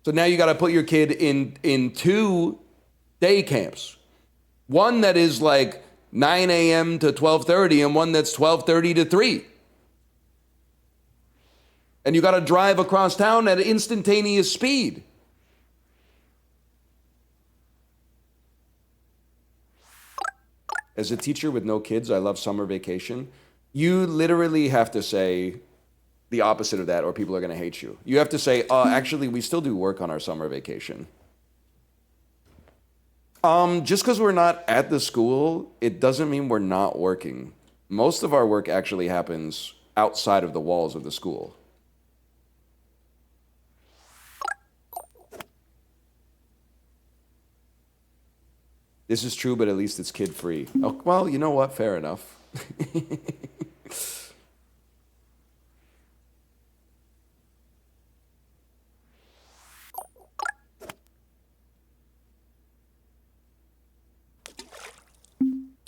So now you got to put your kid in 2 day camps. One that is like 9 a.m. to 12:30 and one that's 12:30 to 3. And you got to drive across town at instantaneous speed. As a teacher with no kids, I love summer vacation. You literally have to say the opposite of that or people are going to hate you. You have to say, actually, we still do work on our summer vacation. Just because we're not at the school, it doesn't mean we're not working. Most of our work actually happens outside of the walls of the school. This is true, but at least it's kid-free. Oh, well, you know what? Fair enough.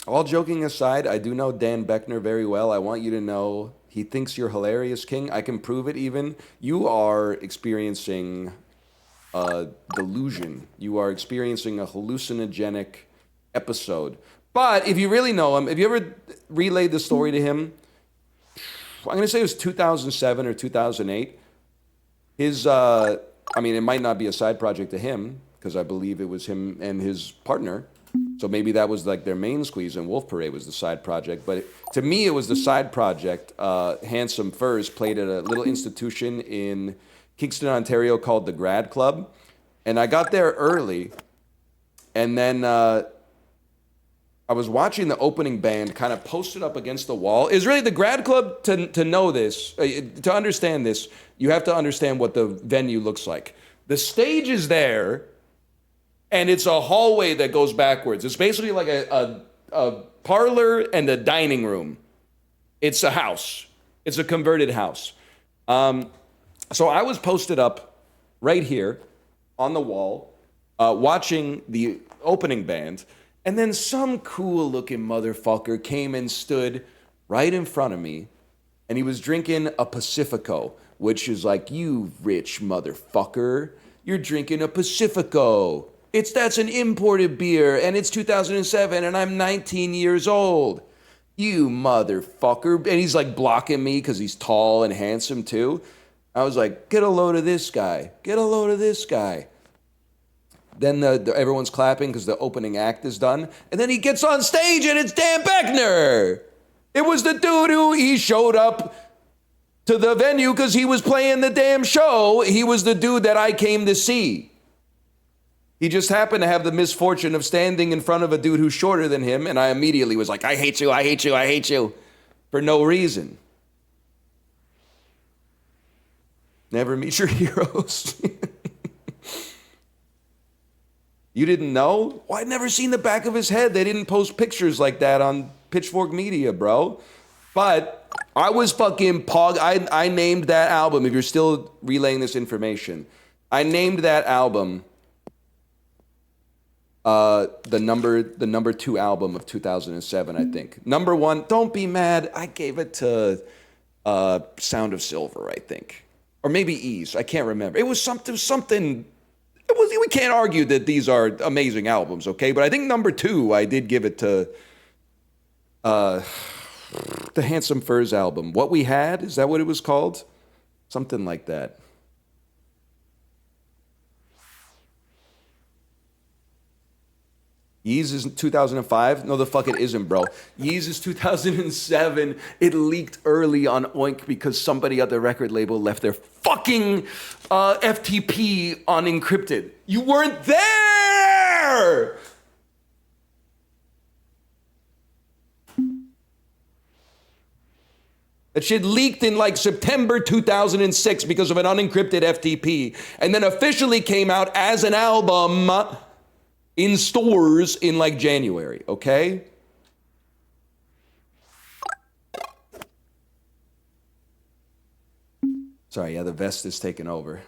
All joking aside, I do know Dan Beckner very well. I want you to know he thinks you're hilarious, King. I can prove it even. You are experiencing a delusion. You are experiencing a hallucinogenic episode. But if you really know him, have you ever relayed the story to him? I'm going to say it was 2007 or 2008. His, I mean, it might not be a side project to him, because I believe it was him and his partner. So maybe that was like their main squeeze, and Wolf Parade was the side project. But to me, it was the side project. Handsome Furs played at a little institution in Kingston, Ontario called the Grad Club. And I got there early, and then I was watching the opening band kind of posted up against the wall. Is really the Grad Club, to know this, to understand this, you have to understand what the venue looks like. The stage is there, and it's a hallway that goes backwards. It's basically like a parlor and a dining room. It's a house. It's a converted house. So I was posted up right here on the wall, watching the opening band, and then some cool-looking motherfucker came and stood right in front of me, and he was drinking a Pacifico, which is like, you rich motherfucker, you're drinking a Pacifico. That's an imported beer, and it's 2007, and I'm 19 years old. You motherfucker. And he's like blocking me because he's tall and handsome too. I was like, get a load of this guy. Get a load of this guy. Then everyone's clapping because the opening act is done. And then he gets on stage and it's Dan Beckner. It was the dude who he showed up to the venue because he was playing the damn show. He was the dude that I came to see. He just happened to have the misfortune of standing in front of a dude who's shorter than him. And I immediately was like, I hate you, I hate you, I hate you. For no reason. Never meet your heroes. You didn't know? Well, I'd never seen the back of his head. They didn't post pictures like that on Pitchfork Media, bro. But I was fucking I named that album, if you're still relaying this information. I named that album the number 2 album of 2007, I think. Number 1, Don't Be Mad, I gave it to Sound of Silver, I think. Or maybe Ease, I can't remember. It was something we can't argue that these are amazing albums, okay? But I think number 2, I did give it to the Handsome Furs album. What We Had, is that what it was called? Something like that. Yeez is 2005? No, the fuck it isn't, bro. Yeez is 2007. It leaked early on Oink because somebody at the record label left their fucking FTP unencrypted. You weren't there! That shit leaked in like September 2006 because of an unencrypted FTP, and then officially came out as an album in stores in like January, okay? Sorry, yeah, the vest is taking over.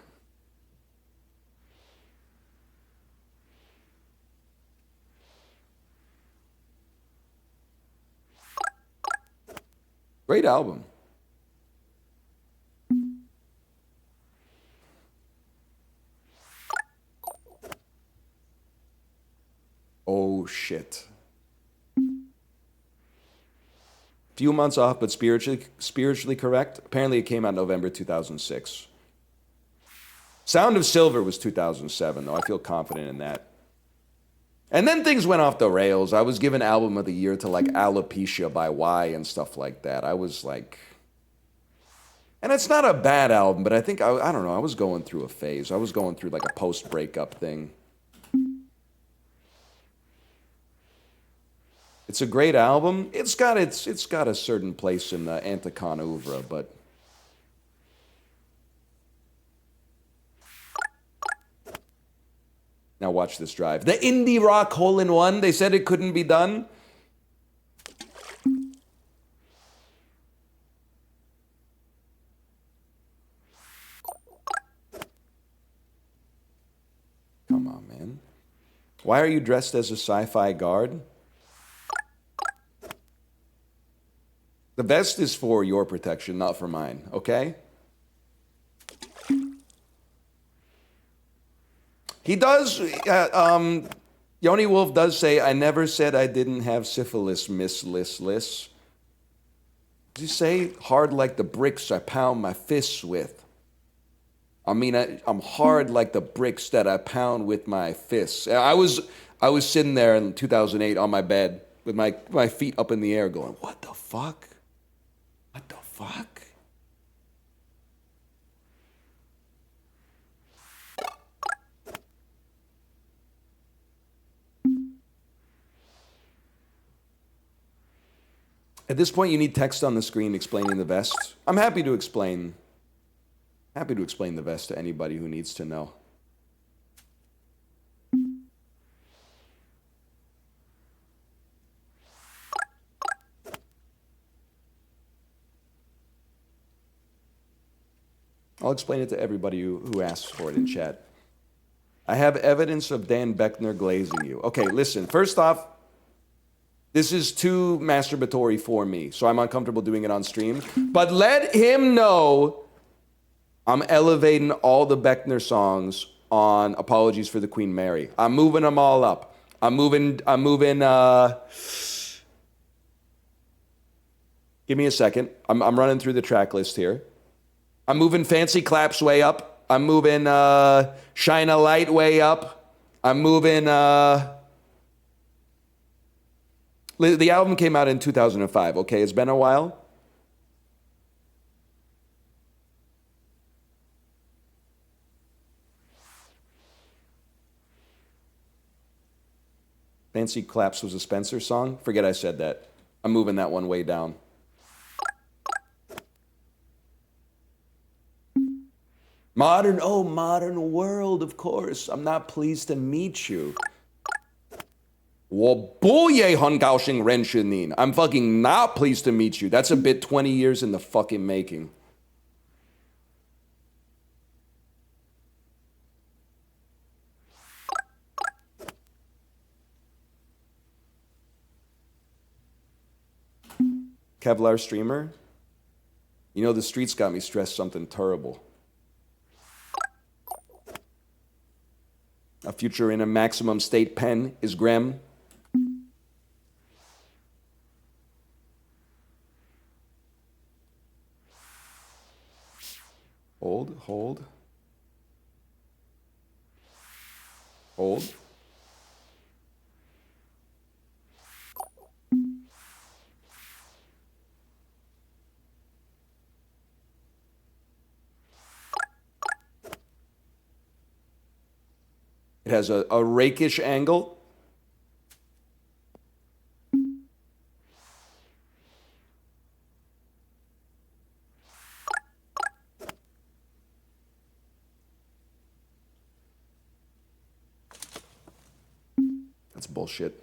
Great album. Oh, shit. Few months off, but spiritually correct. Apparently it came out November 2006. Sound of Silver was 2007, though. I feel confident in that. And then things went off the rails. I was given Album of the Year to like Alopecia by Y and stuff like that. I was like... And it's not a bad album, but I think, I don't know, I was going through a phase. I was going through like a post-breakup thing. It's a great album. It's got a certain place in the Anticon oeuvre, but... Now watch this drive. The indie rock hole-in-one, they said it couldn't be done. Come on, man. Why are you dressed as a sci-fi guard? The vest is for your protection, not for mine, okay? He does, Yoni Wolf does say, I never said I didn't have syphilis, Miss Liss. Does he say, hard like the bricks I pound my fists with? I mean, I'm hard like the bricks that I pound with my fists. I was sitting there in 2008 on my bed with my feet up in the air going, what the fuck? What the fuck? At this point, you need text on the screen explaining the vest. I'm happy to explain the vest to anybody who needs to know. I'll explain it to everybody who asks for it in chat. I have evidence of Dan Beckner glazing you. Okay, listen, first off, this is too masturbatory for me, so I'm uncomfortable doing it on stream. But let him know I'm elevating all the Beckner songs on Apologies for the Queen Mary. I'm moving them all up. I'm moving, give me a second. I'm running through the track list here. I'm moving Fancy Claps way up. I'm moving Shine a Light way up. I'm moving... The album came out in 2005, okay? It's been a while. Fancy Claps was a Spencer song? Forget I said that. I'm moving that one way down. Modern World, of course. I'm not pleased to meet you. I'm fucking not pleased to meet you. That's a bit 20 years in the fucking making. Kevlar streamer. You know, the streets got me stressed something terrible. A future in a maximum state pen is Grem. Hold, hold. Hold. It has a rakish angle. That's bullshit.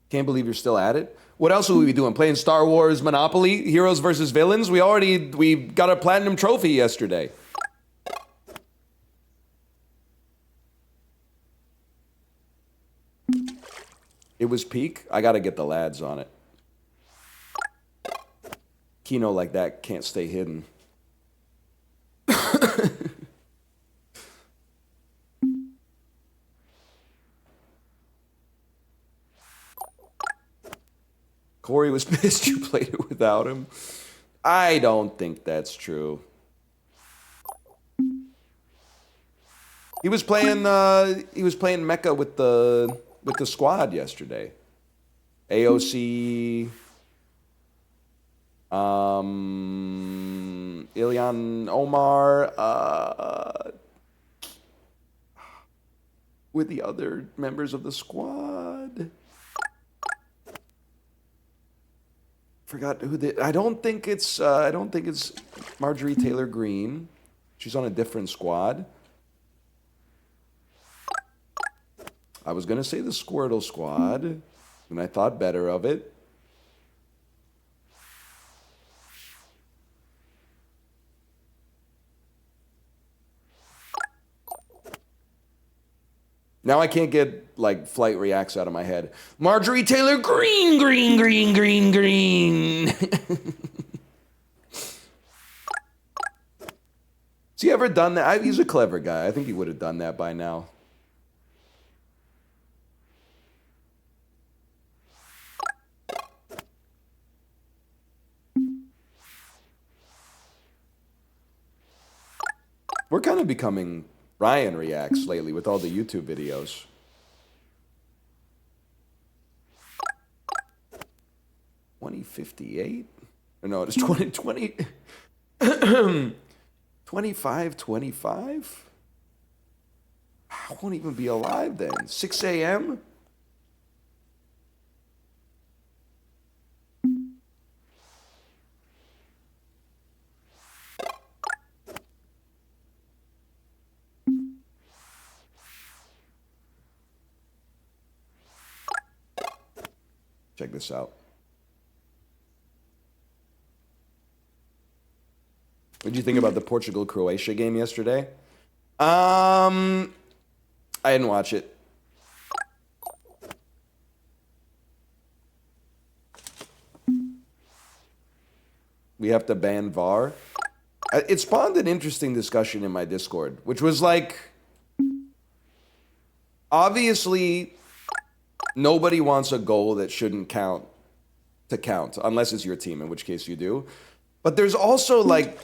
Can't believe you're still at it. What else would we be doing? Playing Star Wars Monopoly? Heroes versus villains? We got a platinum trophy yesterday. It was peak. I gotta get the lads on it. Kino like that can't stay hidden. Corey was pissed you played it without him. I don't think that's true. He was playing Mecha with the squad yesterday. AOC, Ilyan Omar, with the other members of the squad. Forgot who I don't think it's Marjorie Taylor Greene. She's on a different squad. I was gonna say the Squirtle squad, and I thought better of it. Now I can't get, like, flight reacts out of my head. Marjorie Taylor Greene, green, green, green, green. Has he ever done that? He's a clever guy. I think he would have done that by now. We're kind of becoming Ryan Reacts lately with all the YouTube videos. $20.58? No, it's 2020. 25.25? I won't even be alive then. 6 a.m.? Check this out. What did you think about the Portugal-Croatia game yesterday? I didn't watch it. We have to ban VAR. It spawned an interesting discussion in my Discord, which was like, obviously, nobody wants a goal that shouldn't count to count, unless it's your team, in which case you do. But there's also, like,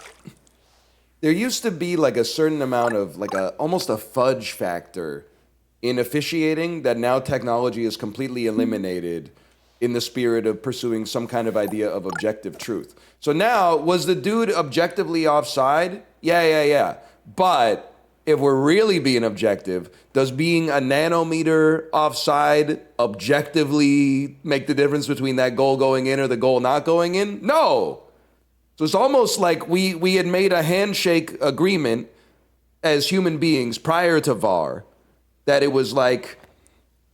there used to be, like, a certain amount of, like, almost a fudge factor in officiating that now technology is completely eliminated in the spirit of pursuing some kind of idea of objective truth. So now, was the dude objectively offside? Yeah. But if we're really being objective, does being a nanometer offside objectively make the difference between that goal going in or the goal not going in? No. So it's almost like we had made a handshake agreement as human beings prior to VAR that it was like,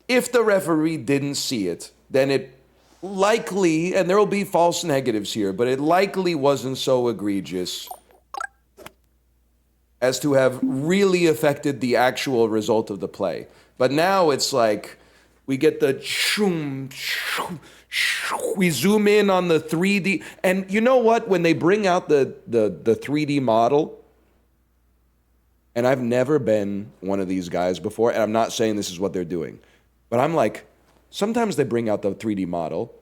if the referee didn't see it, then it likely, and there will be false negatives here, but it likely wasn't so egregious as to have really affected the actual result of the play. But now it's like, we get the we zoom in on the 3D, and you know what? When they bring out the 3D model And I've never been one of these guys before, and I'm not saying this is what they're doing. But I'm like, sometimes they bring out the 3D model,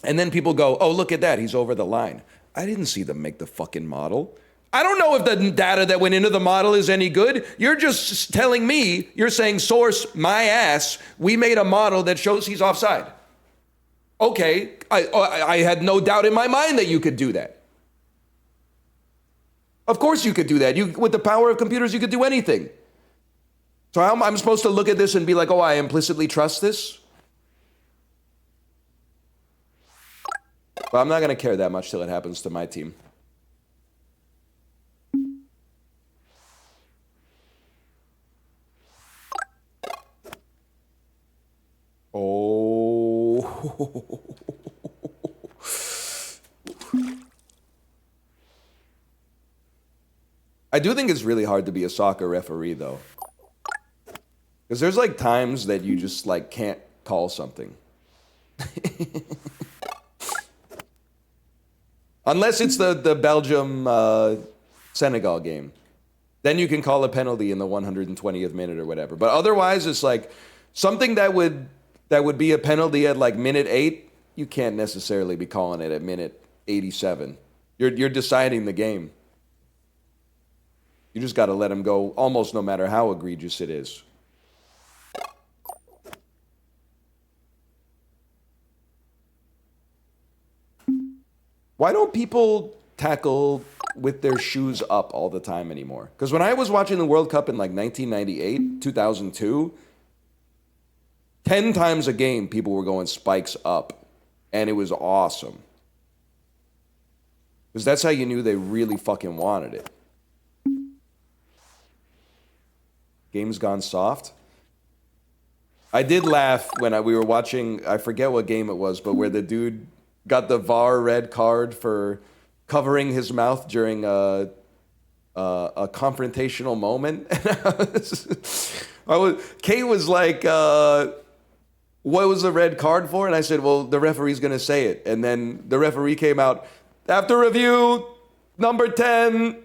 and then people go, oh, look at that, he's over the line. I didn't see them make the fucking model. I don't know if the data that went into the model is any good. You're just telling me, you're saying, source, my ass, we made a model that shows he's offside. Okay, I had no doubt in my mind that you could do that. Of course you could do that. With the power of computers, you could do anything. So I'm supposed to look at this and be like, oh, I implicitly trust this? But I'm not going to care that much till it happens to my team. Oh. I do think it's really hard to be a soccer referee, though. Because there's like times that you just like can't call something. Unless it's the Belgium Senegal game. Then you can call a penalty in the 120th minute or whatever. But otherwise, it's like something that would be a penalty at like minute 8, you can't necessarily be calling it at minute 87. You're deciding the game. You just got to let him go almost no matter how egregious it is. Why don't people tackle with their shoes up all the time anymore? Because when I was watching the World Cup in like 1998, 2002, 10 times a game people were going spikes up. And it was awesome. Because that's how you knew they really fucking wanted it. Game's gone soft. I did laugh when we were watching, I forget what game it was, but where the dude got the VAR red card for covering his mouth during a confrontational moment. Kate was like, what was the red card for? And I said, well, the referee's going to say it. And then the referee came out, after review, number 10,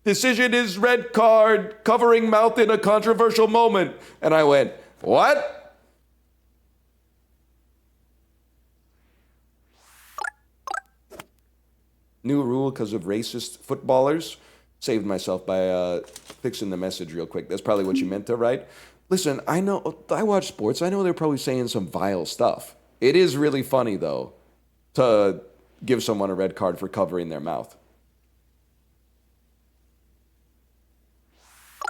decision is red card, covering mouth in a controversial moment. And I went, what? New rule because of racist footballers. Saved myself by fixing the message real quick. That's probably what you meant to write. Listen, I watch sports. I know they're probably saying some vile stuff. It is really funny, though, to give someone a red card for covering their mouth.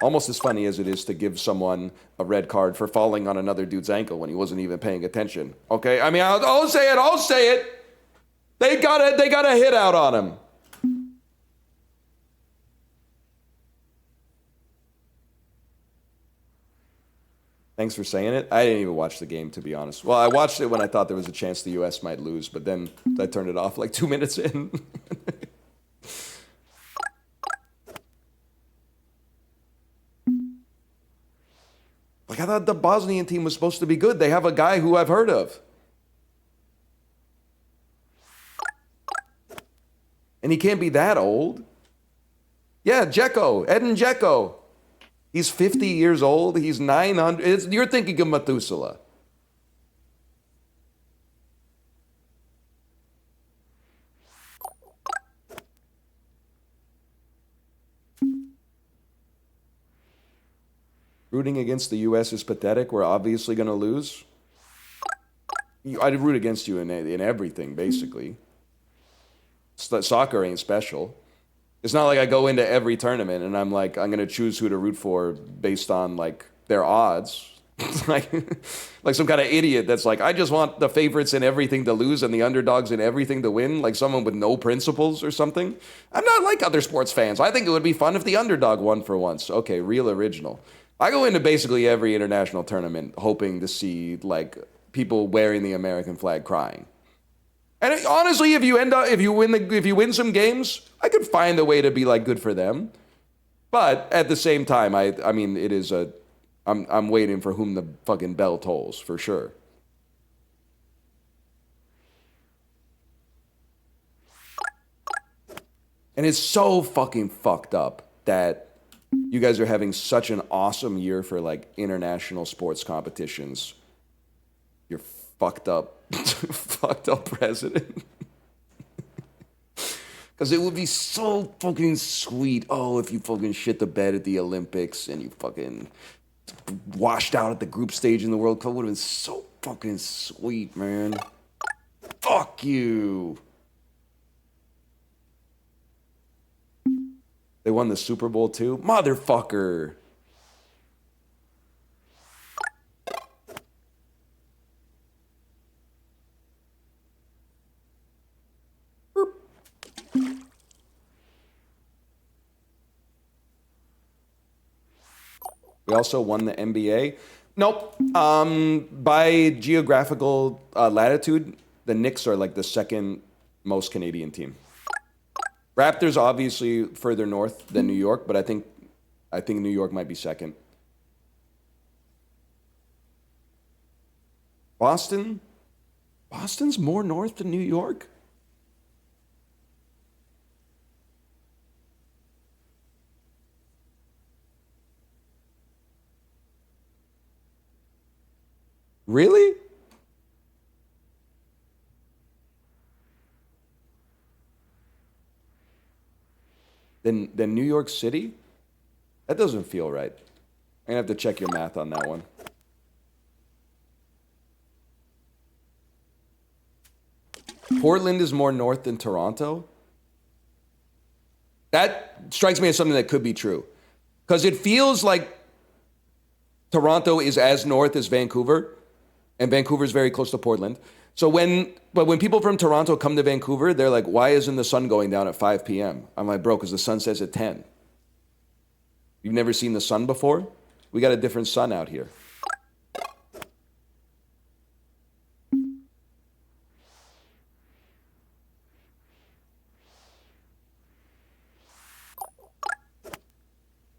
Almost as funny as it is to give someone a red card for falling on another dude's ankle when he wasn't even paying attention. Okay, I mean, I'll say it. They got a hit out on him. Thanks for saying it. I didn't even watch the game, to be honest. Well, I watched it when I thought there was a chance the U.S. might lose, but then I turned it off like 2 minutes in. Like, I thought the Bosnian team was supposed to be good. They have a guy who I've heard of. And he can't be that old. Yeah, Edin Dzeko. He's 50 years old. He's 900. You're thinking of Methuselah. Rooting against the U.S. is pathetic. We're obviously going to lose. I'd root against you in everything, basically. Soccer ain't special. It's not like I go into every tournament and I'm like, I'm going to choose who to root for based on, like, their odds. like some kind of idiot that's like, I just want the favorites in everything to lose and the underdogs in everything to win, like someone with no principles or something. I'm not like other sports fans. I think it would be fun if the underdog won for once. Okay, real original. I go into basically every international tournament hoping to see, like, people wearing the American flag crying. And honestly, if you win some games, I could find a way to be like good for them. But at the same time, I mean, it is I'm waiting for whom the fucking bell tolls for sure. And it's so fucking fucked up that You guys are having such an awesome year for like international sports competitions. You're fucked up. Fucked up president. Because it would be so fucking sweet. Oh, if you fucking shit the bed at the Olympics and you fucking washed out at the group stage in the World Cup. Would have been so fucking sweet, man. Fuck you. They won the Super Bowl too? Motherfucker. We also won the NBA. Nope. By geographical latitude, the Knicks are like the second most Canadian team. Raptors obviously further north than New York, but I think New York might be second. Boston? Boston's more north than New York? Really? Then New York City? That doesn't feel right. I'm gonna have to check your math on that one. Portland is more north than Toronto? That strikes me as something that could be true. Because it feels like Toronto is as north as Vancouver, and Vancouver is very close to Portland. So when people from Toronto come to Vancouver, they're like, why isn't the sun going down at 5 p.m.? I'm like, bro, because the sun sets at 10. You've never seen the sun before? We got a different sun out here.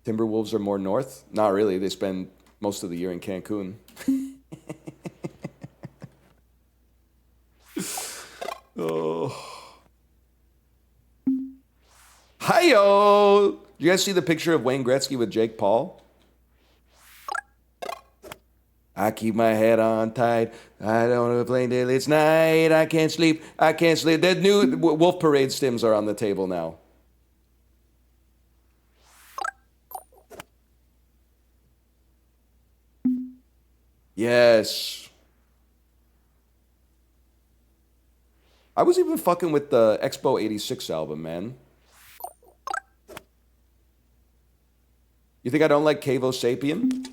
Timberwolves are more north? Not really. They spend most of the year in Cancun. Oh. Hi-yo! You guys see the picture of Wayne Gretzky with Jake Paul? I keep my head on tight. I don't want to play till it's night. I can't sleep. I can't sleep. The new Wolf Parade stims are on the table now. Yes. I was even fucking with the Expo 86 album, man. You think I don't like Cavo Sapien?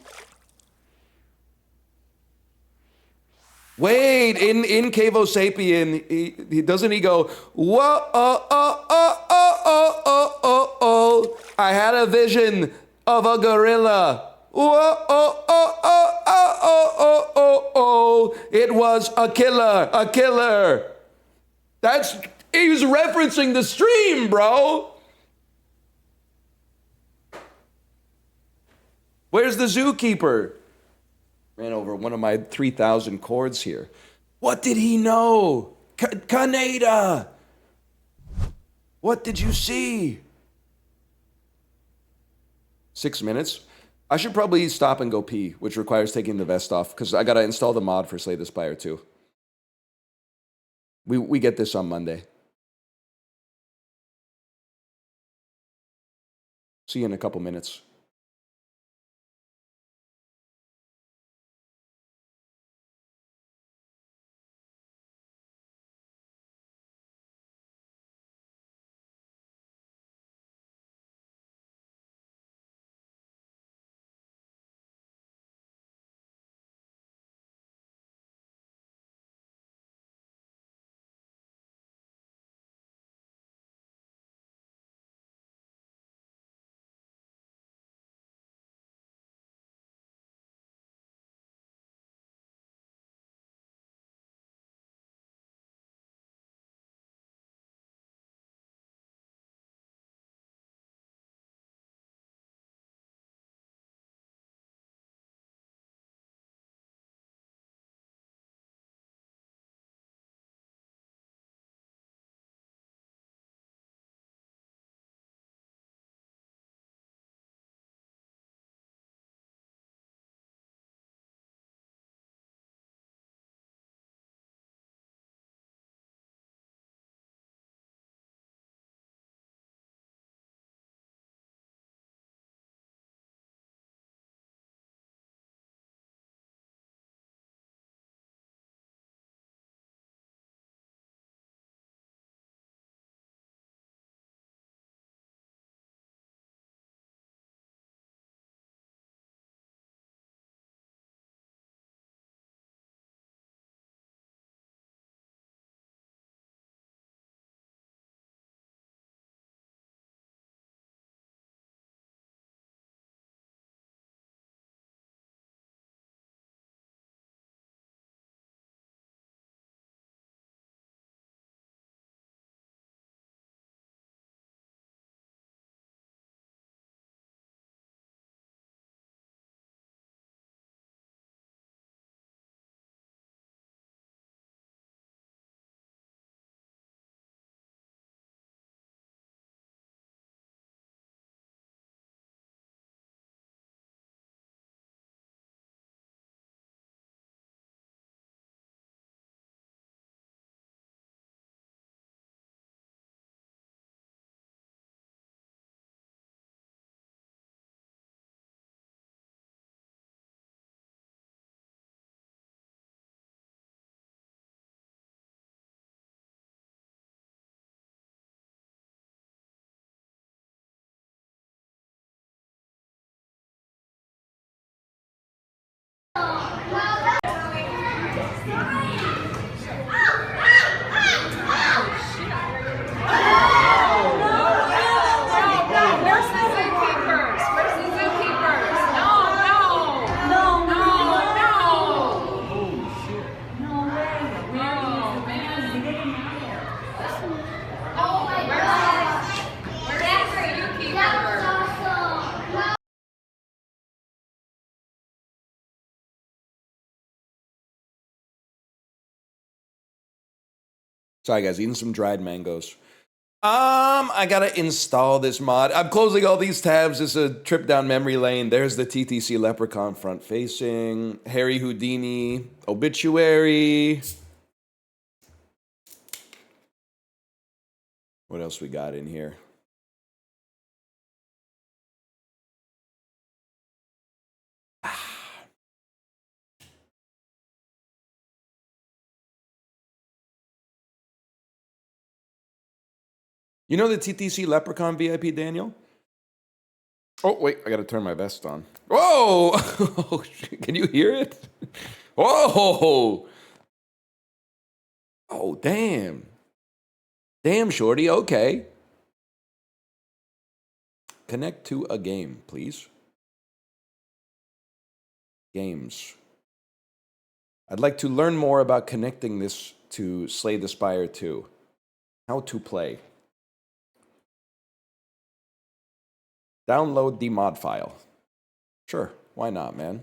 Wait, in Cavo Sapien, he doesn't he go, whoa, oh, oh, oh, oh, oh, oh, oh, oh, I had a vision of a gorilla. Whoa, oh, oh, oh, oh, oh, oh, oh, oh, it was a killer, a killer. He's referencing the stream, bro. Where's the zookeeper? Ran over one of my 3,000 chords here. What did he know? Kaneda! What did you see? 6 minutes? I should probably stop and go pee, which requires taking the vest off, because I gotta install the mod for Slay the Spire II. We get this on Monday. See you in a couple minutes. Sorry, guys, eating some dried mangoes. I gotta install this mod. I'm closing all these tabs. It's a trip down memory lane. There's the TTC Leprechaun front facing. Harry Houdini. Obituary. What else we got in here? You know the TTC Leprechaun VIP, Daniel? Oh, wait, I gotta turn my vest on. Whoa! Can you hear it? Whoa! Oh, damn. Damn, shorty, okay. Connect to a game, please. Games. I'd like to learn more about connecting this to Slay the Spire II. How to play. Download the mod file. Sure, why not, man?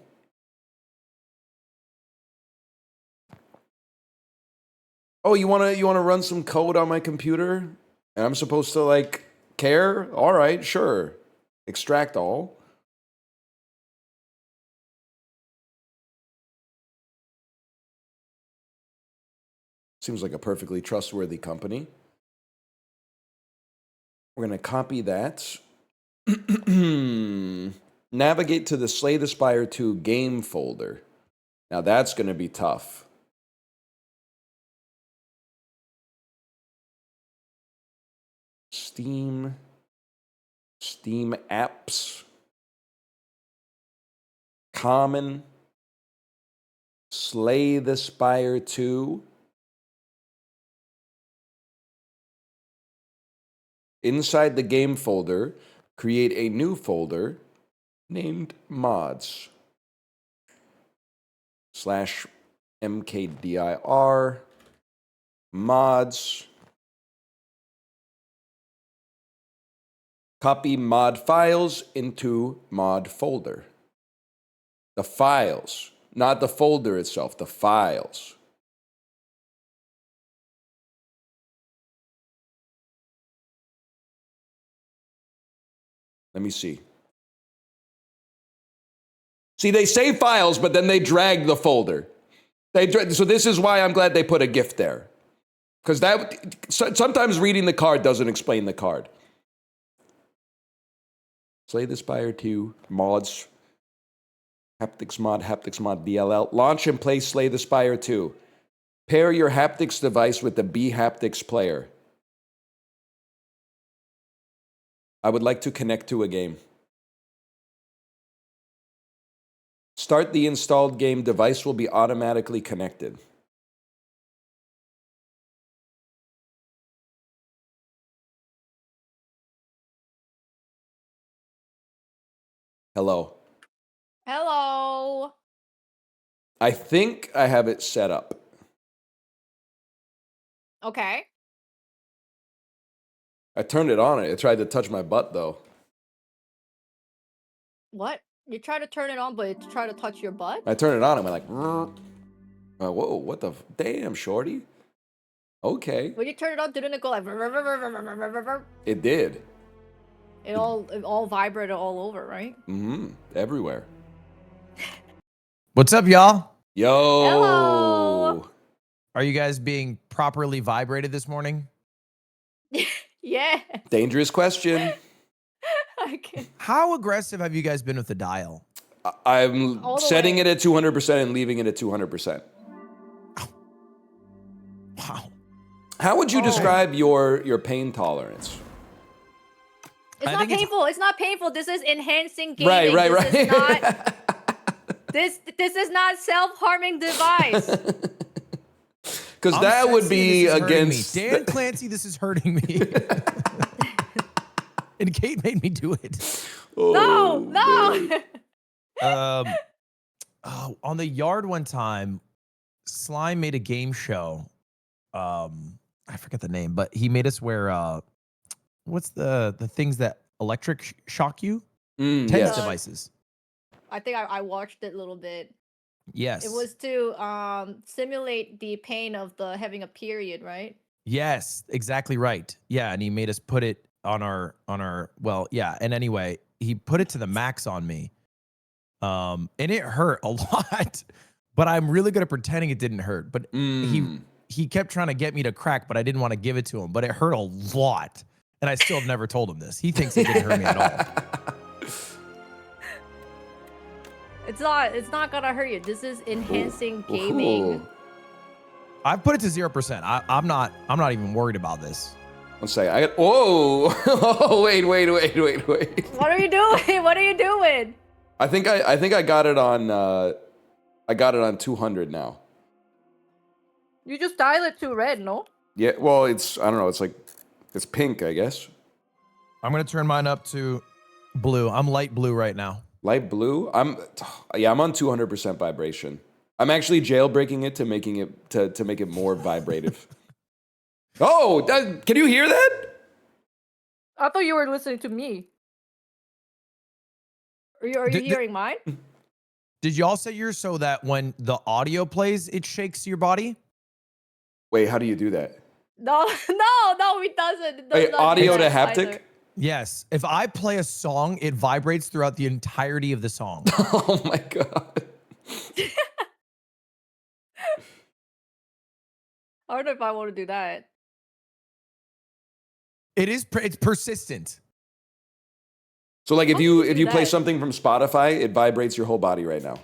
Oh, you wanna run some code on my computer? And I'm supposed to like care? All right, sure. Extract all. Seems like a perfectly trustworthy company. We're gonna copy that. Navigate to the Slay the Spire 2 game folder. Now that's going to be tough. Steam apps. Common. Slay the Spire 2. Inside the game folder, create a new folder named mods /mkdir mods. Copy mod files into mod folder. The files, not the folder itself, the files. Let me see. See, they say files, but then they drag the folder. So this is why I'm glad they put a GIF there. Because sometimes reading the card doesn't explain the card. Slay the Spire 2, mods, haptics mod DLL. Launch and play Slay the Spire 2. Pair your haptics device with the B haptics player. I would like to connect to a game. Start the installed game. Device will be automatically connected. Hello. Hello. I think I have it set up. Okay. I turned it on. It tried to touch my butt, though. What? You try to turn it on, but it try to touch your butt? I turned it on and went like, whoa, what the? Damn, shorty. Okay. When you turn it on, didn't it go like... It did. It all vibrated all over, right? Mm-hmm. Everywhere. What's up, y'all? Yo. Hello. Are you guys being properly vibrated this morning? Yeah. Dangerous question. How aggressive have you guys been with the dial? I'm setting it at 200% and leaving it at 200%. Wow. How would you describe your pain tolerance? It's not painful. It's not painful. This is enhancing gaming. Right. This is not self-harming device. Because that would be against Dan Clancy. This is hurting me. And Kate made me do it. No. On the yard one time, Slime made a game show. I forget the name, but he made us wear what's the things that electric shock you? TENS devices. I think I watched it a little bit. Yes. It was to simulate the pain of having a period, right? Yes, exactly right. Yeah, and he made us put it on our well, yeah. And anyway, he put it to the max on me. And it hurt a lot. But I'm really good at pretending it didn't hurt. But he kept trying to get me to crack, but I didn't want to give it to him. But it hurt a lot. And I still have never told him this. He thinks it didn't hurt me at all. It's not gonna hurt you. This is enhancing gaming. Ooh. I've put it to 0%. I'm not even worried about this. One second. I got. Whoa! Oh, wait. What are you doing? What are you doing? I think I got it on. I got it on 200 now. You just dial it to red, no? Yeah. Well, it's I don't know. It's like it's pink, I guess. I'm gonna turn mine up to blue. I'm light blue right now. Light blue. I'm on 200% vibration. I'm actually jailbreaking it to making it to make it more vibrative. Oh, can you hear that? I thought you were listening to me. Are you hearing mine? Did y'all set yours so that when the audio plays, it shakes your body? Wait, how do you do that? No, it doesn't. It does Wait, not audio do to that haptic? either. Yes. If I play a song, it vibrates throughout the entirety of the song. Oh my god. I don't know if I want to do that. It's persistent. So like if you play that? something from Spotify, it vibrates your whole body right now.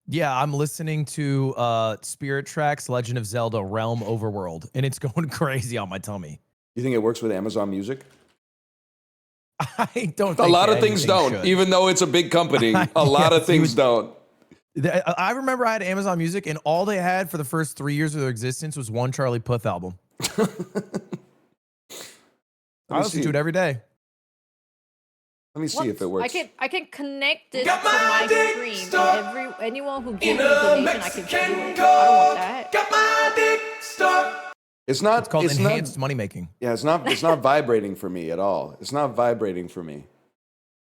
Yeah, I'm listening to Spirit Tracks, Legend of Zelda, Realm Overworld, and it's going crazy on my tummy. You think it works with Amazon Music? I don't think a lot of things don't, should. even though it's a big company. A lot of things don't. I remember I had Amazon Music, and all they had for the first 3 years of their existence was one Charlie Puth album. I listen to it every day. Let me see if it works. I can connect it to my stream, and anyone who gives me donation, I can do it. I don't want that. Got my dick stuck. It's not. It's called enhanced money making. Yeah, it's not. It's not vibrating for me at all. It's not vibrating for me.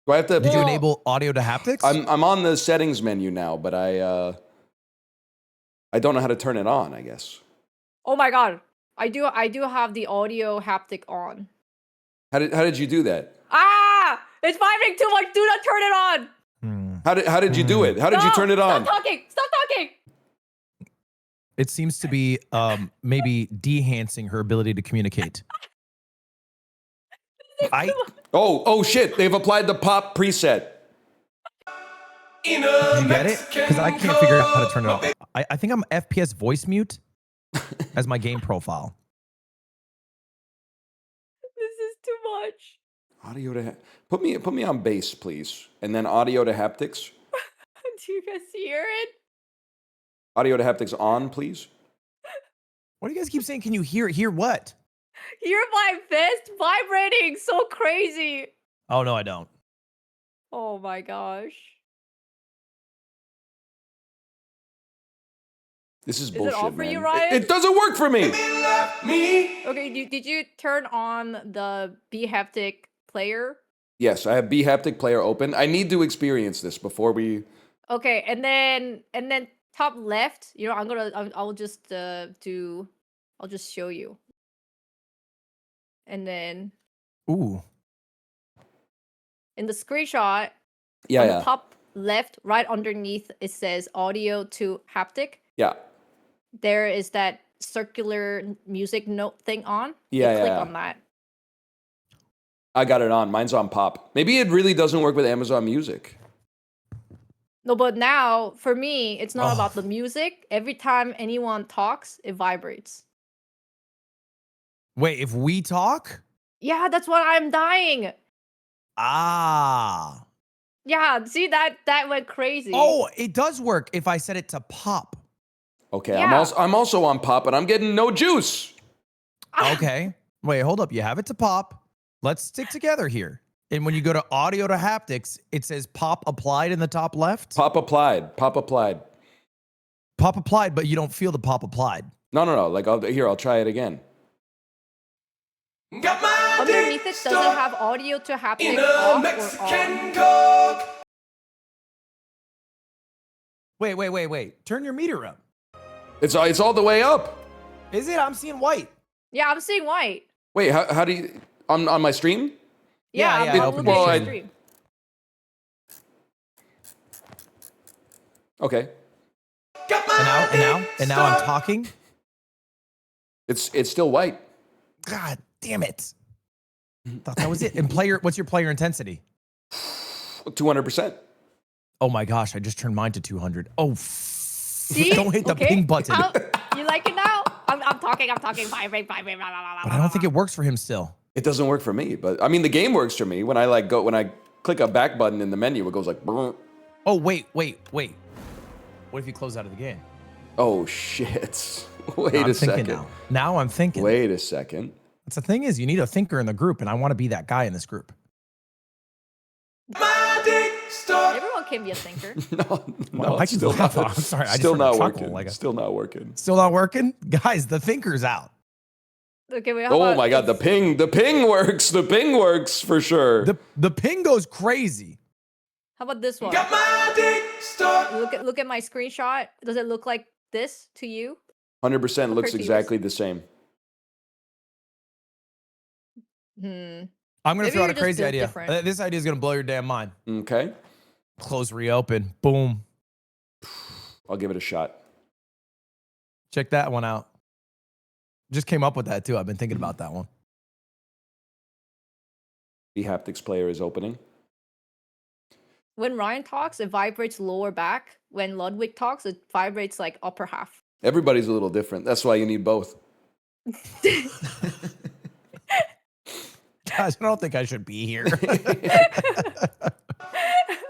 Do I have to? Did you enable audio to haptics? I'm on the settings menu now, but I don't know how to turn it on. I guess. Oh my god, I do have the audio haptic on. How did you do that? Ah, it's vibrating too much. Do not turn it on. How did you do it? How did you turn it on? Stop talking. Stop talking. It seems to be maybe de-hancing her ability to communicate. Oh shit! They've applied the pop preset. Did you get it? Because I can't figure out how to turn it off. I think I'm FPS voice mute as my game profile. This is too much. Audio to put me on bass, please, and then audio to haptics. Do you guys hear it? Audio to haptics on, please. What do you guys keep saying? Can you hear it? Hear what? Hear my fist vibrating so crazy. Oh, no, I don't. Oh my gosh. This is bullshit, it off for man. you, Ryan? It doesn't work for me. Okay, did you turn on the B-haptic player? Yes, I have B-haptic player open. I need to experience this before we... Okay, and then top left, you know, I'll just show you. And then ooh. In the screenshot, the top left, right underneath, it says audio to haptic. Yeah. There is that circular music note thing on. Yeah, you click on that. I got it on. Mine's on pop. Maybe it really doesn't work with Amazon Music. No, but now, for me, it's not about the music. Every time anyone talks, it vibrates. Wait, if we talk? Yeah, that's what I'm dying. Ah. Yeah, see, that went crazy. Oh, it does work if I set it to pop. Okay, Yeah. I'm also on pop, but I'm getting no juice. Okay. Wait, hold up. You have it to pop. Let's stick together here. And when you go to audio to haptics, it says pop applied in the top left. Pop applied. Pop applied. Pop applied, but you don't feel the pop applied. No. Like, I'll try it again. Underneath it, does it have audio to haptic off or on? Wait. Turn your meter up. It's all the way up. Is it? I'm seeing white. Yeah, I'm seeing white. Wait, how do you on my stream? Yeah, yeah, I'm open looking your at your stream. stream. Okay. And now I'm talking. It's still white. God damn it! Thought that was it. And what's your player intensity? 200%. Oh my gosh! I just turned mine to 200. Oh, See? don't hit the ping button. You like it now? I'm talking. Vibrate. Blah, blah, blah, But I don't think it works for him still. It doesn't work for me, but I mean the game works for me. When I click a back button in the menu, it goes like. Brr. Oh wait. What if you close out of the game? Oh shit! Wait I'm a second. thinking now I'm thinking. Wait a second. That's the thing is, you need a thinker in the group, and I want to be that guy in this group. Everyone can be a thinker. No, I can laugh. I'm sorry. I Still just not chuckle, working. Still not working. Still not working, guys. The thinker's out. Okay, wait. Oh my god, the ping works. The ping works for sure. The ping goes crazy. How about this one? Got my dick stuck. Look at my screenshot. Does it look like this to you? 100% looks to yours. exactly the same. Hmm. I'm gonna Maybe throw out you're a just crazy built idea. different. This idea is gonna blow your damn mind. Okay. Close, reopen, boom. I'll give it a shot. Check that one out. Just came up with that too. I've been thinking about that one. The haptics player is opening. When Ryan talks, it vibrates lower back. When Ludwig talks, it vibrates like upper half. Everybody's a little different. That's why you need both. Guys, I don't think I should be here.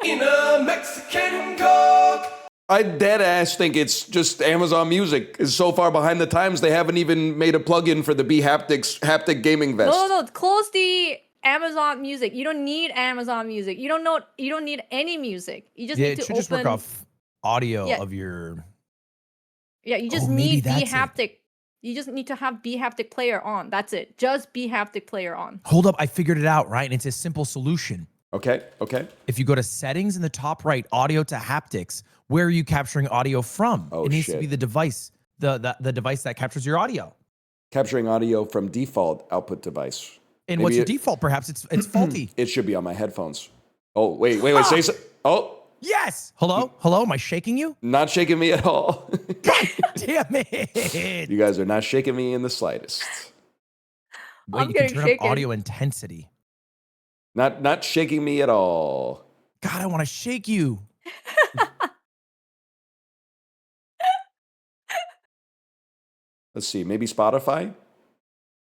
In a Mexican Coke. I dead ass think it's just Amazon Music is so far behind the times they haven't even made a plugin for the B haptic gaming vest. No. Close the Amazon Music. You don't need Amazon Music. You don't need any music. You just need it to should open. just work off audio Yeah. of your. Yeah, you just maybe need B that's it. haptic. You just need to have B haptic player on. That's it. Just B haptic player on. Hold up, I figured it out, right? And it's a simple solution. Okay. If you go to settings in the top right, audio to haptics, where are you capturing audio from? Oh, it needs to shit. be the device, the device that captures your audio. Capturing audio from default output device. And Maybe what's your default? Perhaps it's faulty. It should be on my headphones. Oh, wait. Say so. Oh, Yes. Hello? Am I shaking you? not shaking me at all. Damn it. You guys are not shaking me in the slightest. Wait, I'm you can getting turn shaken. up audio intensity. Not shaking me at all. God, I want to shake you. Let's see. Maybe Spotify?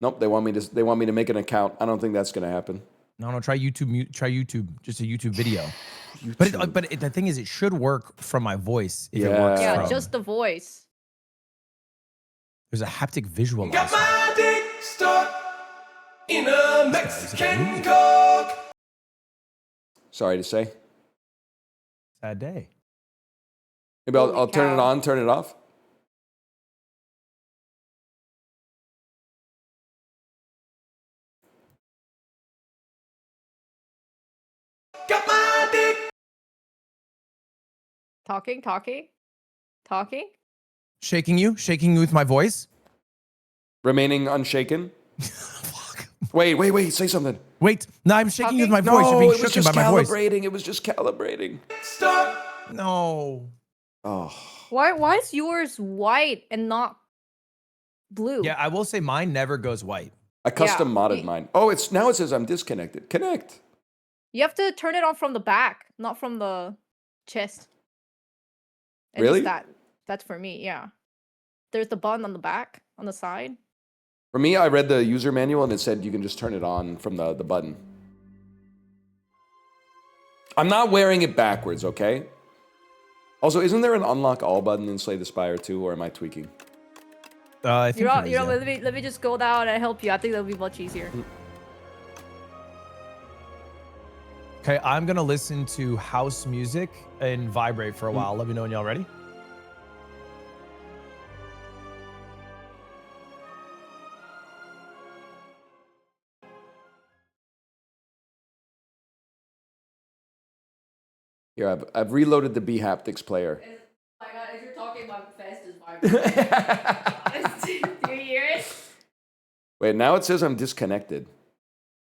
Nope. They want me to make an account. I don't think that's gonna happen. No, try YouTube. Try YouTube. Just a YouTube video. But the thing is, it should work from my voice. If it works Yeah, from, just the voice. there's a haptic visualizer. Got my dick stuck in a Mexican Coke. Sorry to say. Sad day. Maybe I'll Holy turn it cow. on, turn it off. Got my dick. Talking. Shaking you with my voice. Remaining unshaken. Wait. Say something. Wait, no, I'm shaking you with my No, voice. You're being it was shooken just by my voice. calibrating. It was just calibrating. Stop. No. Oh. Why is yours white and not blue? Yeah, I will say mine never goes white. I custom modded you- mine. Oh, now it says I'm disconnected. Connect. You have to turn it on from the back, not from the chest. At Really? least that's for me, yeah. There's the button on the back, on the side. For me, I read the user manual and it said you can just turn it on from the button. I'm not wearing it backwards, okay? Also, isn't there an unlock all button in Slay the Spire 2, or am I tweaking? I think there is, yeah. Let me just go down and help you. I think that'll be much easier. Okay, I'm gonna listen to house music and vibrate for a while. Let me know when y'all ready. Here, I've reloaded the B haptics player. Oh my god, as you're talking, my vest is vibrating. Do you hear it? Wait, now it says I'm disconnected.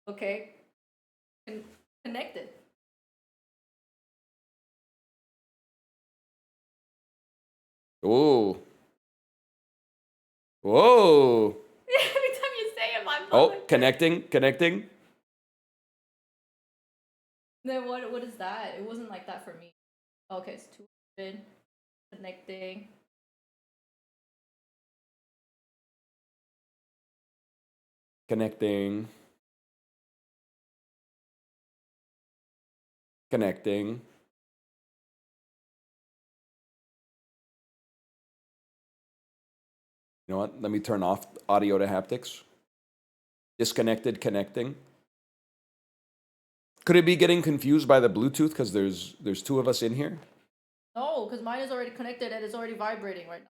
Okay. Connected. Whoa. Whoa. Every time you say it, my phone. Oh, connecting. Then what is that? It wasn't like that for me. Okay, it's 200. Connecting. Connecting. You know what? Let me turn off audio to haptics. Disconnected, connecting. Could it be getting confused by the Bluetooth because there's two of us in here? No, because mine is already connected and it's already vibrating right now.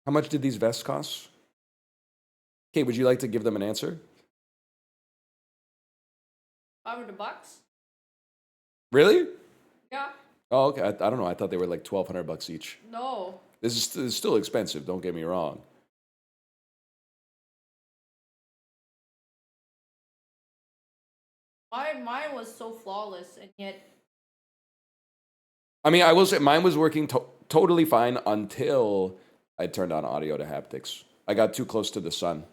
How much did these vests cost? Okay, would you like to give them an answer? $500. Really? Yeah. Oh, okay. I don't know. I thought they were like $1,200 each. No. This is still expensive. Don't get me wrong. Mine was so flawless, and yet. I mean, I will say mine was working totally fine until I turned on audio to haptics. I got too close to the sun.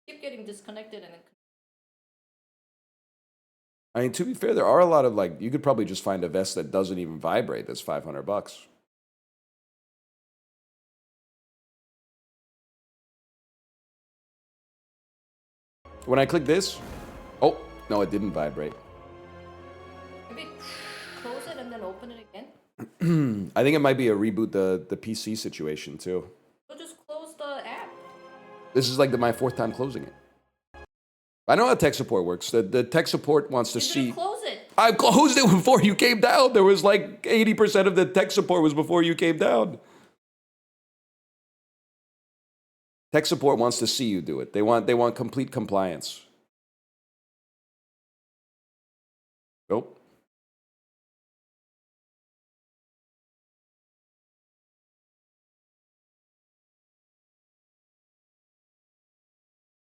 Keep getting disconnected and then. I mean, to be fair, there are a lot of like you could probably just find a vest that doesn't even vibrate. That's $500. When I click this, oh no, it didn't vibrate. Maybe close it and then open it again. I think it might be a reboot the PC situation too. So just close the app. This is like my fourth time closing it. I know how tech support works. The tech support wants to see. Close it. I closed it before you came down. There was like 80% of the tech support was before you came down. Tech support wants to see you do it. They want complete compliance. Nope.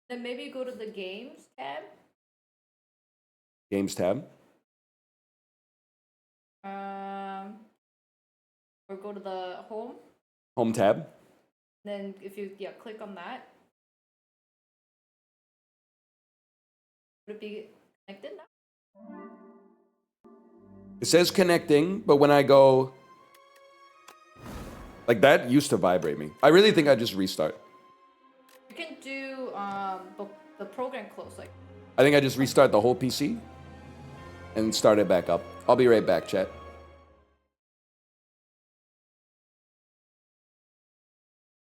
Then maybe go to the games tab. Games tab. Or go to the home. Home tab. Then if you click on that. Would it be connected now? It says connecting, but when I go like that used to vibrate me. I really think I just restart. You can do the program close like. I think I just restart the whole PC and start it back up. I'll be right back, chat.